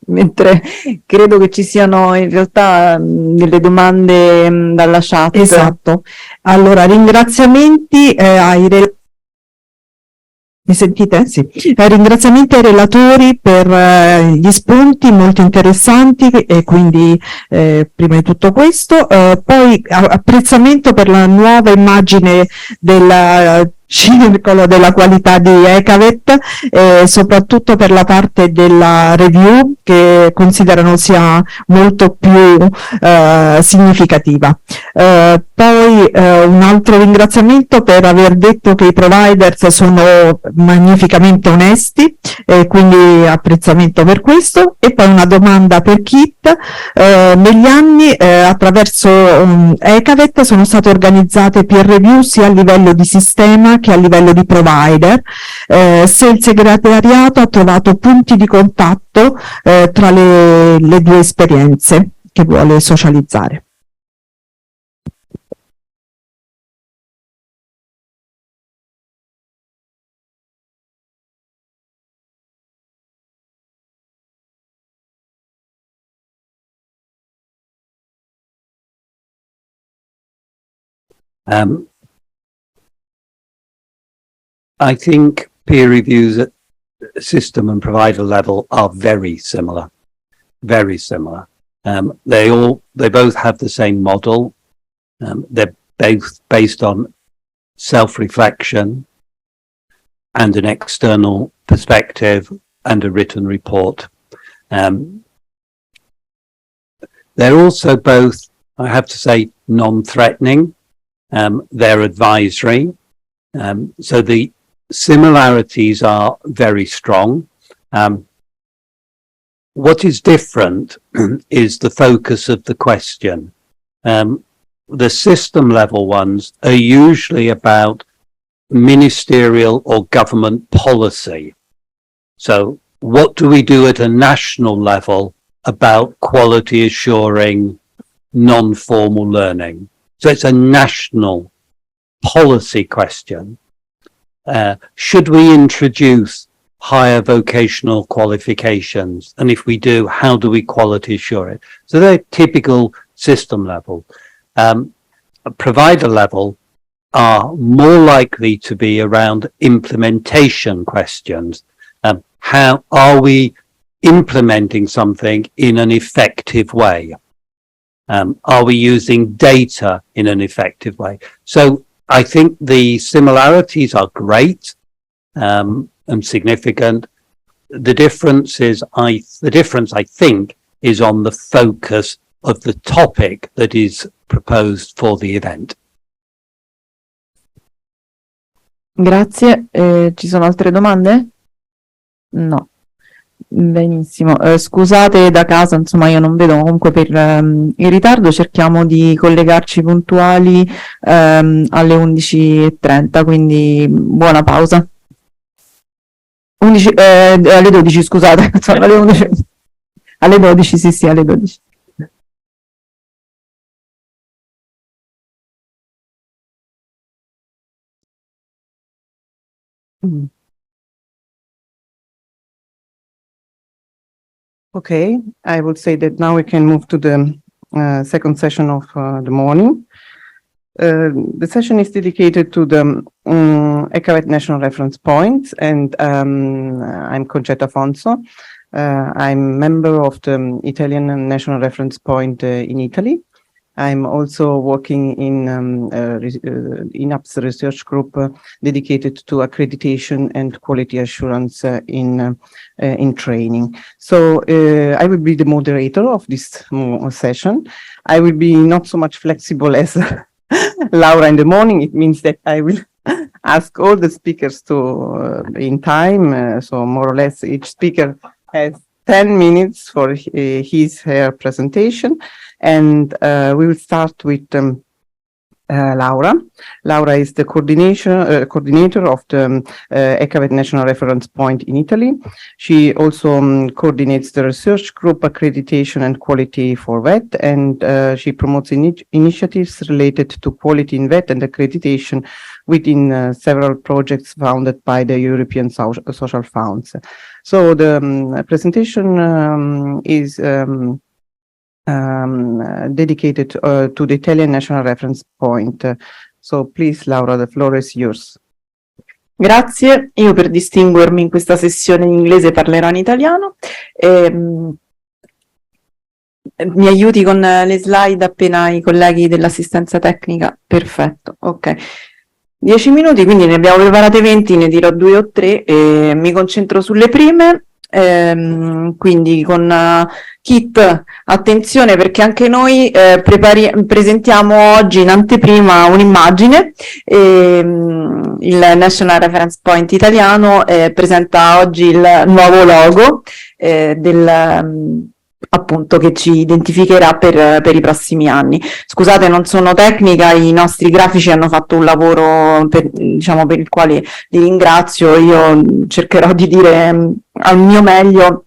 Mentre credo che ci siano in realtà delle domande dalla chat. Esatto. Allora, ringraziamenti ai relatori. Mi sentite? Sì. Ringraziamenti ai relatori per gli spunti molto interessanti, e quindi prima di tutto questo, poi apprezzamento per la nuova immagine del circolo della qualità di ECAVET, soprattutto per la parte della review, che considerano sia molto più significativa. Poi un altro ringraziamento per aver detto che i providers sono magnificamente onesti, quindi apprezzamento per questo. E poi una domanda per Kit: negli anni attraverso ECAVET sono state organizzate peer review sia a livello di sistema che a livello di provider, se il segretariato ha trovato punti di contatto tra le due esperienze che vuole socializzare. I think peer reviews at system and provider level are very similar, very similar. They both have the same model. They're both based on self-reflection and an external perspective and a written report. They're also both, I have to say, non-threatening. They're advisory. So the similarities are very strong. What is different is the focus of the question. The system level ones are usually about ministerial or government policy. So what do we do at a national level about quality assuring non-formal learning? So it's a national policy question. Should we introduce higher vocational qualifications? And if we do, how do we quality assure it? So they're typical system level. Provider level are more likely to be around implementation questions. How are we implementing something in an effective way? Are we using data in an effective way? So I think the similarities are great and significant. The difference I think is on the focus of the topic that is proposed for the event. Grazie. Ci sono altre domande? No. Benissimo. Scusate da casa, insomma io non vedo, comunque per il ritardo cerchiamo di collegarci puntuali alle 11:30, quindi buona pausa. Alle 12, scusate, sono alle 11. Alle 12, sì, alle 12. Okay, I would say that now we can move to the second session of the morning. The session is dedicated to the ECAVET National Reference Points, and I'm Concetta Afonso. I'm member of the Italian National Reference Point in Italy. I'm also working in Inapp's research group dedicated to accreditation and quality assurance in training. So I will be the moderator of this session. I will be not so much flexible as Laura in the morning. It means that I will ask all the speakers to in time. So more or less each speaker has 10 minutes for her presentation. And we will start with Laura. Laura is the coordinator of the ECAVET National Reference Point in Italy. She also coordinates the research group accreditation and quality for VET, and she promotes initiatives related to quality in VET and accreditation within several projects founded by the European Social Funds. So the presentation is dedicated to the Italian National Reference Point. So please, Laura, the floor is yours. Grazie. Io per distinguermi in questa sessione in inglese parlerò in italiano. Mi aiuti con le slide appena i colleghi dell'assistenza tecnica? Perfetto, ok. 10 minuti, quindi ne abbiamo preparate 20, ne dirò 2 o 3 e mi concentro sulle prime. Quindi con Kit, attenzione perché anche noi presentiamo oggi in anteprima un'immagine. Il National Reference Point italiano presenta oggi il nuovo logo appunto che ci identificherà per i prossimi anni. Scusate, non sono tecnica, i nostri grafici hanno fatto un lavoro per il quale li ringrazio. Io cercherò di dire al mio meglio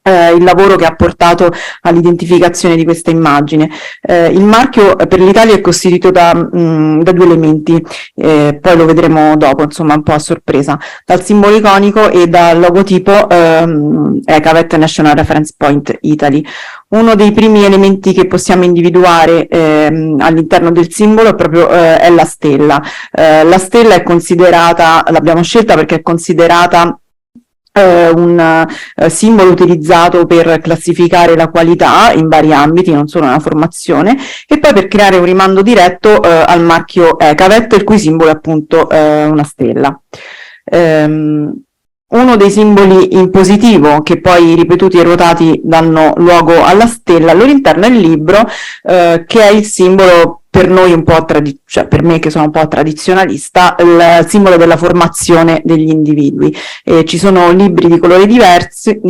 il lavoro che ha portato all'identificazione di questa immagine. Il marchio per l'Italia è costituito da 2 elementi, poi lo vedremo dopo, insomma un po' a sorpresa, dal simbolo iconico e dal logotipo ECAVET National Reference Point Italy. Uno dei primi elementi che possiamo individuare all'interno del simbolo è la stella. La stella è considerata, l'abbiamo scelta perché è considerata un simbolo utilizzato per classificare la qualità in vari ambiti, non solo nella formazione, e poi per creare un rimando diretto al marchio ECAVET, il cui simbolo è appunto una stella. Uno dei simboli in positivo, che poi ripetuti e ruotati danno luogo alla stella al loro interno, è il libro, che è il simbolo per noi un po' cioè per me che sono un po' tradizionalista, il simbolo della formazione degli individui. Ci sono libri di colori diversi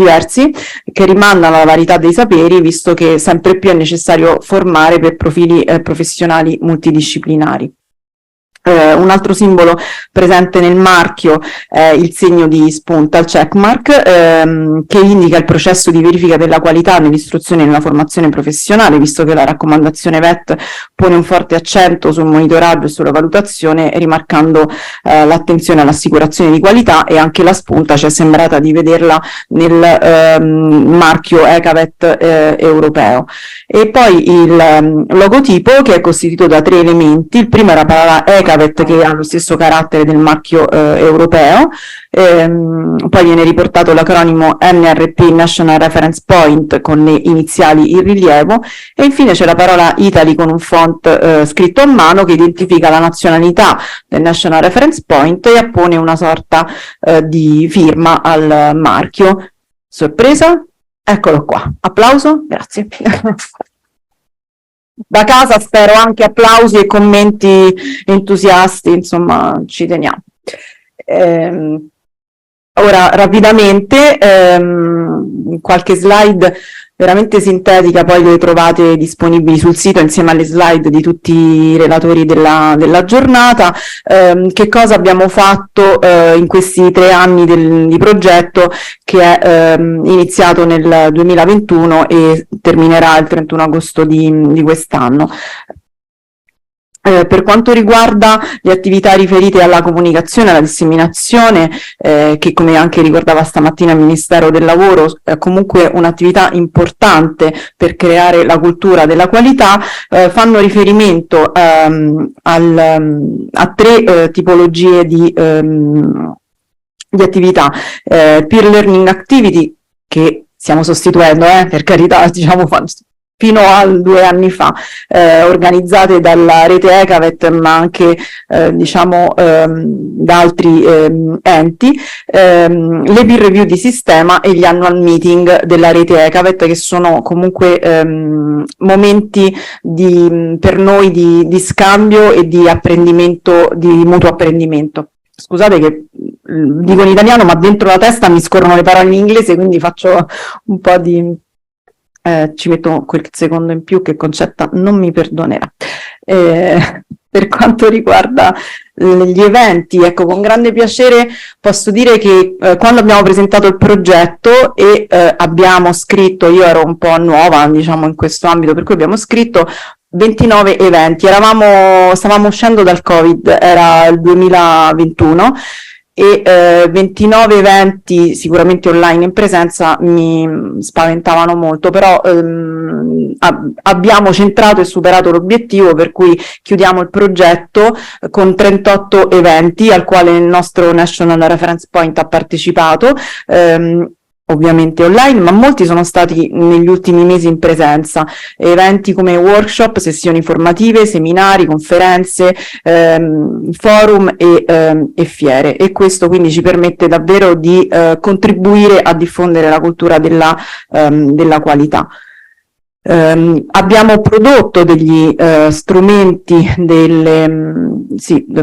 che rimandano alla varietà dei saperi, visto che sempre più è necessario formare per profili professionali multidisciplinari. Un altro simbolo presente nel marchio è il segno di spunta, il checkmark, che indica il processo di verifica della qualità nell'istruzione e nella formazione professionale, visto che la raccomandazione VET pone un forte accento sul monitoraggio e sulla valutazione, rimarcando l'attenzione all'assicurazione di qualità, e anche la spunta ci è sembrata di vederla nel marchio ECAVET europeo. E poi il logotipo, che è costituito da 3 elementi. Il primo è la parola ECAVET, che ha lo stesso carattere del marchio europeo, poi viene riportato l'acronimo NRP, National Reference Point, con le iniziali in rilievo, e infine c'è la parola Italy con un font scritto a mano che identifica la nazionalità del National Reference Point e appone una sorta di firma al marchio. Sorpresa? Eccolo qua. Applauso? Grazie. Da casa spero anche applausi e commenti entusiasti, insomma ci teniamo. Ora rapidamente qualche slide veramente sintetica, poi le trovate disponibili sul sito insieme alle slide di tutti i relatori della giornata. Che cosa abbiamo fatto in questi 3 anni di progetto, che è iniziato nel 2021 e terminerà il 31 agosto di quest'anno. Per quanto riguarda le attività riferite alla comunicazione, alla disseminazione, che come anche ricordava stamattina il Ministero del Lavoro, è comunque un'attività importante per creare la cultura della qualità, fanno riferimento a 3 tipologie di attività. Peer learning activity, che stiamo sostituendo, per carità, diciamo, fino a 2 anni fa, organizzate dalla rete ECAVET, ma anche diciamo da altri enti, le peer review di sistema e gli annual meeting della rete ECAVET, che sono comunque momenti per noi di scambio e di apprendimento, di mutuo apprendimento. Scusate che dico in italiano, ma dentro la testa mi scorrono le parole in inglese, quindi faccio un po' di... ci metto quel secondo in più che Concetta non mi perdonerà. Per quanto riguarda gli eventi, ecco, con grande piacere posso dire che quando abbiamo presentato il progetto e abbiamo scritto, io ero un po' nuova, diciamo, in questo ambito, per cui abbiamo scritto 29 eventi, stavamo uscendo dal Covid, era il 2021, e 29 eventi sicuramente online, in presenza, mi spaventavano molto, però abbiamo centrato e superato l'obiettivo, per cui chiudiamo il progetto con 38 eventi al quale il nostro National Reference Point ha partecipato, ovviamente online, ma molti sono stati negli ultimi mesi in presenza. Eventi come workshop, sessioni formative, seminari, conferenze, forum e fiere, e questo quindi ci permette davvero di contribuire a diffondere la cultura della qualità. Abbiamo prodotto degli strumenti,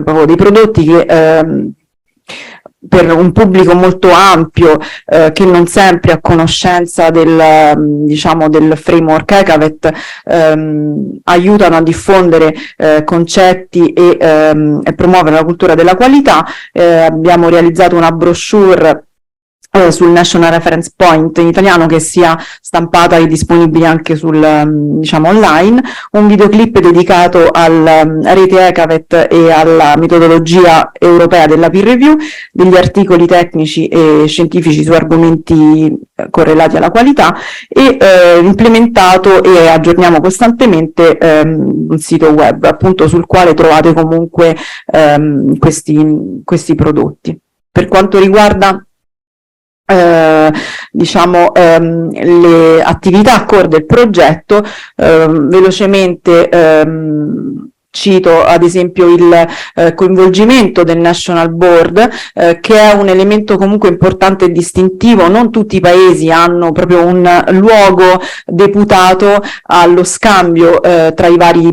proprio dei prodotti che per un pubblico molto ampio, che non sempre è a conoscenza diciamo, del framework ECAVET, aiutano a diffondere concetti e promuovere la cultura della qualità. Abbiamo realizzato una brochure sul National Reference Point in italiano, che sia stampata e disponibile anche diciamo online, un videoclip dedicato alla rete ECAVET e alla metodologia europea della peer review, degli articoli tecnici e scientifici su argomenti correlati alla qualità, e implementato, e aggiorniamo costantemente un sito web, appunto, sul quale trovate comunque questi prodotti. Per quanto riguarda le attività core del progetto. Velocemente cito ad esempio il coinvolgimento del National Board, che è un elemento comunque importante e distintivo. Non tutti i paesi hanno proprio un luogo deputato allo scambio tra i vari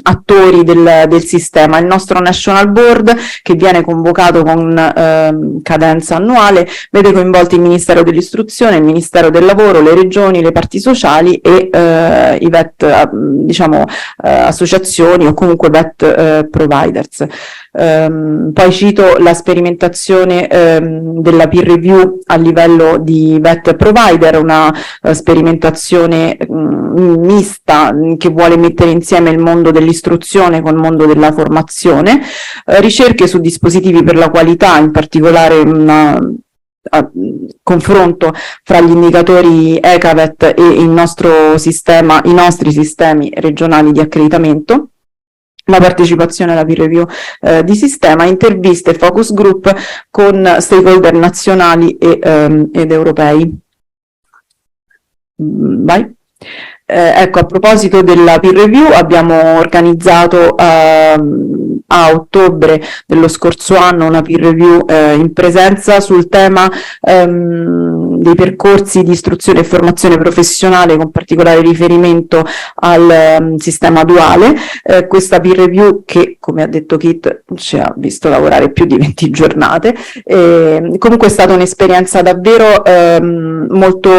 attori del sistema. Il nostro National Board, che viene convocato con cadenza annuale, vede coinvolti il Ministero dell'istruzione, il Ministero del lavoro, le regioni, le parti sociali e i VET, associazioni o comunque VET providers. Poi cito la sperimentazione della peer review a livello di VET provider, una sperimentazione mista che vuole mettere insieme il mondo dell'istruzione con il mondo della formazione, ricerche su dispositivi per la qualità, in particolare confronto fra gli indicatori ECAVET e il nostro sistema, i nostri sistemi regionali di accreditamento, la partecipazione alla peer review di sistema, interviste e focus group con stakeholder nazionali ed europei. Vai. Ecco, a proposito della peer review, abbiamo organizzato a ottobre dello scorso anno una peer review in presenza sul tema dei percorsi di istruzione e formazione professionale, con particolare riferimento al sistema duale. Questa peer review, che come ha detto Kit ci ha visto lavorare più di 20 giornate, comunque è stata un'esperienza davvero molto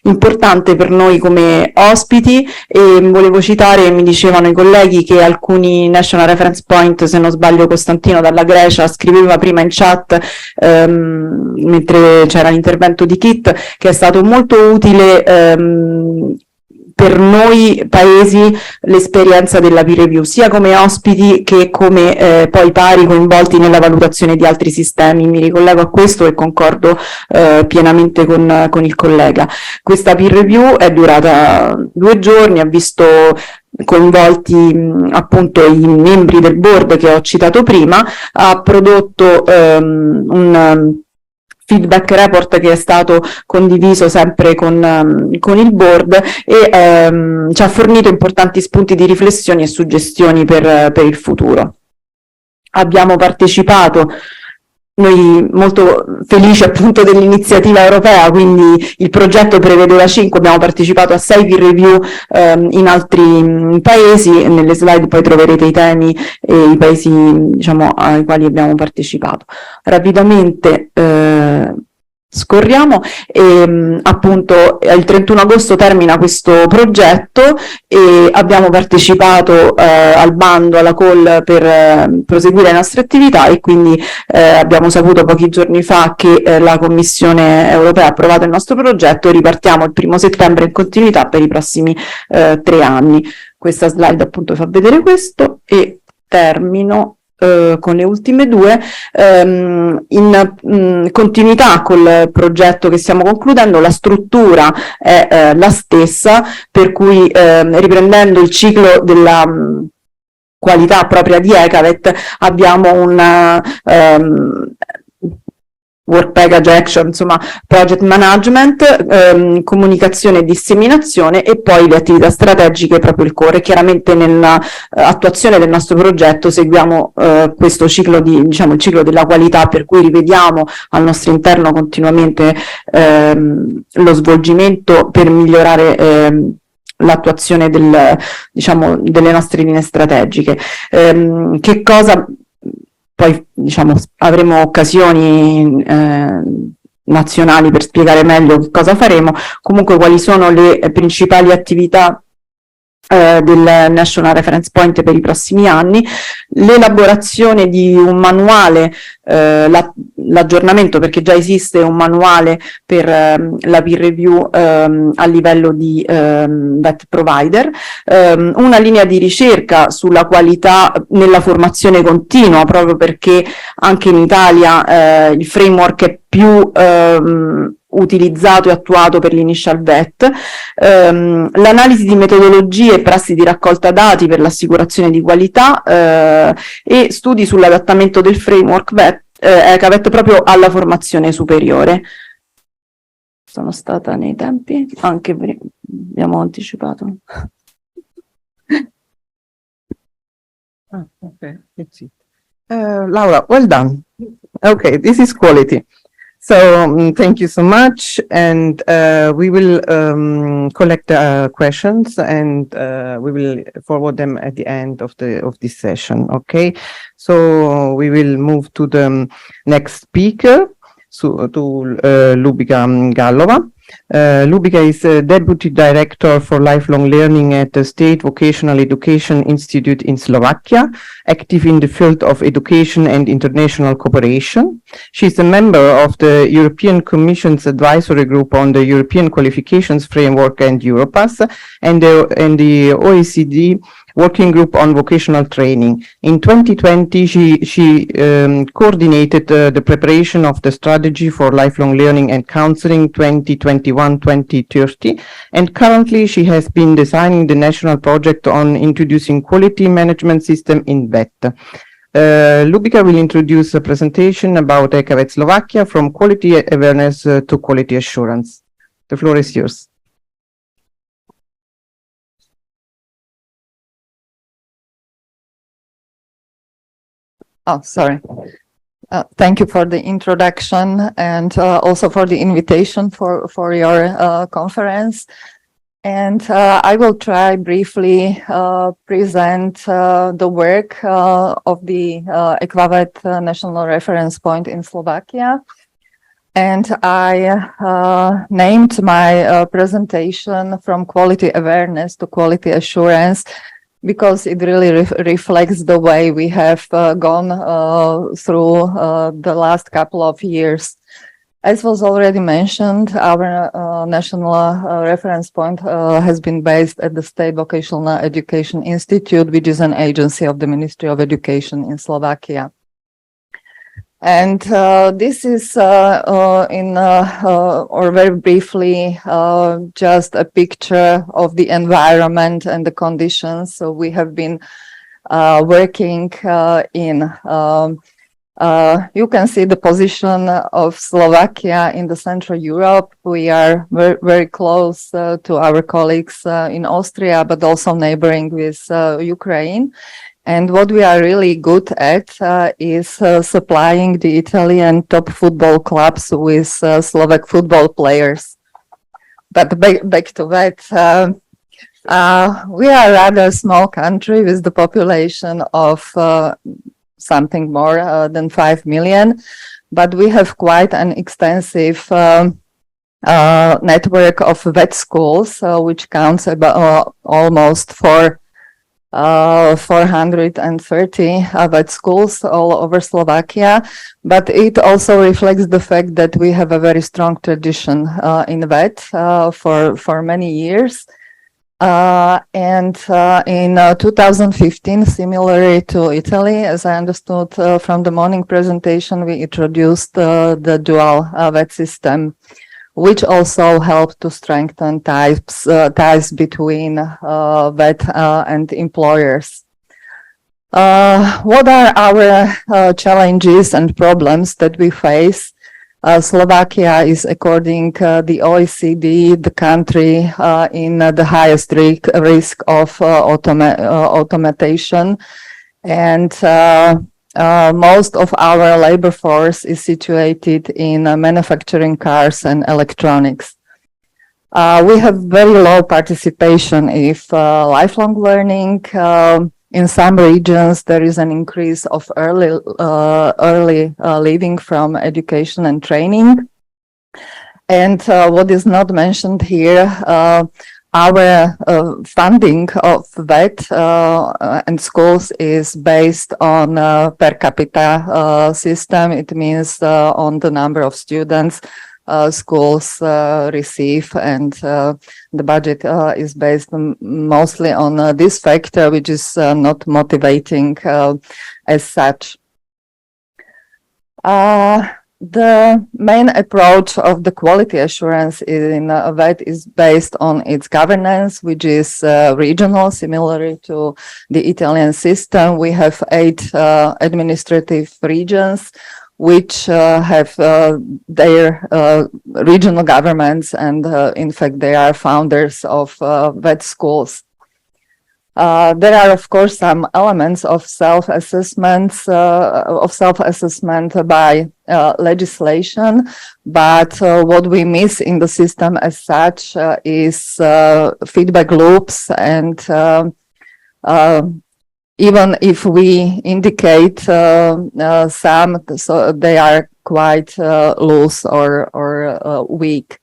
importante per noi come ospiti, e volevo citare, mi dicevano i colleghi, che alcuni national reference point, se non sbaglio Costantino dalla Grecia scriveva prima in chat mentre c'era l'intervento di Kit, che è stato molto utile per noi paesi l'esperienza della peer review, sia come ospiti che come poi pari coinvolti nella valutazione di altri sistemi. Mi ricollego a questo e concordo pienamente con il collega. Questa peer review è durata 2 giorni, ha visto coinvolti appunto i membri del board che ho citato prima, ha prodotto un feedback report che è stato condiviso sempre con il board e ci ha fornito importanti spunti di riflessione e suggestioni per il futuro. Abbiamo partecipato, noi molto felici appunto dell'iniziativa europea, quindi il progetto prevedeva 5, abbiamo partecipato a 6 peer review in altri paesi. Nelle slide poi troverete i temi e i paesi, diciamo, ai quali abbiamo partecipato. Rapidamente scorriamo e appunto il 31 agosto termina questo progetto e abbiamo partecipato al bando, alla call per proseguire le nostre attività, e quindi abbiamo saputo pochi giorni fa che la Commissione europea ha approvato il nostro progetto e ripartiamo il 1° settembre in continuità per i prossimi 3 anni. Questa slide appunto fa vedere questo e termino con le ultime 2, in continuità col progetto che stiamo concludendo. La struttura è la stessa, per cui riprendendo il ciclo della qualità propria di ECAVET, abbiamo una work package action, insomma project management, comunicazione e disseminazione, e poi le attività strategiche, proprio il core. Chiaramente nell'attuazione del nostro progetto seguiamo questo ciclo il ciclo della qualità, per cui rivediamo al nostro interno continuamente lo svolgimento per migliorare l'attuazione delle nostre linee strategiche. Che cosa poi avremo occasioni nazionali per spiegare meglio che cosa faremo. Comunque, quali sono le principali attività del National Reference Point per i prossimi anni: l'elaborazione di un manuale, l'aggiornamento, perché già esiste un manuale per la peer review a livello di VET provider, una linea di ricerca sulla qualità nella formazione continua, proprio perché anche in Italia il framework è più utilizzato e attuato per l'Initial VET, l'analisi di metodologie e prassi di raccolta dati per l'assicurazione di qualità e studi sull'adattamento del framework VET ECAVET proprio alla formazione superiore. sono stata nei tempi, anche abbiamo anticipato. Okay, that's it. Laura, well done. Okay, this is quality. So thank you so much, and we will collect questions, and we will forward them at the end of this session. Okay, so we will move to the next speaker, to Lubica Gallova. Lubica is Deputy Director for Lifelong Learning at the State Vocational Education Institute in Slovakia, active in the field of education and international cooperation. She is a member of the European Commission's Advisory Group on the European Qualifications Framework and Europass, and the OECD Working Group on Vocational Training. In 2020, she coordinated the preparation of the Strategy for Lifelong Learning and Counseling 2021-2030, and currently she has been designing the national project on introducing quality management system in VET. Lubica will introduce a presentation about ECAVET Slovakia, from quality awareness to quality assurance. The floor is yours. Oh, sorry. Thank you for the introduction, and also for the invitation for your conference. And I will try briefly present the work of the ECVAVET National Reference Point in Slovakia. And I named my presentation From Quality Awareness to Quality Assurance, because it really reflects the way we have gone through the last couple of years. As was already mentioned, our national reference point has been based at the State Vocational Education Institute, which is an agency of the Ministry of Education in Slovakia. And this is, or very briefly, just a picture of the environment and the conditions. So we have been working in, you can see the position of Slovakia in the Central Europe. We are very close to our colleagues in Austria, but also neighboring with Ukraine. And what we are really good at is supplying the Italian top football clubs with Slovak football players. But back to that, we are a rather small country with the population of something more than 5 million, but we have quite an extensive network of vet schools, which counts about almost 430 vet schools all over Slovakia, but it also reflects the fact that we have a very strong tradition in vet for many years. In 2015, similarly to Italy, as I understood from the morning presentation, we introduced the dual vet system, which also helped to strengthen ties between vet and employers. What are our challenges and problems that we face? Slovakia is, according the OECD, the country in the highest risk of automation, and most of our labor force is situated in manufacturing, cars and electronics. We have very low participation if lifelong learning. In some regions, there is an increase of early leaving from education and training. And what is not mentioned here, our funding of VET and schools is based on per capita system. It means on the number of students schools receive, and the budget is based mostly on this factor, which is not motivating as such. The main approach of the quality assurance in VET is based on its governance, which is regional, similarly to the Italian system. We have 8 administrative regions which have their regional governments, and in fact they are founders of vet schools. There are, of course, some elements of self-assessment by legislation, but what we miss in the system as such is feedback loops, and even if we indicate some, so they are quite loose or weak.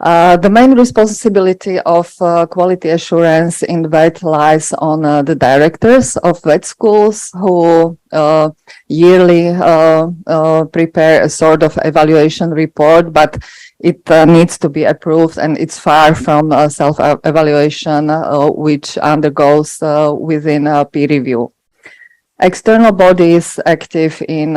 The main responsibility of quality assurance in vet lies on the directors of vet schools, who yearly prepare a sort of evaluation report, but it needs to be approved, and it's far from self-evaluation, which undergoes within peer review. External bodies active in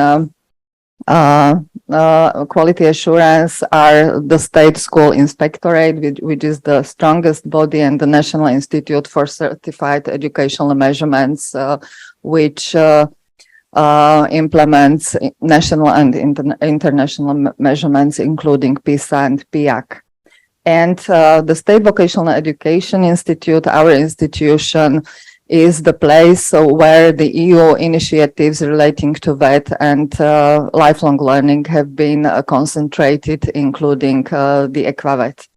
quality assurance are the State School Inspectorate, which is the strongest body, and the National Institute for Certified Educational Measurements, which implements national and international measurements, including PISA and PIAC. And the State Vocational Education Institute, our institution, is the place where the EU initiatives relating to vet and lifelong learning have been concentrated, including the EquaVet.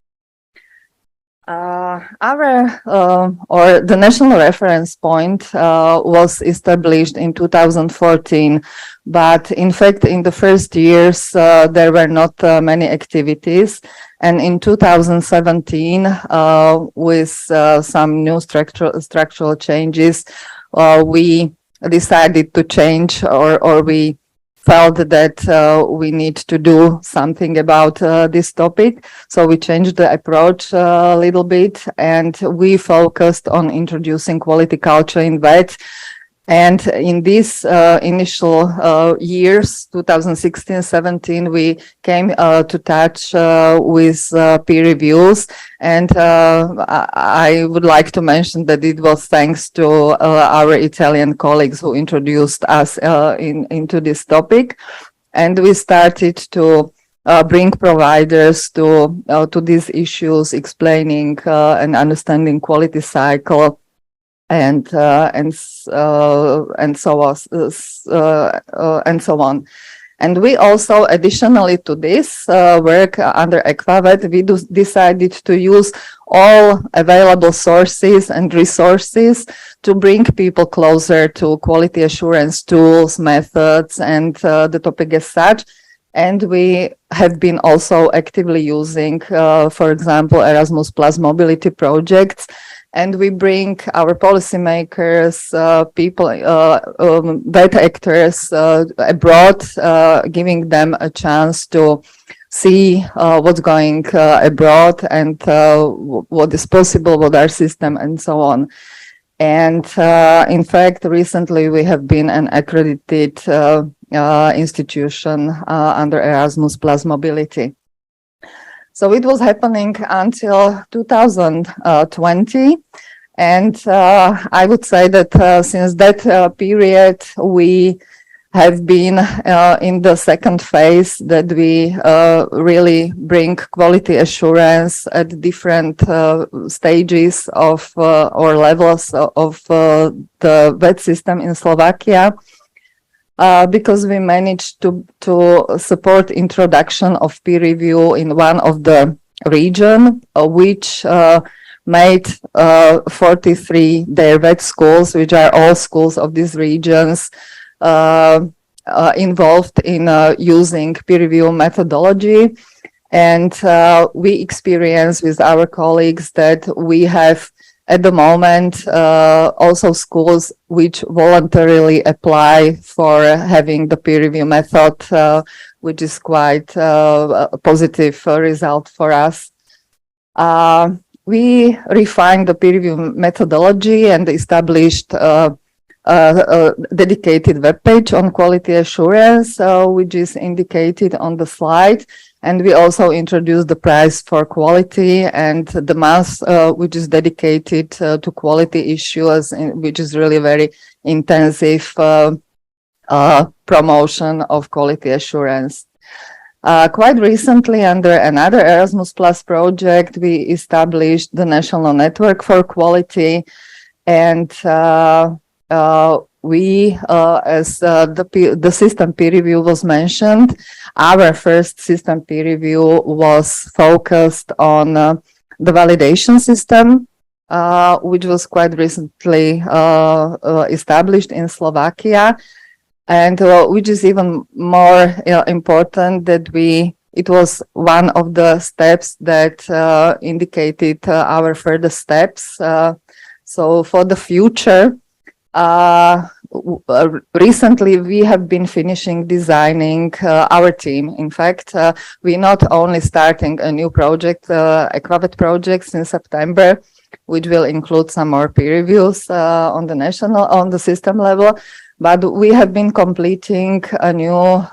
The national reference point was established in 2014, but in fact in the first years there were not many activities, and in 2017 with some new structural changes we decided to change, or we felt that we need to do something about this topic. So we changed the approach a little bit, and we focused on introducing quality culture in vet. And in these initial years, 2016-17, we came to touch with peer reviews. And I would like to mention that it was thanks to our Italian colleagues who introduced us into this topic. And we started to bring providers to these issues, explaining and understanding quality cycle, and so on. And we also, additionally to this work under EquaVet, we decided to use all available sources and resources to bring people closer to quality assurance tools, methods, and the topic as such. And we have been also actively using, for example, Erasmus Plus mobility projects. And we bring our policymakers, people, data actors abroad, giving them a chance to see what's going abroad and what is possible with our system and so on. And in fact, recently we have been an accredited institution under Erasmus Plus mobility. So it was happening until 2020. And I would say that since that period, we have been in the second phase, that we really bring quality assurance at different stages of or levels of the vet system in Slovakia. Because we managed to support introduction of peer review in one of the region, which made 43 their vet schools, which are all schools of these regions, involved in using peer review methodology. And we experience with our colleagues that we have at the moment also schools which voluntarily apply for having the peer review method, which is quite a positive result for us. We refined the peer review methodology and established a dedicated webpage on quality assurance, which is indicated on the slide. And we also introduced the prize for quality and the month, which is dedicated to quality issues, which is really very intensive promotion of quality assurance. Quite recently, under another Erasmus Plus project, we established the National Network for Quality, and we, as the system peer review was mentioned, our first system peer review was focused on the validation system, which was quite recently established in Slovakia, and which is even more important that it was one of the steps that indicated our further steps. So for the future, recently we have been finishing designing our team. In fact, we not only starting a new project, Equavet projects in September, which will include some more peer reviews on the system level, but we have been completing a new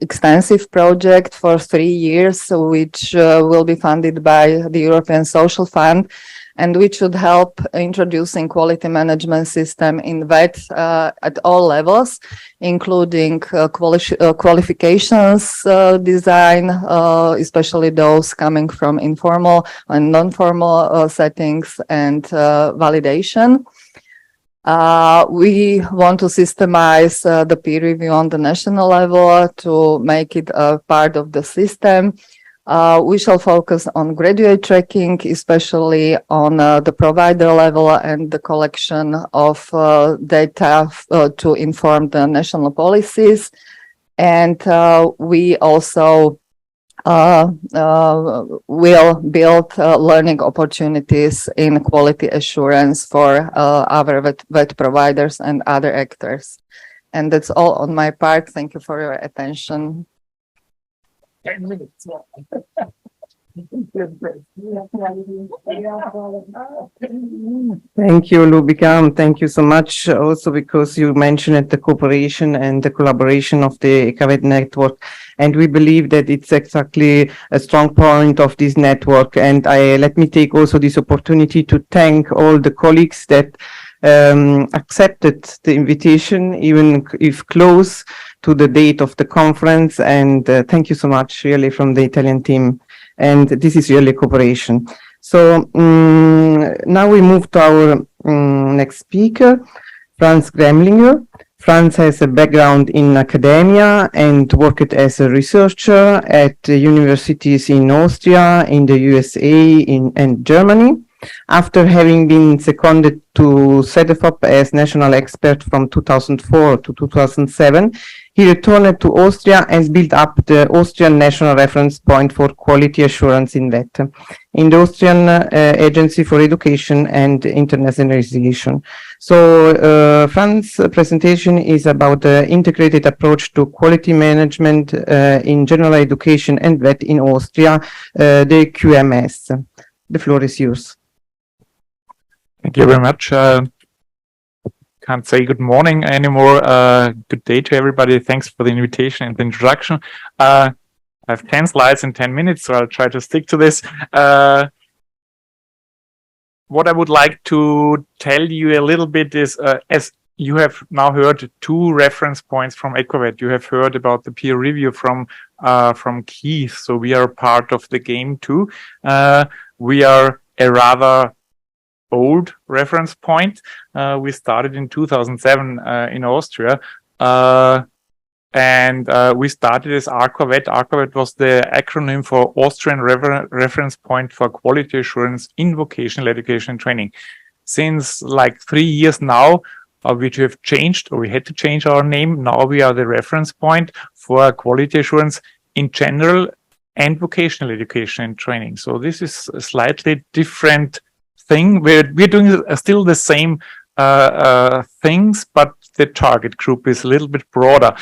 extensive project for 3 years, which will be funded by the European Social Fund, and which should help introducing quality management system in VET at all levels, including qualifications design, especially those coming from informal and non-formal settings, and validation. We want to systemize the peer review on the national level to make it a part of the system. We shall focus on graduate tracking, especially on the provider level, and the collection of data to inform the national policies. And we also will build learning opportunities in quality assurance for our vet providers and other actors. And that's all on my part. Thank you for your attention. 10 minutes. Thank you, Lubika. Thank you so much. Also, because you mentioned the cooperation and the collaboration of the Equavet network, and we believe that it's exactly a strong point of this network. And let me take also this opportunity to thank all the colleagues that accepted the invitation, even if close to the date of the conference. And thank you so much, really, from the Italian team. And this is really cooperation. So now we move to our next speaker, Franz Gremlinger. Franz has a background in academia and worked as a researcher at universities in Austria, in the USA, and Germany. After having been seconded to CEDEFOP as national expert from 2004 to 2007, he returned to Austria and built up the Austrian National Reference Point for Quality Assurance in VET, in the Austrian Agency for Education and Internationalization. So Franz's presentation is about the integrated approach to quality management in general education and VET in Austria, the QMS. The floor is yours. Thank you very much. Can't say good morning anymore. Good day to everybody. Thanks for the invitation and the introduction. I have 10 slides in 10 minutes, so I'll try to stick to this. What I would like to tell you a little bit is, as you have now heard 2 reference points from Equavet, you have heard about the peer review from Keith, so we are part of the game too. We are a rather old reference point. We started in 2007 in Austria, and we started as ARCOVET. ARCOVET was the acronym for Austrian Reference Point for Quality Assurance in Vocational Education and Training. Since like 3 years now, which we have changed, or we had to change our name. Now we are the reference point for quality assurance in general and vocational education and training. So this is a slightly different thing. We're doing still the same things, but the target group is a little bit broader.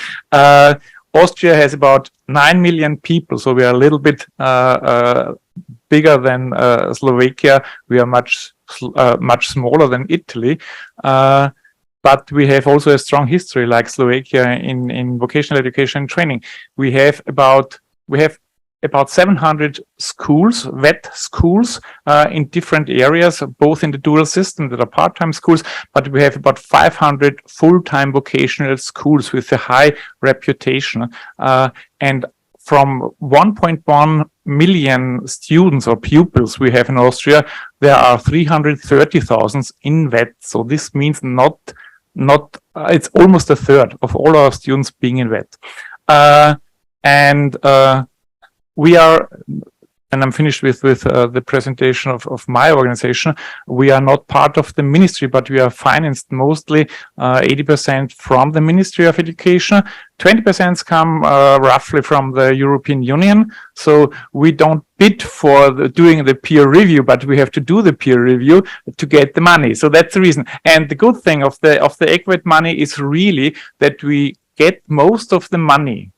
Austria has about 9 million people, so we are a little bit bigger than Slovakia. We are much smaller than Italy, but we have also a strong history like Slovakia in vocational education and training. We have about 700 schools, VET schools, in different areas, both in the dual system that are part-time schools, but we have about 500 full-time vocational schools with a high reputation. And from 1.1 million students or pupils we have in Austria, there are 330,000 in VET. So this means it's almost a third of all our students being in VET. We are, and I'm finished with the presentation of my organization. We are not part of the ministry, but we are financed mostly 80% from the Ministry of Education. 20% come roughly from the European Union. So we don't bid for doing the peer review, but we have to do the peer review to get the money. So that's the reason. And the good thing of the EQUAT money is really that we get most of the money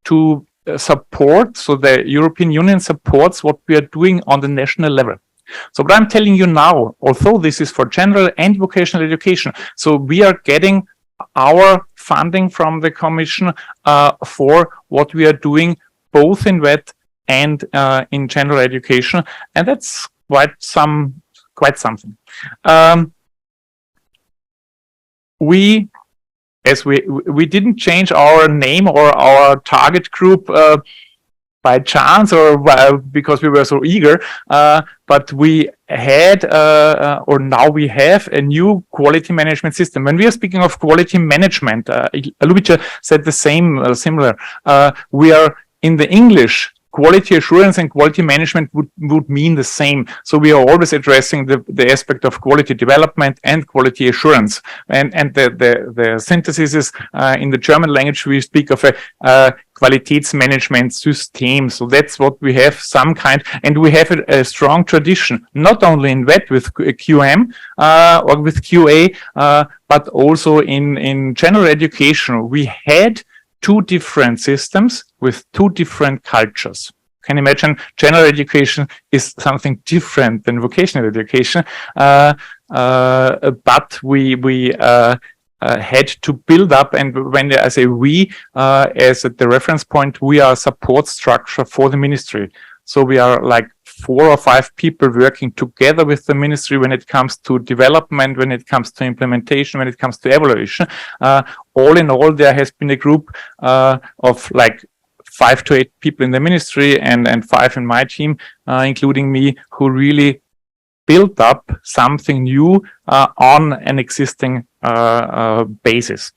to support, so the European Union supports what we are doing on the national level. So what I'm telling you now, although this is for general and vocational education, so we are getting our funding from the Commission for what we are doing both in VET and in general education, and that's quite something. We didn't change our name or our target group by chance or because we were so eager, but we had or now we have a new quality management system. When we are speaking of quality management, Lucia said the same, similar. We are in the English. Quality assurance and quality management would mean the same. So we are always addressing the aspect of quality development and quality assurance. And the synthesis is in the German language, we speak of a Qualitätsmanagement system. So that's what we have, some kind, and we have a strong tradition, not only in VET with QM or with QA, but also in general education. We had two different systems with two different cultures. Can you imagine? General education is something different than vocational education, but we had to build up, and when I say we, as the reference point, we are a support structure for the ministry. So we are like 4 or 5 people working together with the ministry when it comes to development, when it comes to implementation, when it comes to evaluation. All in all, there has been a group of like 5 to 8 people in the ministry and 5 in my team, including me, who really built up something new on an existing basis.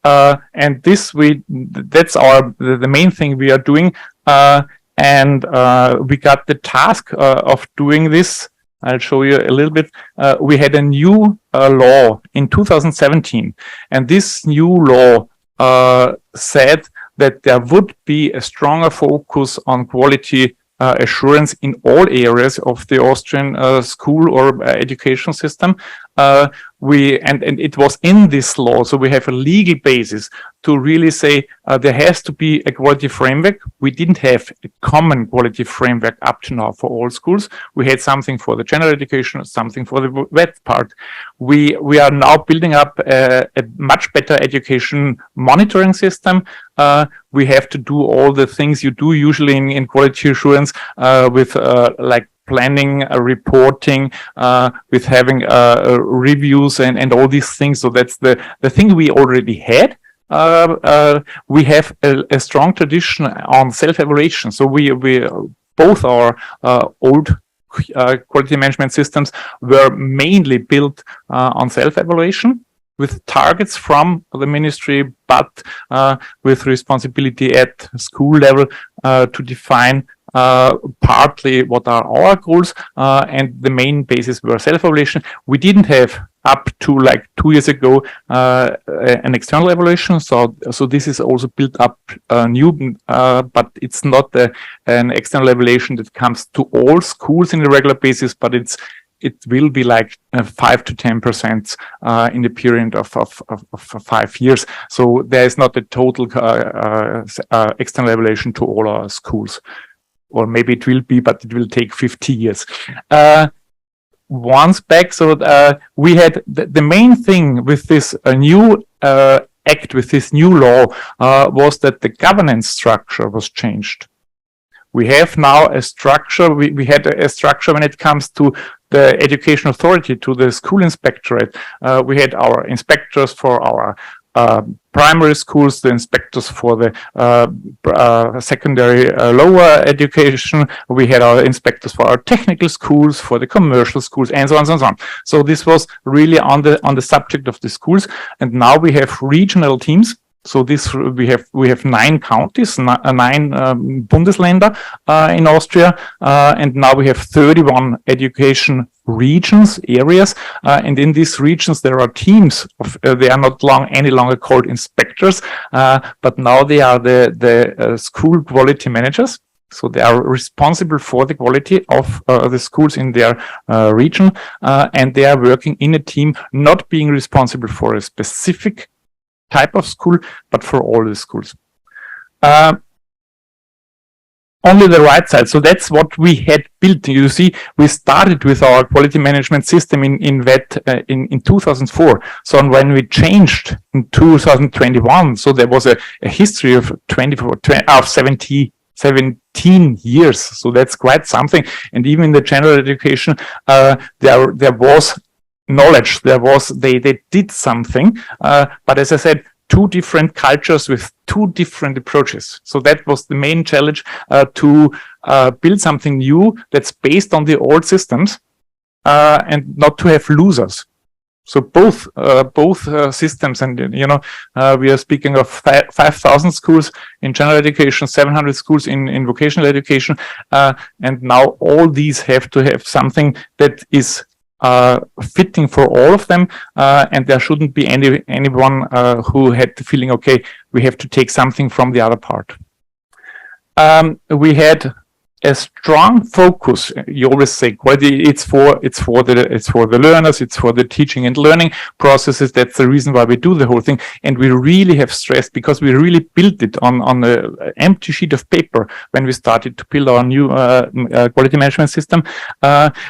And that's the main thing we are doing. And we got the task of doing this. I'll show you a little bit. We had a new law in 2017, and this new law said that there would be a stronger focus on quality assurance in all areas of the Austrian school or education system. And it was in this law, so we have a legal basis to really say there has to be a quality framework. We didn't have a common quality framework up to now for all schools. We had something for the general education, something for the VET part. We are now building up a much better education monitoring system. We have to do all the things you do usually in quality assurance with like planning, reporting, with having reviews and all these things. So that's the thing we already had. We have a strong tradition on self-evaluation. So we both our old quality management systems were mainly built on self-evaluation with targets from the ministry, but with responsibility at school level to define partly what are our goals, and the main basis were self-evaluation. We didn't have up to like 2 years ago an external evaluation, so this is also built up new, but it's not an external evaluation that comes to all schools in a regular basis, but it will be like 5 to 10% in the period of 5 years. So there is not a total external evaluation to all our schools. Or maybe it will be, but it will take 50 years. Once back, so we had the main thing with this new act, with this new law, was that the governance structure was changed. We have now a structure. We had a structure when it comes to the education authority, to the school inspectorate. We had our inspectors for our primary schools, the inspectors for the secondary lower education. We had our inspectors for our technical schools, for the commercial schools, and so on and so on. So this was really on the subject of the schools. And now we have regional teams. So this we have 9 counties, 9 Bundesländer in Austria, and now we have 31 education regions, areas, and in these regions there are teams of they are not any longer called inspectors, but now they are the school quality managers. So they are responsible for the quality of the schools in their region, and they are working in a team, not being responsible for a specific type of school, but for all the schools. Only the right side. So that's what we had built. You see, we started with our quality management system in 2004. So when we changed in 2021, so there was a history of 17 years. So that's quite something. And even in the general education, there was knowledge. They did something. But as I said, 2 different cultures with 2 different approaches. So that was the main challenge, to build something new that's based on the old systems, and not to have losers. So both systems, and we are speaking of 5,000 schools in general education, 700 schools in vocational education, and now all these have to have something that is fitting for all of them, and there shouldn't be anyone who had the feeling, okay, we have to take something from the other part. We had a strong focus. You always say quality. It's for the learners. It's for the teaching and learning processes. That's the reason why we do the whole thing. And we really have stressed, because we really built it on an empty sheet of paper when we started to build our new quality management system.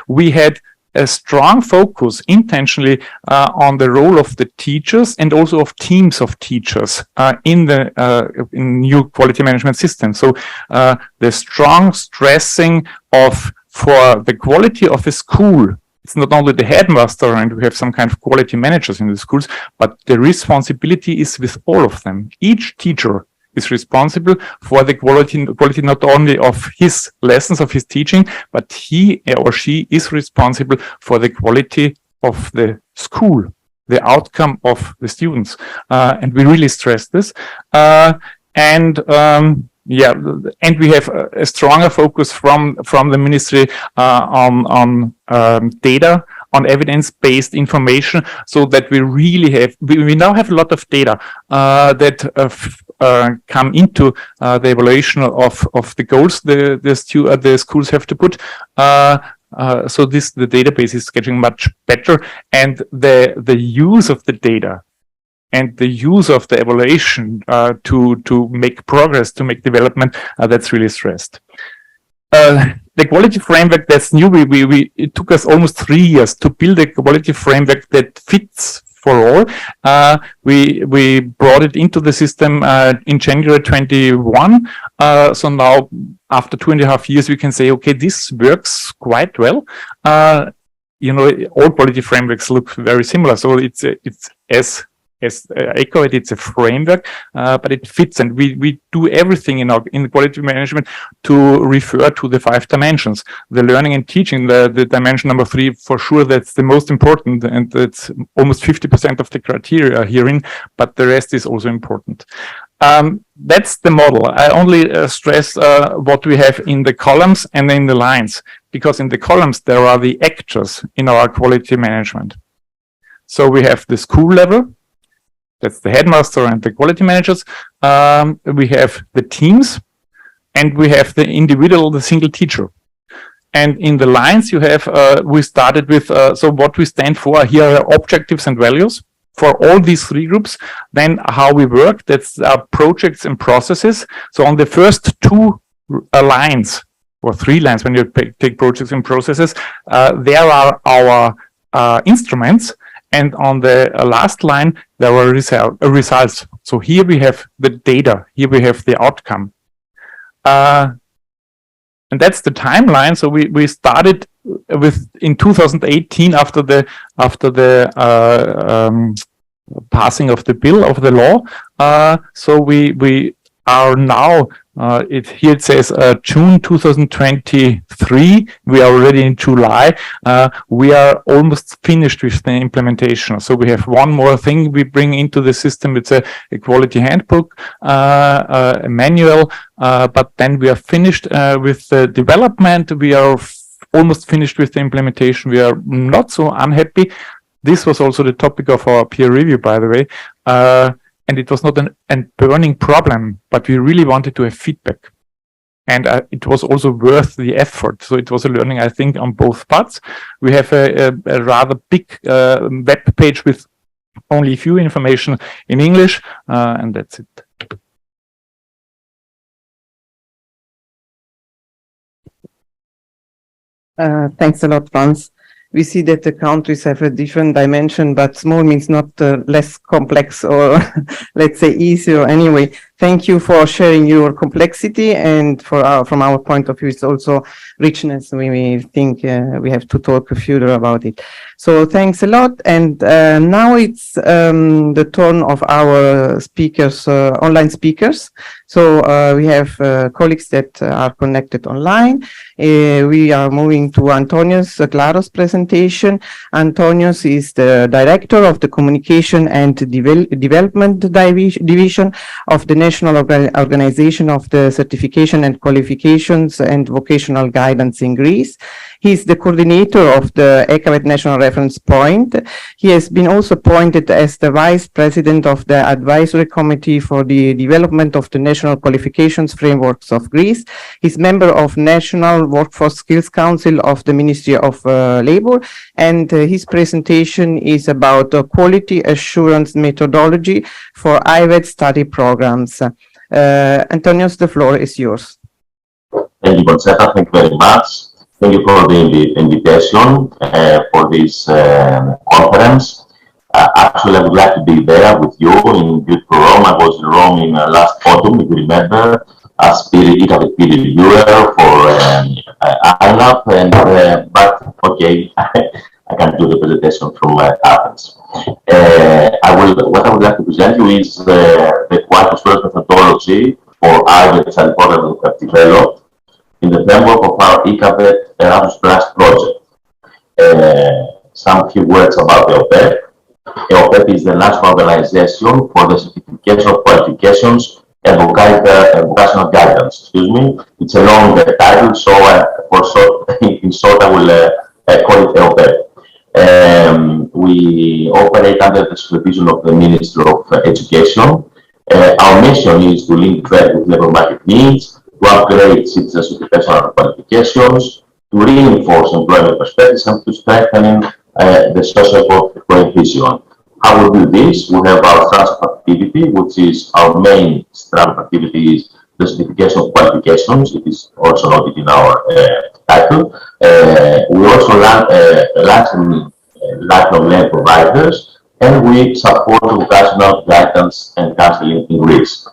We had a strong focus intentionally on the role of the teachers and also of teams of teachers in the new quality management system. So the strong stressing for the quality of a school. It's not only the headmaster, and we have some kind of quality managers in the schools, but the responsibility is with all of them. Each teacher is responsible for the quality not only of his lessons, of his teaching, but he or she is responsible for the quality of the school, the outcome of the students. And we really stress this. And we have a stronger focus from the ministry on data, on evidence-based information, so that we really we now have a lot of data that come into the evaluation of the goals the schools have to put. So the database is getting much better, and the use of the data and the use of the evaluation to make progress, to make development, that's really stressed. The quality framework that's new, it took us almost 3 years to build a quality framework that fits for all. We brought it into the system in January 21. So now, after 2.5 years, we can say, okay, this works quite well. All quality frameworks look very similar. So it's as ECOED, it's a framework, but it fits, and we do everything in quality management to refer to the 5 dimensions. The learning and teaching, the dimension number 3, for sure, that's the most important, and it's almost 50% of the criteria herein, but the rest is also important. That's the model. I only stress what we have in the columns and in the lines, because in the columns there are the actors in our quality management. So we have the school level. That's the headmaster and the quality managers. We have the teams, and we have the single teacher. And in the lines you have, we started with, so what we stand for here are objectives and values for all these 3 groups. Then how we work, that's projects and processes. So on the first 2 lines, or 3 lines when you take projects and processes, there are our instruments. And on the last line, there are results. So here we have the data. Here we have the outcome. and that's the timeline. So we started with in 2018 after the passing of the bill of the law. So we are now here it says June 2023. We are already in July. We are almost finished with the implementation. So we have one more thing we bring into the system. It's a quality handbook, a manual, but then we are finished with the development. We are almost finished with the implementation. We are not so unhappy. This was also the topic of our peer review, by the way. And it was not a burning problem, but we really wanted to have feedback. And it was also worth the effort. So it was a learning, I think, on both parts. We have a rather big web page with only few information in English, and that's it. Thanks a lot, Franz. We see that the countries have a different dimension, but small means not less complex or let's say easier anyway. Thank you for sharing your complexity, and from our point of view, it's also richness. We think we have to talk further about it. So thanks a lot. And now it's the turn of our speakers, online speakers. So we have colleagues that are connected online. We are moving to Antonios Claros' presentation. Antonios is the director of the Communication and Development Division of the National Organization of the Certification and Qualifications and Vocational Guidance in Greece. He is the coordinator of the ECAVET National Reference Point. He has been also appointed as the vice president of the advisory committee for the development of the national qualifications frameworks of Greece. He's member of National Workforce Skills Council of the Ministry of Labor, and his presentation is about the quality assurance methodology for IVET study programs. Antonios, the floor is yours. Thank you, Concetta. Thank you very much. Thank you for the invitation for this conference. Actually, I would like to be there with you in beautiful Rome. I was in Rome in last autumn, if you remember, as ECAVET peer reviewer for Inapp, but okay, I can do the presentation from Athens. What I would like to present you is the quality assurance methodology for IVET study program we have developed in the framework of our ECAVET Erasmus Plus project. Some few words about the EOPEP. EOPEP is the national organization for the certification of qualifications and vocational guidance. Excuse me. It's a long title, so in short, I will call it EOPEP. We operate under the supervision of the Ministry of Education. Our mission is to link trade with labour market needs, to upgrade citizens' educational qualifications, to reinforce employment perspectives, and to strengthen the social cohesion. How we do this? We have our strands of activity, which is our main strand of activity is the certification of qualifications. It is also noted in our title. We also license lifelong learning providers, and we support vocational guidance and counseling in Greece.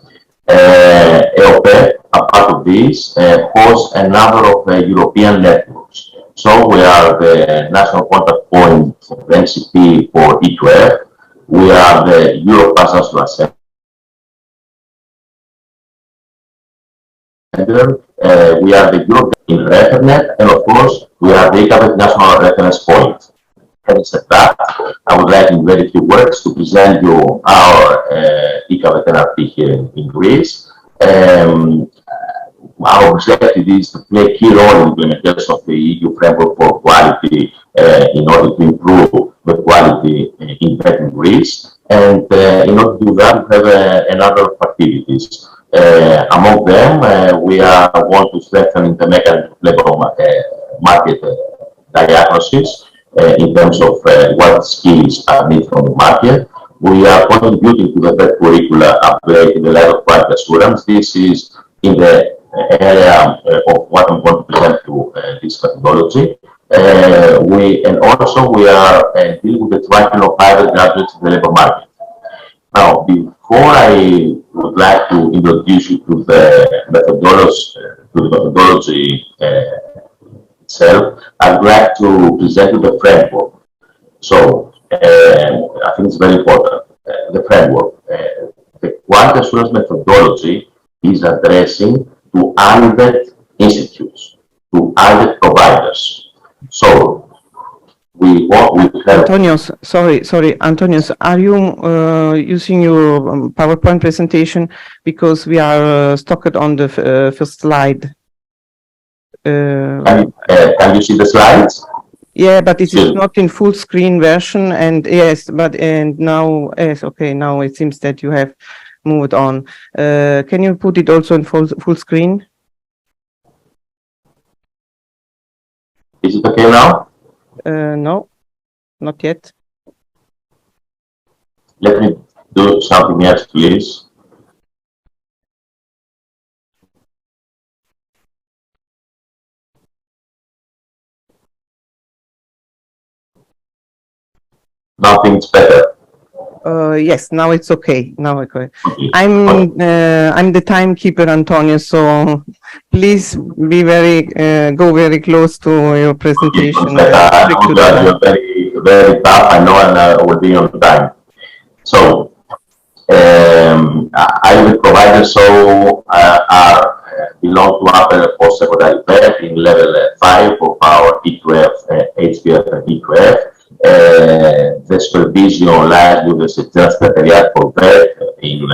EOPEP, a part of this, hosts a number of European networks. So we are the national contact point of NCP for E2F. We are the Europe National Center. We are the Europe in ReferNet, and of course, we are the ECAVET National Reference Point. Having said that, I would like in very few words to present you our ECAVET NRP here in Greece. Our objective is to play a key role in the implementation of the EU framework for quality in order to improve the quality in Greece. And in order to do that, we have a number of activities. Among them, we want to strengthen the mechanism of labour market diagnosis in terms of what skills are needed from the market. We are contributing to the third curricula upgrade in the line of quality assurance. This is in the area of what I'm going to present to this methodology. And also we are dealing with the tracking of private graduates in the labour market. Now, before I would like to introduce you to the methodology to the methodology itself, I'd like to present you the framework. So I think it's very important. The framework. The quality assurance methodology is addressing to IVET institutes, to IVET providers. So we have... Antonios, sorry, Antonios, are you using your PowerPoint presentation? Because we are stuck on the first slide. Can you see the slides? Yeah, but it is not in full screen version, and yes, now, yes, okay, now it seems that you have moved on. Can you put it also in full screen? Is it okay now? No, not yet. Let me do something else, please. Nothing's better. Yes, now it's okay. Now okay. I'm the timekeeper, Antonio. So please be go very close to your presentation. You're very tough. I know, and I will be on time. So IVET providers belong to upper post-secondary VET in level 5 of our E2F, HPF and E2F. The supervision lies with the Secretariat for VET in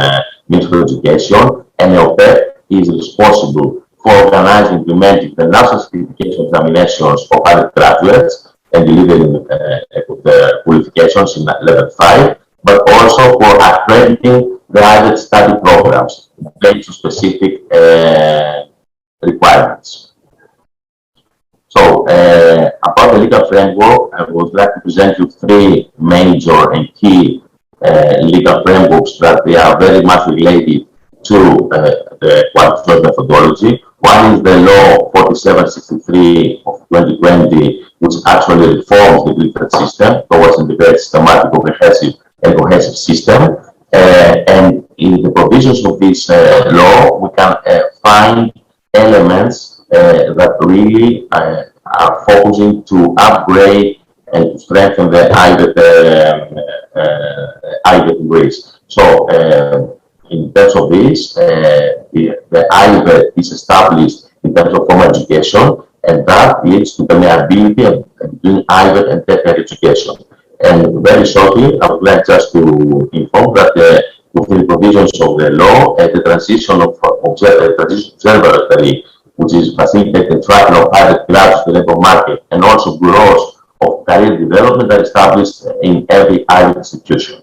Ministry of Education, and EOPET is responsible for organizing, implementing the national certification examinations of undergraduates and delivering the qualifications in level 5, but also for accrediting the IVET study programs based on specific requirements. So, about the legal framework, I would like to present you three major and key legal frameworks that they are very much related to the quality assurance methodology. One is the Law 4763 of 2020, which actually reforms the delivery system towards integrated, systematic, comprehensive, and cohesive system. And in the provisions of this law, we can find elements that really are focusing to upgrade and to strengthen the IVET in Greece. So, in terms of this, the IVET is established in terms of formal education, and that leads to permeability between IVET and tertiary education. And very shortly, I would like just to inform that within the provisions of the law, the transition of observatory, which is facilitating tracking of IVET graduates to the labor market, and also bureaus of career development are established in every IVET institution.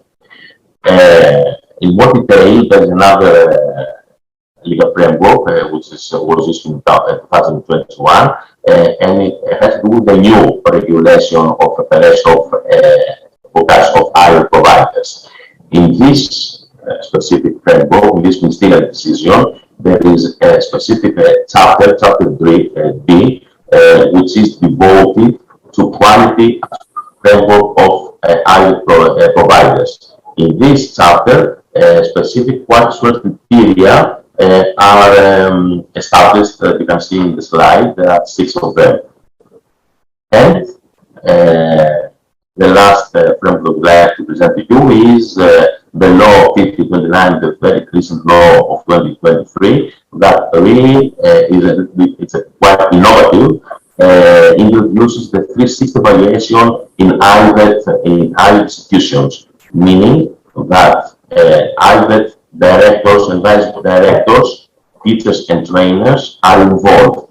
In more detail, there is another legal framework which was issued in 2021, and it has to do with the new regulation of operation of IVET providers. In this specific framework, in this ministerial decision, there is a specific chapter 3B, which is devoted to quality framework of IVET providers. In this chapter, specific quality assurance criteria are established. You can see in the slide, there are 6 of them. And the last framework I would like to present to you is the Law 5029, the very recent law of 2023, that really it's a quite innovative. Introduces the 360 evaluation in IVET institutions, meaning that IVET directors and vice directors, teachers and trainers are involved.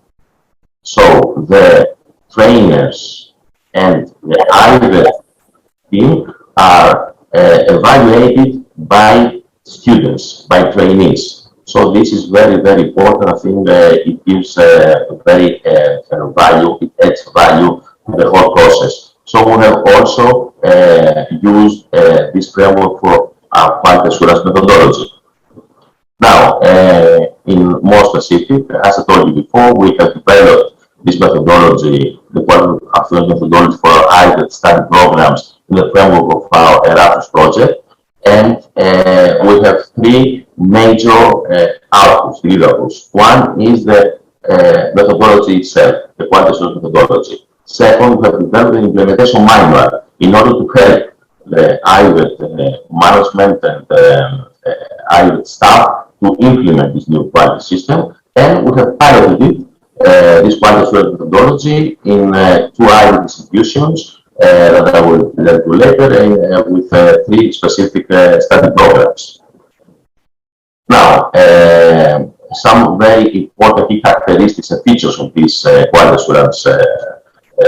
So the trainers and the IVET team are evaluated by students, by trainees. So this is very, very important. I think it gives very value, it adds value to the whole process. So we have also used this framework for our quality assurance methodology. Now, in more specific, as I told you before, we have developed this methodology, the quality assurance methodology for our IVET study programs in the framework of our Erasmus project. And we have 3 major outputs, deliverables. One is the methodology itself, the quality assurance methodology. Second, we have developed an implementation manual in order to help the IVET management and IVET staff to implement this new quality system. And we have piloted this quality assurance methodology in 2 IVET institutions that I will let you later with 3 specific study programs. Now, some very important key characteristics and features of this quality assurance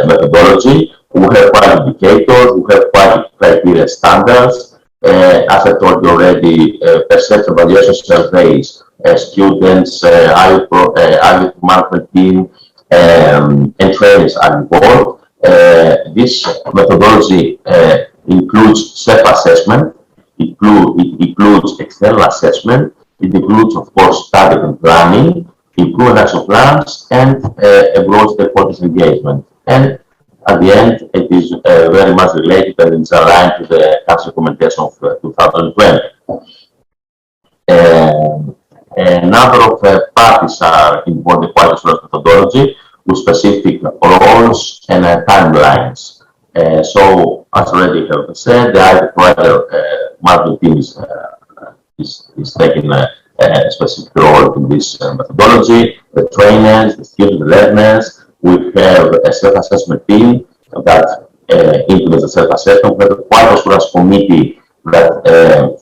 methodology. We have quality indicators, we have quality criteria standards. As I told you already, perception evaluation surveys, students, IVET management team, and trainers are involved. This methodology includes self-assessment, it includes external assessment, it includes, of course, target and planning, improvement action plans, and a broad stakeholders engagement. And at the end, it is very much related and it's aligned to the Council recommendation of 2020. A number of parties are involved in the quality assurance methodology with specific roles and timelines. So, as already have said, the IVET provider management team is taking a specific role in this methodology. The trainers, the student learners. We have a self-assessment team that implements the self-assessment. We have a quality assurance committee that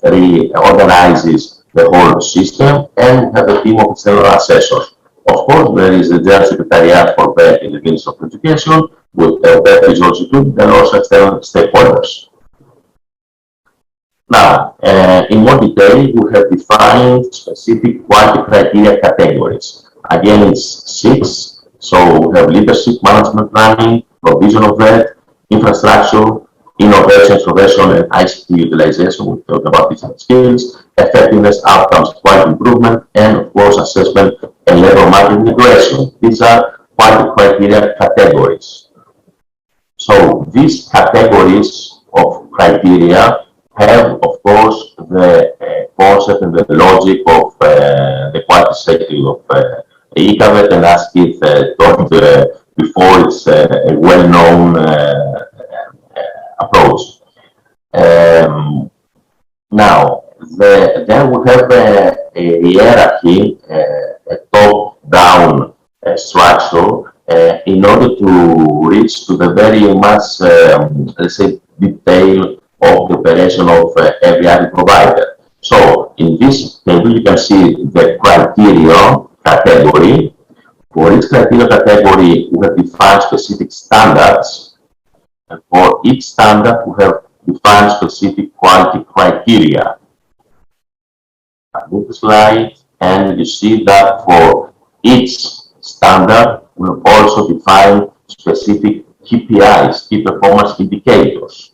really organizes the whole system, and we have a team of external assessors. Of course, there is the General Secretariat for VET in the Ministry of Education, with VET is also included, and also external stakeholders. Now, in more detail, we have defined specific quality criteria categories. Again, it's 6. So we have leadership, management planning, provision of VET, infrastructure, innovation, innovation, and ICT utilization. We talk about digital skills, effectiveness, outcomes, quality improvement, and of course, assessment and labor market integration. These are quality criteria categories. So these categories of criteria have, of course, the concept and the logic of the quality cycle of ICAVET, and as Keith talked before, it's a well-known approach. Now, then we have a hierarchy, a top-down structure, in order to reach to the very much, let's say, detail of the operation of every IVET provider. So, in this table, you can see the criteria category. For each criteria category, we have defined specific standards. And for each standard, we have defined specific quality criteria. I move the slide, and you see that for each standard, we have also defined specific KPIs, key performance indicators.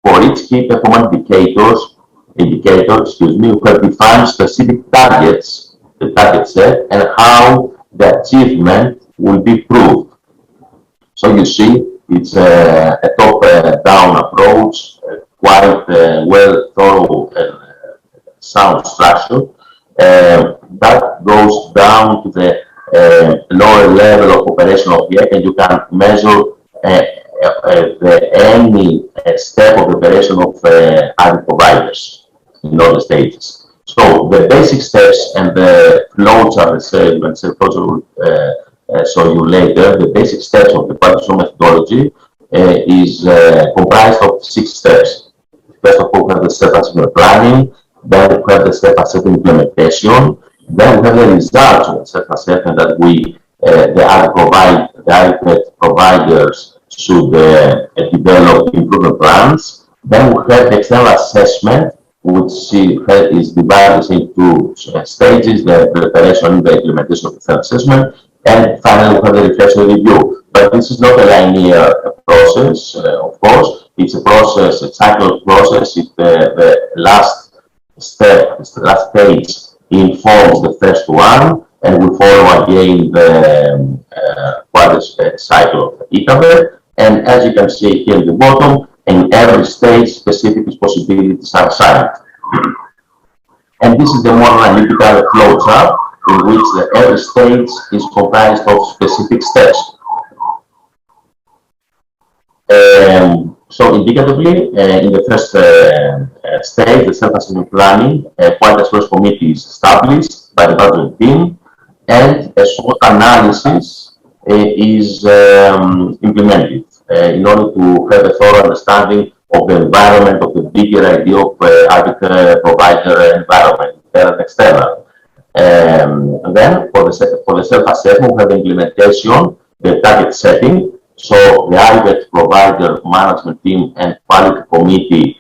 For each key performance indicator, we have defined specific targets, the target set, and how the achievement will be proved. So you see, it's a top-down approach, quite well thorough and sound structure, that goes down to the lower level of operation of the egg, and you can measure any step of the operation of IVET providers in all the stages. So the basic steps and the flows are the same, and the flows will show you later. The basic steps of the quality assurance methodology is comprised of 6 steps. First of all, we have the self-assessment planning, then we have the self-assessment implementation, then we have the results of the self-assessment that the IVET providers should develop improvement plans. Then we have the external assessment, which is divided into stages, the preparation and the implementation of the external assessment, and finally we have the reflection review. But this is not a linear process, of course. It's a process, a cycle process. The last step, the last stage informs the first one, and we follow again the quality cycle of ICAVET. And as you can see here at the bottom, in every stage, specific responsibilities are assigned. And this is the more analytical flow chart in which every stage is comprised of specific steps. So indicatively, in the first stage, the self-assessment planning, quality assurance committee is established by the management team, and a SWOT analysis is implemented in order to have a thorough understanding of the environment, of the bigger idea of provider environment, internal and external. And then for the self-assessment, we have the implementation, the target setting. So the IVET provider management team and quality committee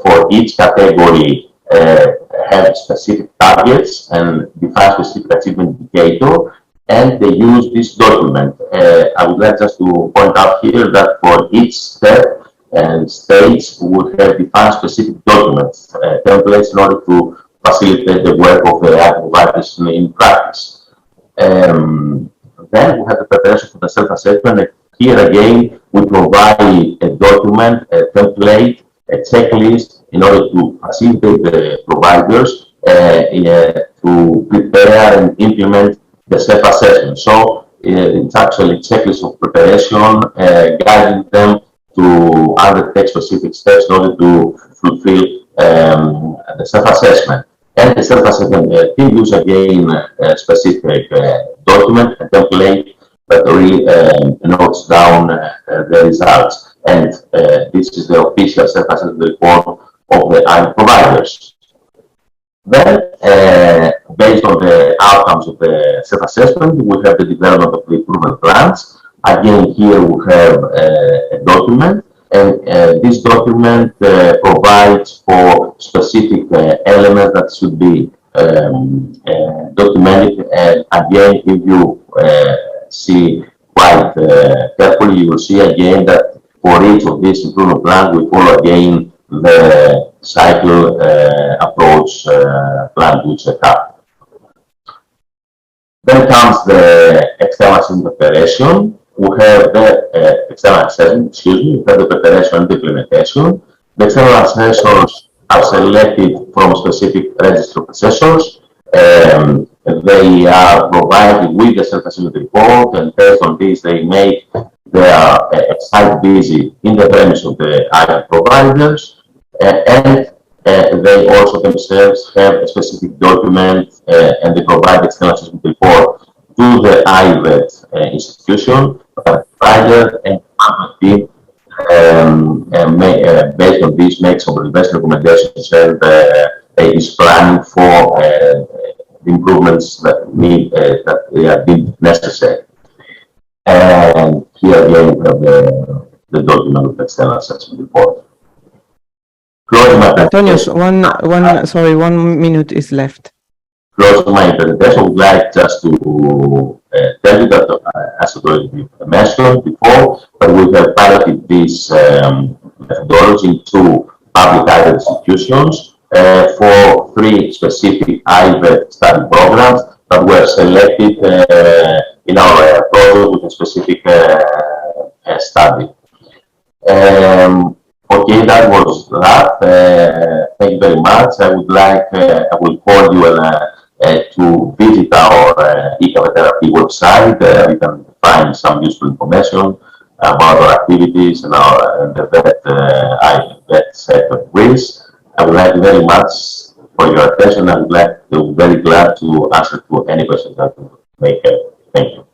for each category have specific targets and define specific achievement indicator, and they use this document. I would like just to point out here that for each step and stage, we would have defined specific documents, templates in order to facilitate the work of the providers in practice. Then we have the preparation for the self-assessment. Here again, we provide a document, a template, a checklist in order to facilitate the providers to prepare and implement the self-assessment. So it's actually a checklist of preparation, guiding them to undertake specific steps in order to fulfill the self-assessment. And the self-assessment team use again a specific document, a template that really notes down the results. And this is the official self-assessment report of the IVET providers. Then, based on the outcomes of the self-assessment, we have the development of the improvement plans. Again, here we have a document, and this document provides for specific elements that should be documented. And again, if you see quite carefully, you will see again that for each of these improvement plans, we follow again the cycle approach plan to set up. Then comes the external assessment preparation. We have the external assessment, we have the preparation and the implementation. The external assessors are selected from specific register of assessors. They are provided with the self-assessment report, and based on this, they make their site visit in the premise of the IVET providers, and they also themselves have a specific document, and they provide the external assessment report to the IVET institution, provider, and team. Based on this, make some best recommendations and is planning for the improvements that need that they are deemed necessary. And here again we have the document of the external assessment report. Antonios, one minute is left. Closing my presentation, I would like just to tell you that, as I already mentioned before, that we have piloted this methodology in 2 public IVET institutions for 3 specific IVET study programs that were selected in our project with a specific study. Okay, that was that. Thank you very much. I would like, I will call you to visit our IVET therapy website. You can find some useful information about our activities and our the IVET sector in Greece. I would like very much for your attention. I would like to very glad to answer to any questions that you may have. Thank you.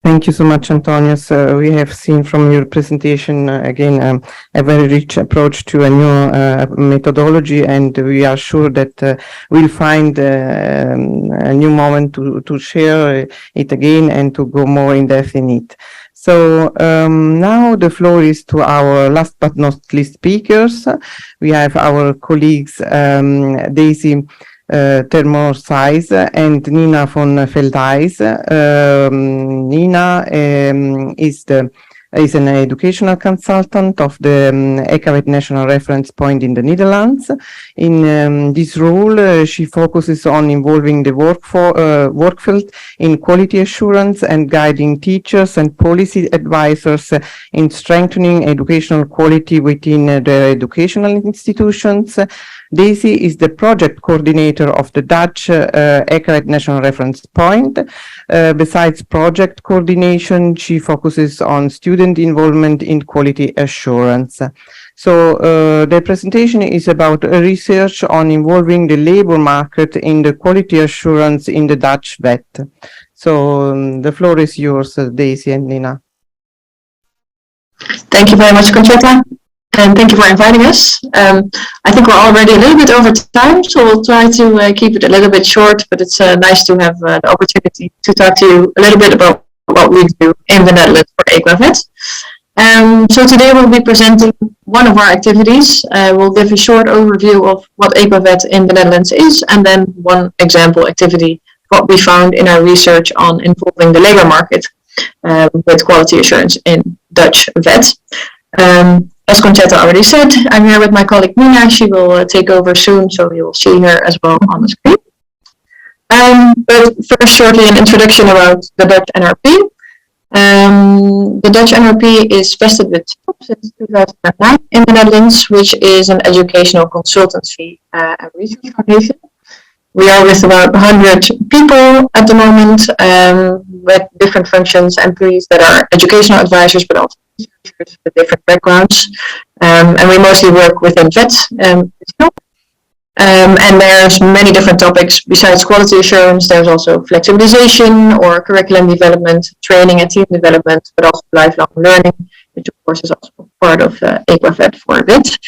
Thank you so much, Antonios. We have seen from your presentation, again, a very rich approach to a new methodology, and we are sure that we'll find a new moment to share it again and to go more in depth in it. So now the floor is to our last but not least speakers. We have our colleagues, Daisy Termorsize and Nina von Feldhuis. Nina is the is an educational consultant of the ECAVET National Reference Point in the Netherlands. In this role, she focuses on involving the work field in quality assurance and guiding teachers and policy advisors in strengthening educational quality within their educational institutions. Daisy is the project coordinator of the Dutch ECAVET National Reference Point. Besides project coordination, she focuses on student involvement in quality assurance. So the presentation is about research on involving the labor market in the quality assurance in the Dutch vet. So the floor is yours, Daisy and Nina. Thank you very much, Concetta. And thank you for inviting us. I think we're already a little bit over time, so we'll try to keep it a little bit short, but it's nice to have the opportunity to talk to you a little bit about what we do in the Netherlands for EQUAVET. So today we'll be presenting one of our activities. We'll give a short overview of what EQUAVET in the Netherlands is, and then one example activity, what we found in our research on involving the labor market with quality assurance in Dutch vet. As Concetta already said, I'm here with my colleague Nina. She will take over soon, so you'll see her as well on the screen. But first, shortly, an introduction about the Dutch NRP. The Dutch NRP is vested with TOP since 2009 in the Netherlands, which is an educational consultancy and research foundation. We are with about 100 people at the moment, with different functions, employees that are educational advisors, but also researchers with different backgrounds. And we mostly work within vet. And there's many different topics besides quality assurance. There's also flexibilization or curriculum development, training and team development, but also lifelong learning, which of course is also part of EQUAVET for vet.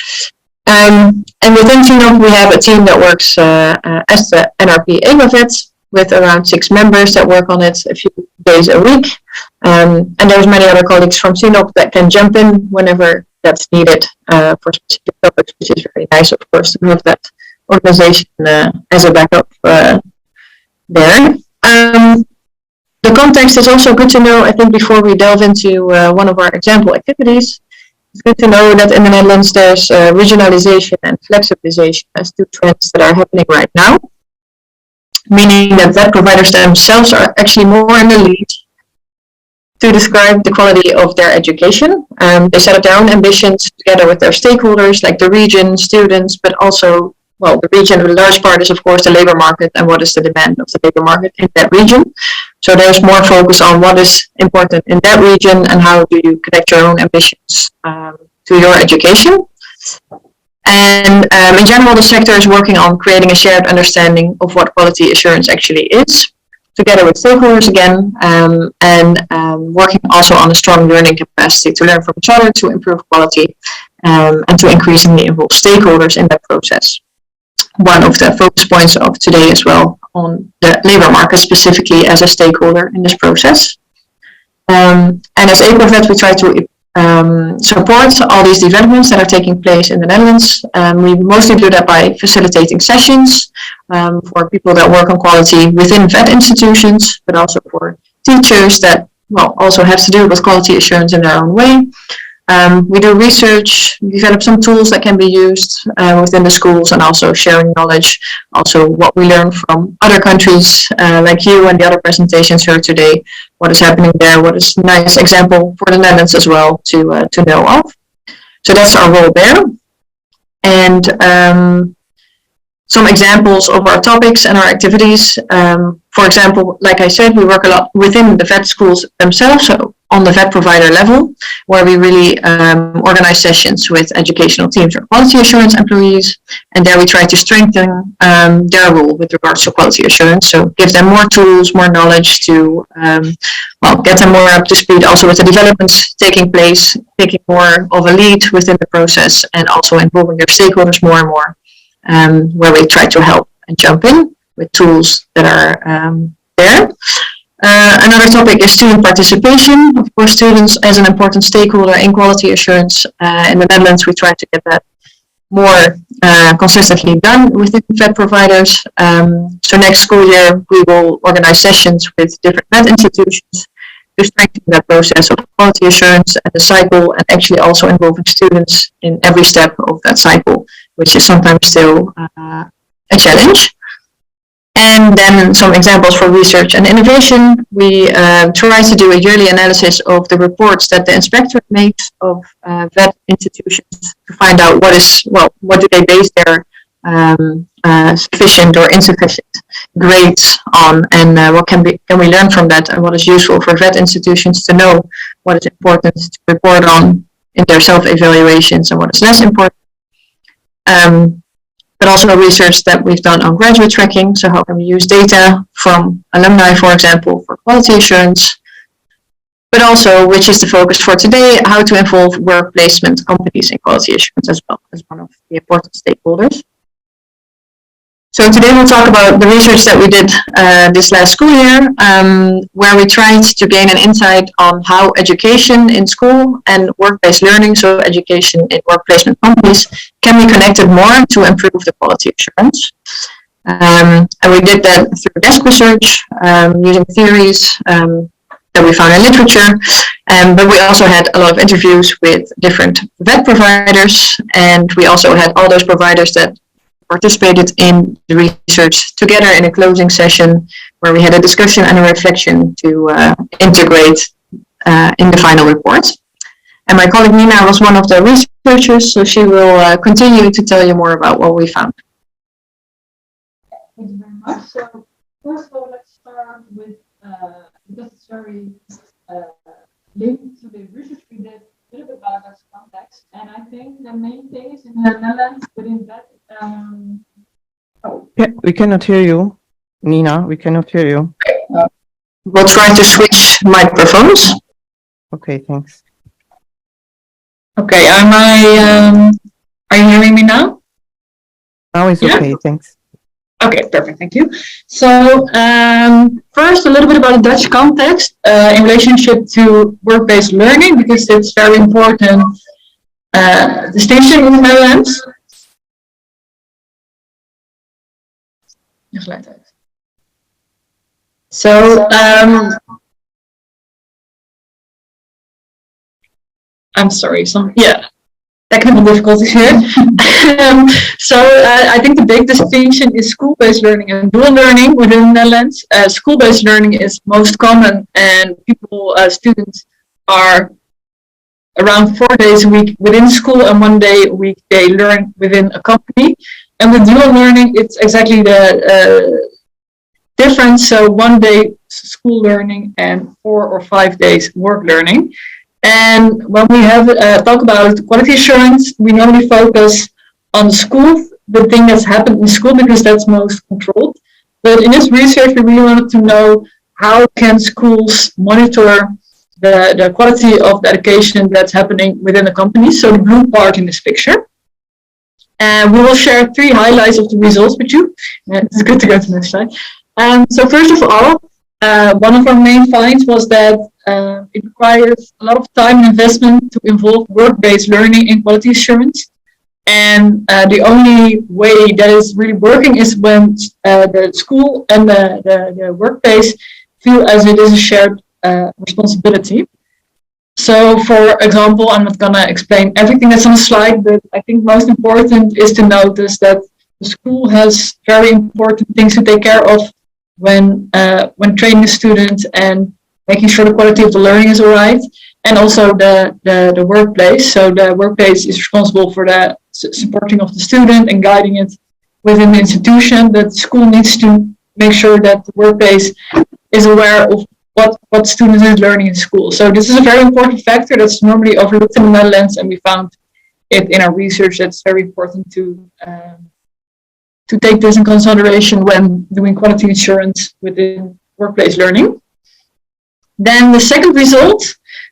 And within Inapp, we have a team that works as the NRP EQUAVET with around 6 members that work on it a few days a week. And there's many other colleagues from Inapp that can jump in whenever that's needed for specific topics, which is very nice, of course, to have that organization as a backup there. The context is also good to know, I think, before we delve into one of our example activities. It's good to know that in the Netherlands there's regionalization and flexibilization as 2 trends that are happening right now, meaning that vet providers themselves are actually more in the lead to describe the quality of their education. They set up their own ambitions together with their stakeholders, like the region, students, but also, well, the region, the large part is, of course, the labor market and what is the demand of the labor market in that region. So there's more focus on what is important in that region and how do you connect your own ambitions to your education. And in general, the sector is working on creating a shared understanding of what quality assurance actually is, together with stakeholders again, and working also on a strong learning capacity to learn from each other, to improve quality, and to increasingly involve stakeholders in that process. One of the focus points of today as well on the labor market specifically as a stakeholder in this process. And as EQUAVET, we try to support all these developments that are taking place in the Netherlands. We mostly do that by facilitating sessions for people that work on quality within vet institutions, but also for teachers that, well, also have to do with quality assurance in their own way. We do research, develop some tools that can be used within the schools, and also sharing knowledge, also what we learn from other countries like you and the other presentations here today, what is happening there, what is a nice example for the Netherlands as well to know of. So that's our role there. And some examples of our topics and our activities. For example, like I said, we work a lot within the vet schools themselves, so on the vet provider level, where we really organize sessions with educational teams or quality assurance employees. And there we try to strengthen their role with regards to quality assurance. So give them more tools, more knowledge to well, get them more up to speed also with the developments taking place, taking more of a lead within the process, and also involving their stakeholders more and more, where we try to help and jump in with tools that are there. Another topic is student participation. Of course, students as an important stakeholder in quality assurance. In the Netherlands, we try to get that more consistently done within vet providers. So next school year, we will organize sessions with different vet institutions to strengthen that process of quality assurance and the cycle, and actually also involving students in every step of that cycle, which is sometimes still a challenge. And then some examples for research and innovation. We try to do a yearly analysis of the reports that the inspector makes of vet institutions to find out what do they base their sufficient or insufficient grades on, and what can we learn from that, and what is useful for vet institutions to know, what is important to report on in their self-evaluations and what is less important. But also research that we've done on graduate tracking. So how can we use data from alumni, for example, for quality assurance? But also, which is the focus for today, how to involve work placement companies in quality assurance as well as one of the important stakeholders. So today we'll talk about the research that we did this last school year, where we tried to gain an insight on how education in school and work-based learning, so education in work placement companies, can be connected more to improve the quality assurance. And we did that through desk research, using theories that we found in literature, but we also had a lot of interviews with different vet providers, and we also had all those providers that participated in the research together in a closing session where we had a discussion and a reflection to integrate in the final report. And my colleague Nina was one of the researchers, so she will continue to tell you more about what we found. Thank you very much. So first of all, let's start with, because it's very linked to the research we did, a little bit about that context. And I think the main thing is in the Netherlands within that. Yeah, we cannot hear you, Nina. We cannot hear you. We'll try to switch microphones. Okay, thanks. Okay, are you hearing me now? Now it's okay, thanks. Okay, perfect, thank you. So first, a little bit about the Dutch context in relationship to work-based learning, because it's very important distinction in the Netherlands. So I'm sorry, technical difficulties here. I think the big distinction is school-based learning and dual learning within the Netherlands. School-based learning is most common, and students are around 4 days a week within school, and 1 day a week they learn within a company. And with dual learning, it's exactly the difference. So 1 day school learning and 4 or 5 days work learning. And when we have talk about quality assurance, we normally focus on school, the thing that's happened in school, because that's most controlled. But in this research, we really wanted to know how can schools monitor the quality of the education that's happening within the company. So the blue part in this picture. And we will share 3 highlights of the results with you. It's good to go to the next slide. So first of all, one of our main finds was that it requires a lot of time and investment to involve work-based learning in quality assurance. And the only way that is really working is when the school and the workplace feel as it is a shared responsibility. So, for example, I'm not going to explain everything that's on the slide, but I think most important is to notice that the school has very important things to take care of when training the students and making sure the quality of the learning is all right, and also the workplace. So the workplace is responsible for the supporting of the student and guiding it within the institution. But the school needs to make sure that the workplace is aware of what students is learning in school. So this is a very important factor that's normally overlooked in the Netherlands, and we found it in our research. That's very important to take this in consideration when doing quality assurance within workplace learning. Then the second result,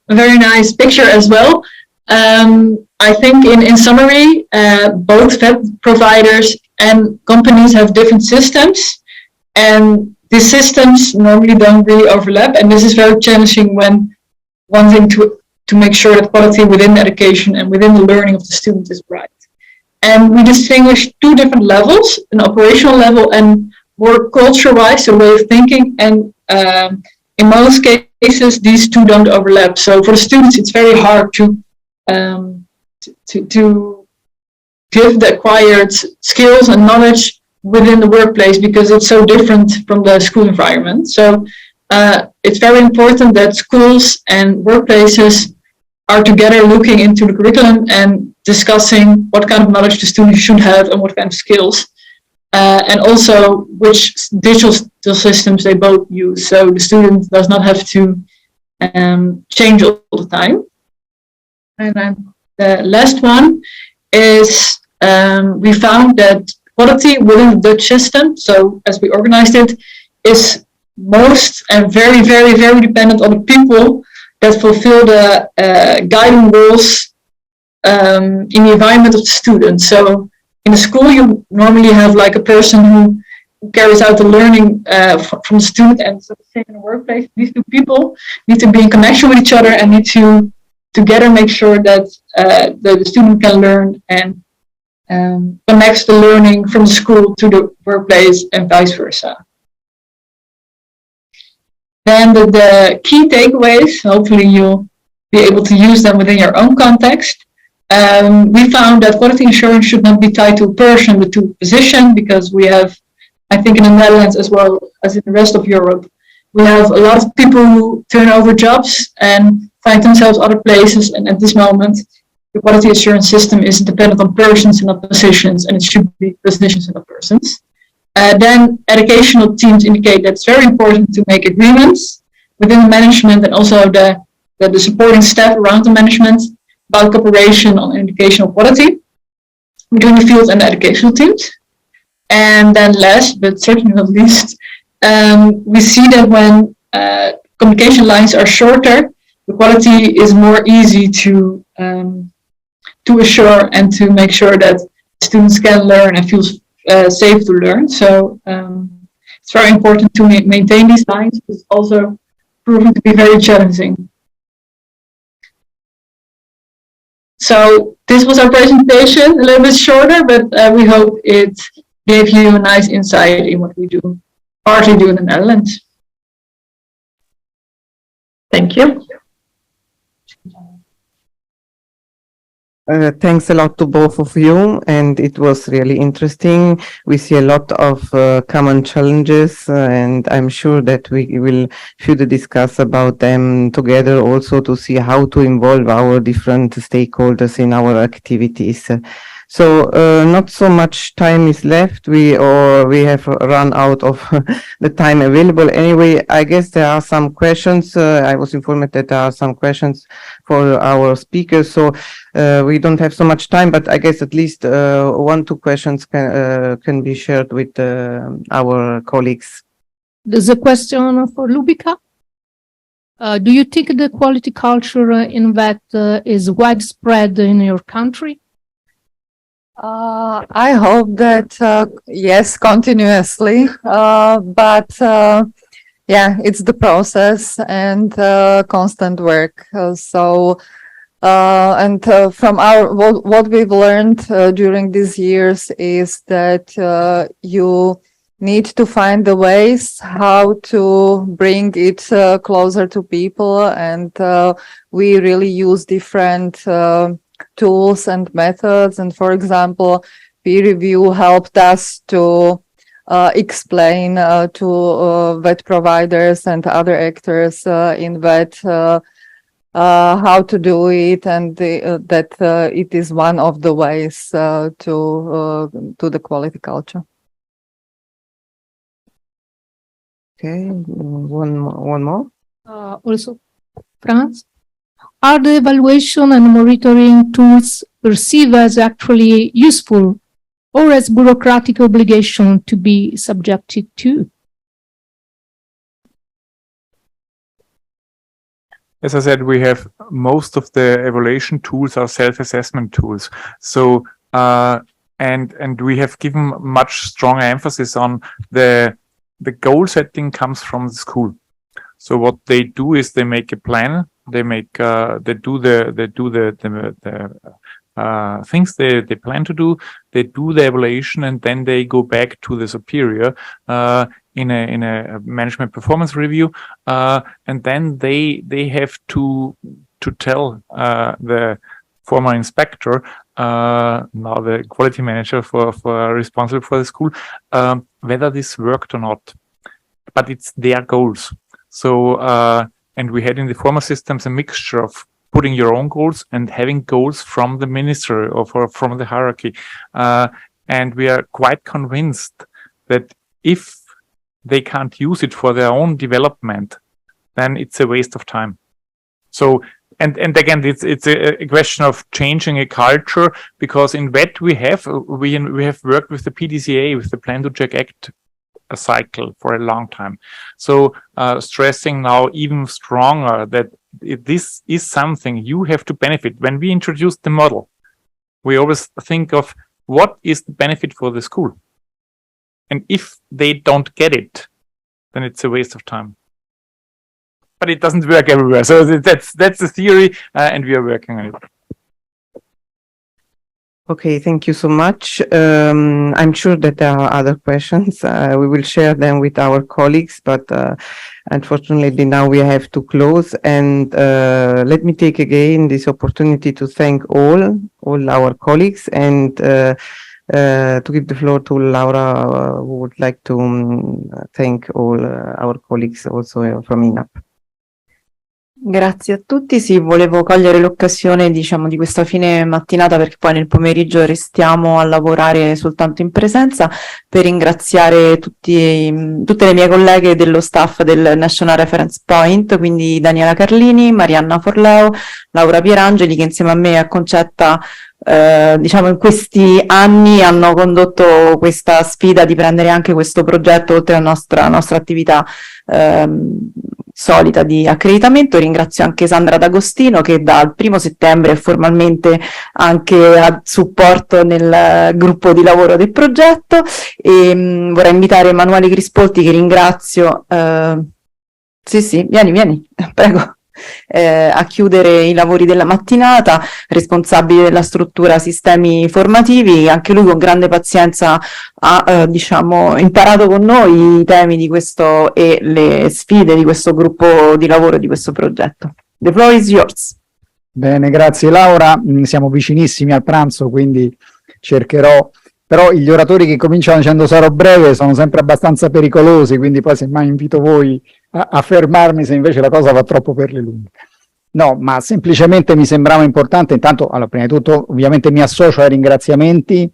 a very nice picture as well. I think in summary, both vet providers and companies have different systems, and these systems normally don't really overlap, and this is very challenging when wanting to make sure that quality within the education and within the learning of the student is right. And we distinguish 2 different levels, an operational level and more culture-wise, a way of thinking. And in most cases, these two don't overlap. So for the students, it's very hard to give the acquired skills and knowledge within the workplace because it's so different from the school environment. So it's very important that schools and workplaces are together looking into the curriculum and discussing what kind of knowledge the students should have and what kind of skills. And also which digital systems they both use. So the student does not have to change all the time. And then the last one is we found that quality within the Dutch system, so as we organized it, is most and very, very, very dependent on the people that fulfill the guiding roles in the environment of the students. So in the school, you normally have like a person who carries out the learning from the student, and so the same in the workplace. These two people need to be in connection with each other and need to together make sure that the student can learn and connects the learning from the school to the workplace and vice versa. Then the key takeaways, hopefully you'll be able to use them within your own context. We found that quality assurance should not be tied to a person but to a position, because we have, I think in the Netherlands as well as in the rest of Europe, we have a lot of people who turn over jobs and find themselves other places, and at this moment the quality assurance system is dependent on persons and not positions, and it should be positions and not persons. Then educational teams indicate that it's very important to make agreements within the management and also the supporting staff around the management about cooperation on educational quality between the field and the educational teams. And then last, but certainly not least, we see that when communication lines are shorter, the quality is more easy to assure and to make sure that students can learn and feel safe to learn. So it's very important to maintain these lines. It's also proven to be very challenging. So this was our presentation, a little bit shorter, but we hope it gave you a nice insight in what we do, partly do in the Netherlands. Thank you. Thanks a lot to both of you, and it was really interesting. We see a lot of common challenges, and I'm sure that we will further discuss about them together, also to see how to involve our different stakeholders in our activities. So not so much time is left. We have run out of the time available. Anyway, I guess there are some questions. I was informed that there are some questions for our speakers. So we don't have so much time, but I guess at least 1-2 questions can be shared with our colleagues. There's a question for Lubika. Do you think the quality culture in VET is widespread in your country? I hope that, yes, continuously, but yeah, it's the process and constant work. From what we've learned during these years is that you need to find the ways how to bring it closer to people, and we really use different tools and methods. And for example, peer review helped us to explain to VET providers and other actors in VET how to do it, and that it is one of the ways to the quality culture. Okay, one more. Also, France. Are the evaluation and monitoring tools perceived as actually useful or as bureaucratic obligation to be subjected to? As I said, we have most of the evaluation tools are self-assessment tools. So, and we have given much stronger emphasis on the goal setting comes from the school. So what they do is they make a plan. They do the things they plan to do. They do the evaluation, and then they go back to the superior in a management performance review, and then they have to tell the former inspector, now the quality manager for responsible for the school, whether this worked or not. But it's their goals. So and we had in the former systems a mixture of putting your own goals and having goals from the ministry or from the hierarchy. And we are quite convinced that if they can't use it for their own development, then it's a waste of time. So, and again, it's a question of changing a culture, because in VET we have worked with the PDCA, with the Plan to Check Act, a cycle for a long time. So stressing now even stronger that this is something you have to benefit. When we introduced the model, we always think of what is the benefit for the school. And if they don't get it, then it's a waste of time. But it doesn't work everywhere. So that's the theory, and we are working on it. Okay, thank you so much. I'm sure that there are other questions. We will share them with our colleagues, but unfortunately now we have to close. And let me take again this opportunity to thank all our colleagues, and to give the floor to Laura, who would like to thank all our colleagues also from Inapp. Grazie a tutti. Sì, volevo cogliere l'occasione, diciamo, di questa fine mattinata, perché poi nel pomeriggio restiamo a lavorare soltanto in presenza, per ringraziare tutte le mie colleghe dello staff del National Reference Point, quindi Daniela Carlini, Marianna Forleo, Laura Pierangeli, che insieme a me e a Concetta diciamo in questi anni hanno condotto questa sfida di prendere anche questo progetto oltre alla nostra attività solita di accreditamento. Ringrazio anche Sandra D'Agostino, che dal 1° settembre è formalmente anche a supporto nel gruppo di lavoro del progetto, e vorrei invitare Emanuele Crispolti, che ringrazio. Sì, vieni, prego. A chiudere i lavori della mattinata, responsabile della struttura sistemi formativi. Anche lui con grande pazienza ha diciamo imparato con noi i temi di questo e le sfide di questo gruppo di lavoro, di questo progetto. The floor is yours. Bene, grazie Laura. Siamo vicinissimi al pranzo, quindi cercherò, però gli oratori che cominciano dicendo sarò breve sono sempre abbastanza pericolosi, quindi poi semmai invito voi a fermarmi se invece la cosa va troppo per le lunghe. No, ma semplicemente mi sembrava importante. Intanto, allora, prima di tutto ovviamente mi associo ai ringraziamenti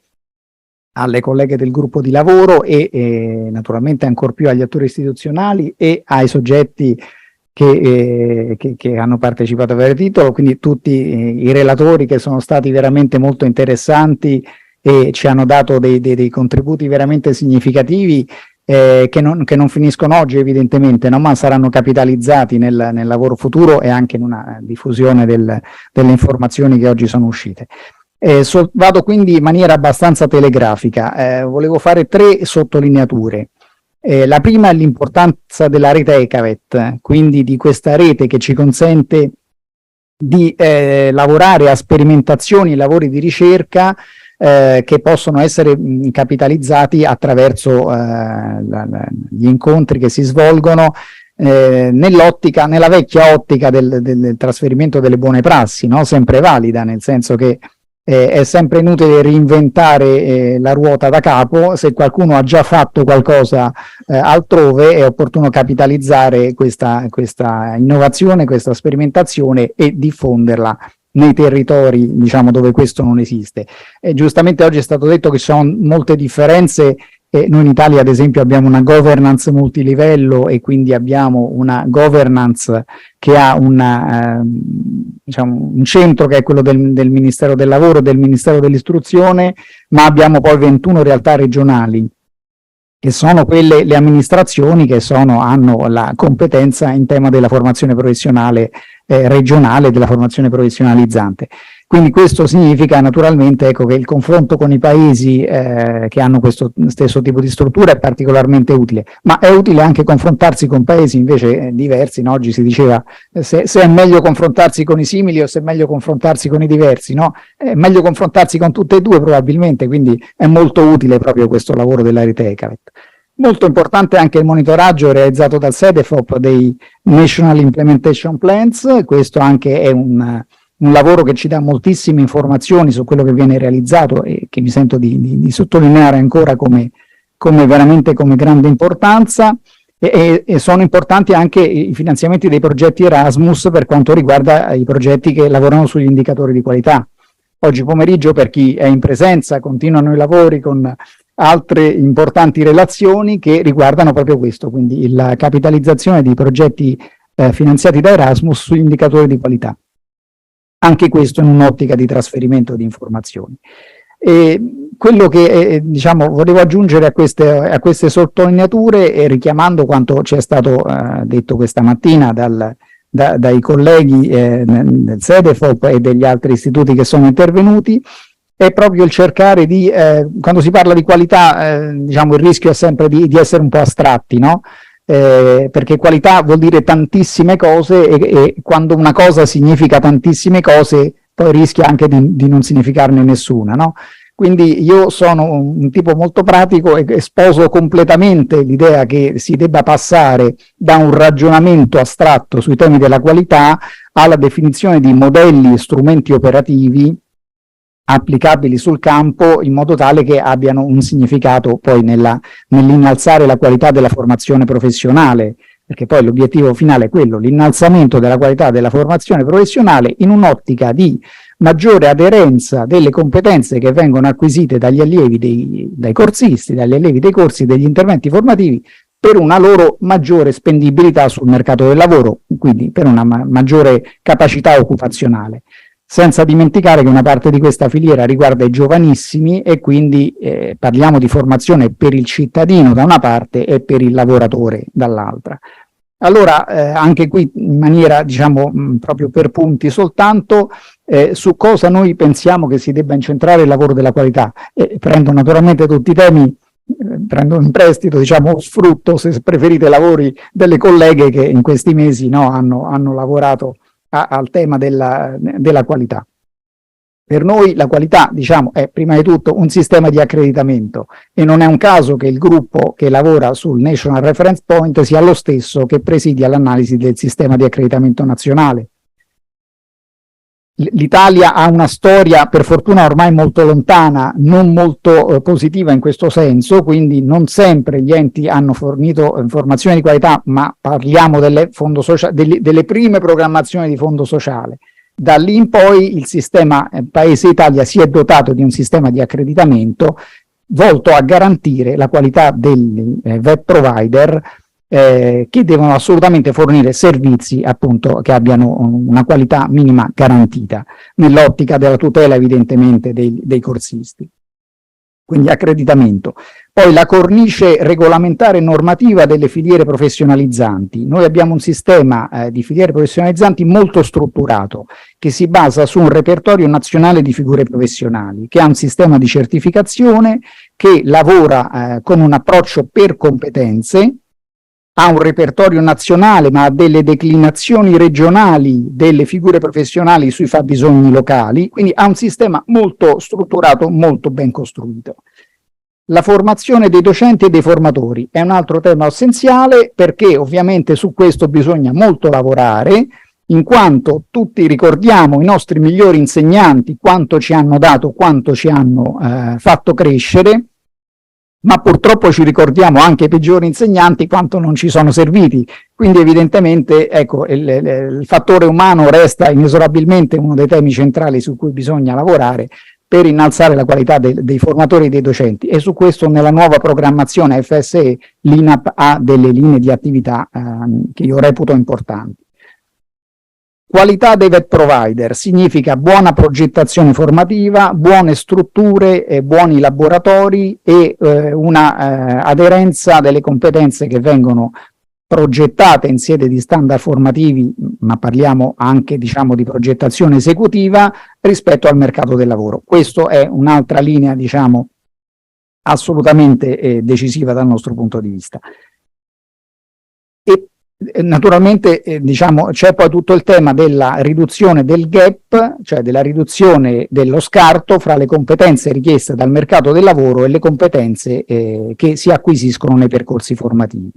alle colleghe del gruppo di lavoro e naturalmente ancor più agli attori istituzionali e ai soggetti che hanno partecipato a vario titolo, quindi tutti i relatori, che sono stati veramente molto interessanti e ci hanno dato dei contributi veramente significativi, che non finiscono oggi evidentemente, no? Ma saranno capitalizzati nel lavoro futuro e anche in una diffusione delle informazioni che oggi sono uscite. Vado quindi in maniera abbastanza telegrafica. Volevo fare 3 sottolineature. La prima è l'importanza della rete ECAVET, quindi di questa rete che ci consente di lavorare a sperimentazioni e lavori di ricerca che possono essere capitalizzati attraverso gli incontri che si svolgono nella vecchia ottica del trasferimento delle buone prassi, no? Sempre valida, nel senso che è sempre inutile reinventare la ruota da capo. Se qualcuno ha già fatto qualcosa altrove, è opportuno capitalizzare questa innovazione, questa sperimentazione e diffonderla nei territori, diciamo, dove questo non esiste. Giustamente oggi è stato detto che ci sono molte differenze. Noi in Italia, ad esempio, abbiamo una governance multilivello e quindi abbiamo una governance che ha diciamo, un centro che è quello del Ministero del Lavoro e del Ministero dell'Istruzione, ma abbiamo poi 21 realtà regionali, che sono le amministrazioni che hanno la competenza in tema della formazione professionale regionale, della formazione professionalizzante. Quindi questo significa naturalmente, ecco, che il confronto con i paesi che hanno questo stesso tipo di struttura è particolarmente utile, ma è utile anche confrontarsi con paesi invece diversi, no? Oggi si diceva se è meglio confrontarsi con i simili o se è meglio confrontarsi con i diversi, no? È meglio confrontarsi con tutte e due probabilmente, quindi è molto utile proprio questo lavoro della rete ECAVET. Molto importante anche il monitoraggio realizzato dal SEDEFOP dei National Implementation Plans, questo anche è un lavoro che ci dà moltissime informazioni su quello che viene realizzato e che mi sento di sottolineare ancora come veramente come grande importanza, e sono importanti anche i finanziamenti dei progetti Erasmus per quanto riguarda i progetti che lavorano sugli indicatori di qualità. Oggi pomeriggio, per chi è in presenza, continuano i lavori con altre importanti relazioni che riguardano proprio questo, quindi la capitalizzazione di progetti finanziati da Erasmus sugli indicatori di qualità. Anche questo in un'ottica di trasferimento di informazioni. E quello che diciamo volevo aggiungere a queste sottolineature, richiamando quanto ci è stato detto questa mattina dai colleghi del SEDEFOP e degli altri istituti che sono intervenuti, è proprio il cercare di, quando si parla di qualità, diciamo il rischio è sempre di essere un po' astratti, no? Perché qualità vuol dire tantissime cose e quando una cosa significa tantissime cose poi rischia anche di non significarne nessuna, no? Quindi io sono un tipo molto pratico e sposo completamente l'idea che si debba passare da un ragionamento astratto sui temi della qualità alla definizione di modelli e strumenti operativi applicabili sul campo in modo tale che abbiano un significato poi nell'innalzare la qualità della formazione professionale, perché poi l'obiettivo finale è quello, l'innalzamento della qualità della formazione professionale in un'ottica di maggiore aderenza delle competenze che vengono acquisite dagli allievi dai corsisti, dagli allievi dei corsi, degli interventi formativi, per una loro maggiore spendibilità sul mercato del lavoro, quindi per una maggiore capacità occupazionale. Senza dimenticare che una parte di questa filiera riguarda i giovanissimi e quindi parliamo di formazione per il cittadino da una parte e per il lavoratore dall'altra. Allora, anche qui in maniera, diciamo, proprio per punti soltanto, su cosa noi pensiamo che si debba incentrare il lavoro della qualità. Prendo naturalmente tutti i temi, prendo in prestito, diciamo, sfrutto, se preferite, lavori delle colleghe che in questi mesi, no, hanno lavorato al tema della qualità. Per noi la qualità, diciamo, è prima di tutto un sistema di accreditamento e non è un caso che il gruppo che lavora sul National Reference Point sia lo stesso che presidia l'analisi del sistema di accreditamento nazionale. L'Italia ha una storia, per fortuna ormai molto lontana, non molto positiva in questo senso, quindi non sempre gli enti hanno fornito informazioni di qualità, ma parliamo delle prime programmazioni di fondo sociale. Da lì in poi il sistema Paese Italia si è dotato di un sistema di accreditamento volto a garantire la qualità dei web provider che devono assolutamente fornire servizi appunto che abbiano una qualità minima garantita nell'ottica della tutela evidentemente dei corsisti. Quindi accreditamento. Poi la cornice regolamentare e normativa delle filiere professionalizzanti. Noi abbiamo un sistema di filiere professionalizzanti molto strutturato che si basa su un repertorio nazionale di figure professionali, che ha un sistema di certificazione, che lavora con un approccio per competenze, ha un repertorio nazionale ma ha delle declinazioni regionali delle figure professionali sui fabbisogni locali, quindi ha un sistema molto strutturato, molto ben costruito. La formazione dei docenti e dei formatori è un altro tema essenziale perché ovviamente su questo bisogna molto lavorare, in quanto tutti ricordiamo i nostri migliori insegnanti, quanto ci hanno dato, quanto ci hanno fatto crescere, ma purtroppo ci ricordiamo anche i peggiori insegnanti quanto non ci sono serviti, quindi evidentemente ecco, il fattore umano resta inesorabilmente uno dei temi centrali su cui bisogna lavorare per innalzare la qualità dei formatori e dei docenti, e su questo nella nuova programmazione FSE l'Inapp ha delle linee di attività che io reputo importanti. Qualità dei web provider significa buona progettazione formativa, buone strutture, buoni laboratori e una aderenza delle competenze che vengono progettate in sede di standard formativi ma parliamo anche, diciamo, di progettazione esecutiva rispetto al mercato del lavoro. Questo è un'altra linea, diciamo, assolutamente decisiva dal nostro punto di vista. E naturalmente diciamo, c'è poi tutto il tema della riduzione del gap, cioè della riduzione dello scarto fra le competenze richieste dal mercato del lavoro e le competenze che si acquisiscono nei percorsi formativi.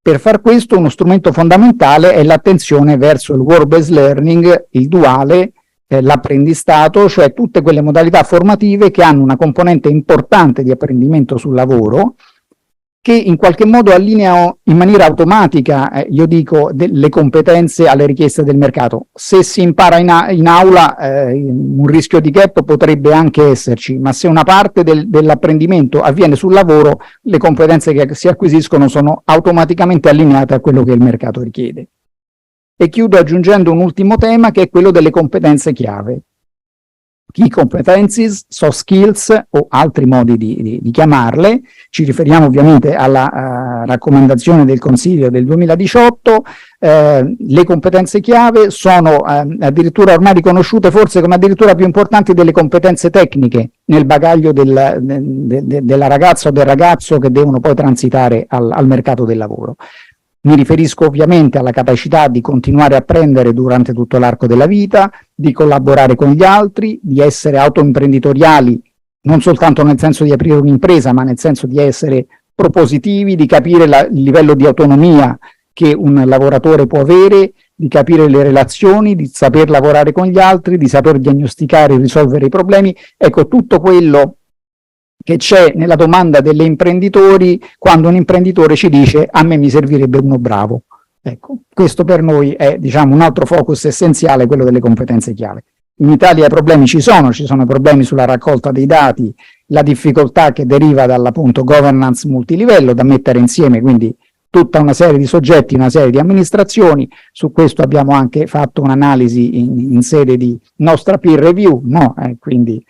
Per far questo uno strumento fondamentale è l'attenzione verso il work-based learning, il duale, l'apprendistato, cioè tutte quelle modalità formative che hanno una componente importante di apprendimento sul lavoro, che in qualche modo allineano in maniera automatica, io dico, le competenze alle richieste del mercato. Se si impara in aula, un rischio di gap potrebbe anche esserci, ma se una parte dell'apprendimento avviene sul lavoro, le competenze che si acquisiscono sono automaticamente allineate a quello che il mercato richiede. E chiudo aggiungendo un ultimo tema, che è quello delle competenze chiave. Key competencies, soft skills o altri modi di chiamarle, ci riferiamo ovviamente alla raccomandazione del Consiglio del 2018, le competenze chiave sono addirittura ormai riconosciute forse come addirittura più importanti delle competenze tecniche nel bagaglio della ragazza o del ragazzo che devono poi transitare al mercato del lavoro. Mi riferisco ovviamente alla capacità di continuare a apprendere durante tutto l'arco della vita, di collaborare con gli altri, di essere autoimprenditoriali, non soltanto nel senso di aprire un'impresa, ma nel senso di essere propositivi, di capire il livello di autonomia che un lavoratore può avere, di capire le relazioni, di saper lavorare con gli altri, di saper diagnosticare e risolvere i problemi. Ecco, tutto quello che c'è nella domanda degli imprenditori quando un imprenditore ci dice a me mi servirebbe uno bravo. Ecco, questo per noi è, diciamo, un altro focus essenziale, quello delle competenze chiave. In Italia i problemi ci sono problemi sulla raccolta dei dati, la difficoltà che deriva dall'appunto governance multilivello da mettere insieme, quindi tutta una serie di soggetti, una serie di amministrazioni. Su questo abbiamo anche fatto un'analisi in sede di nostra peer review, no? Quindi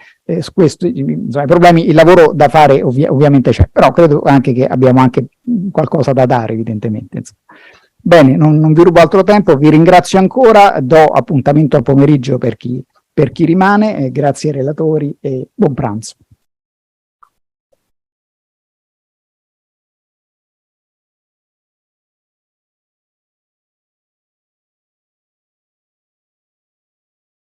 questo, insomma, i problemi, il lavoro da fare ovviamente c'è, però credo anche che abbiamo anche qualcosa da dare evidentemente. Insomma. Bene, non vi rubo altro tempo, vi ringrazio ancora, do appuntamento al pomeriggio per chi rimane, grazie ai relatori e buon pranzo.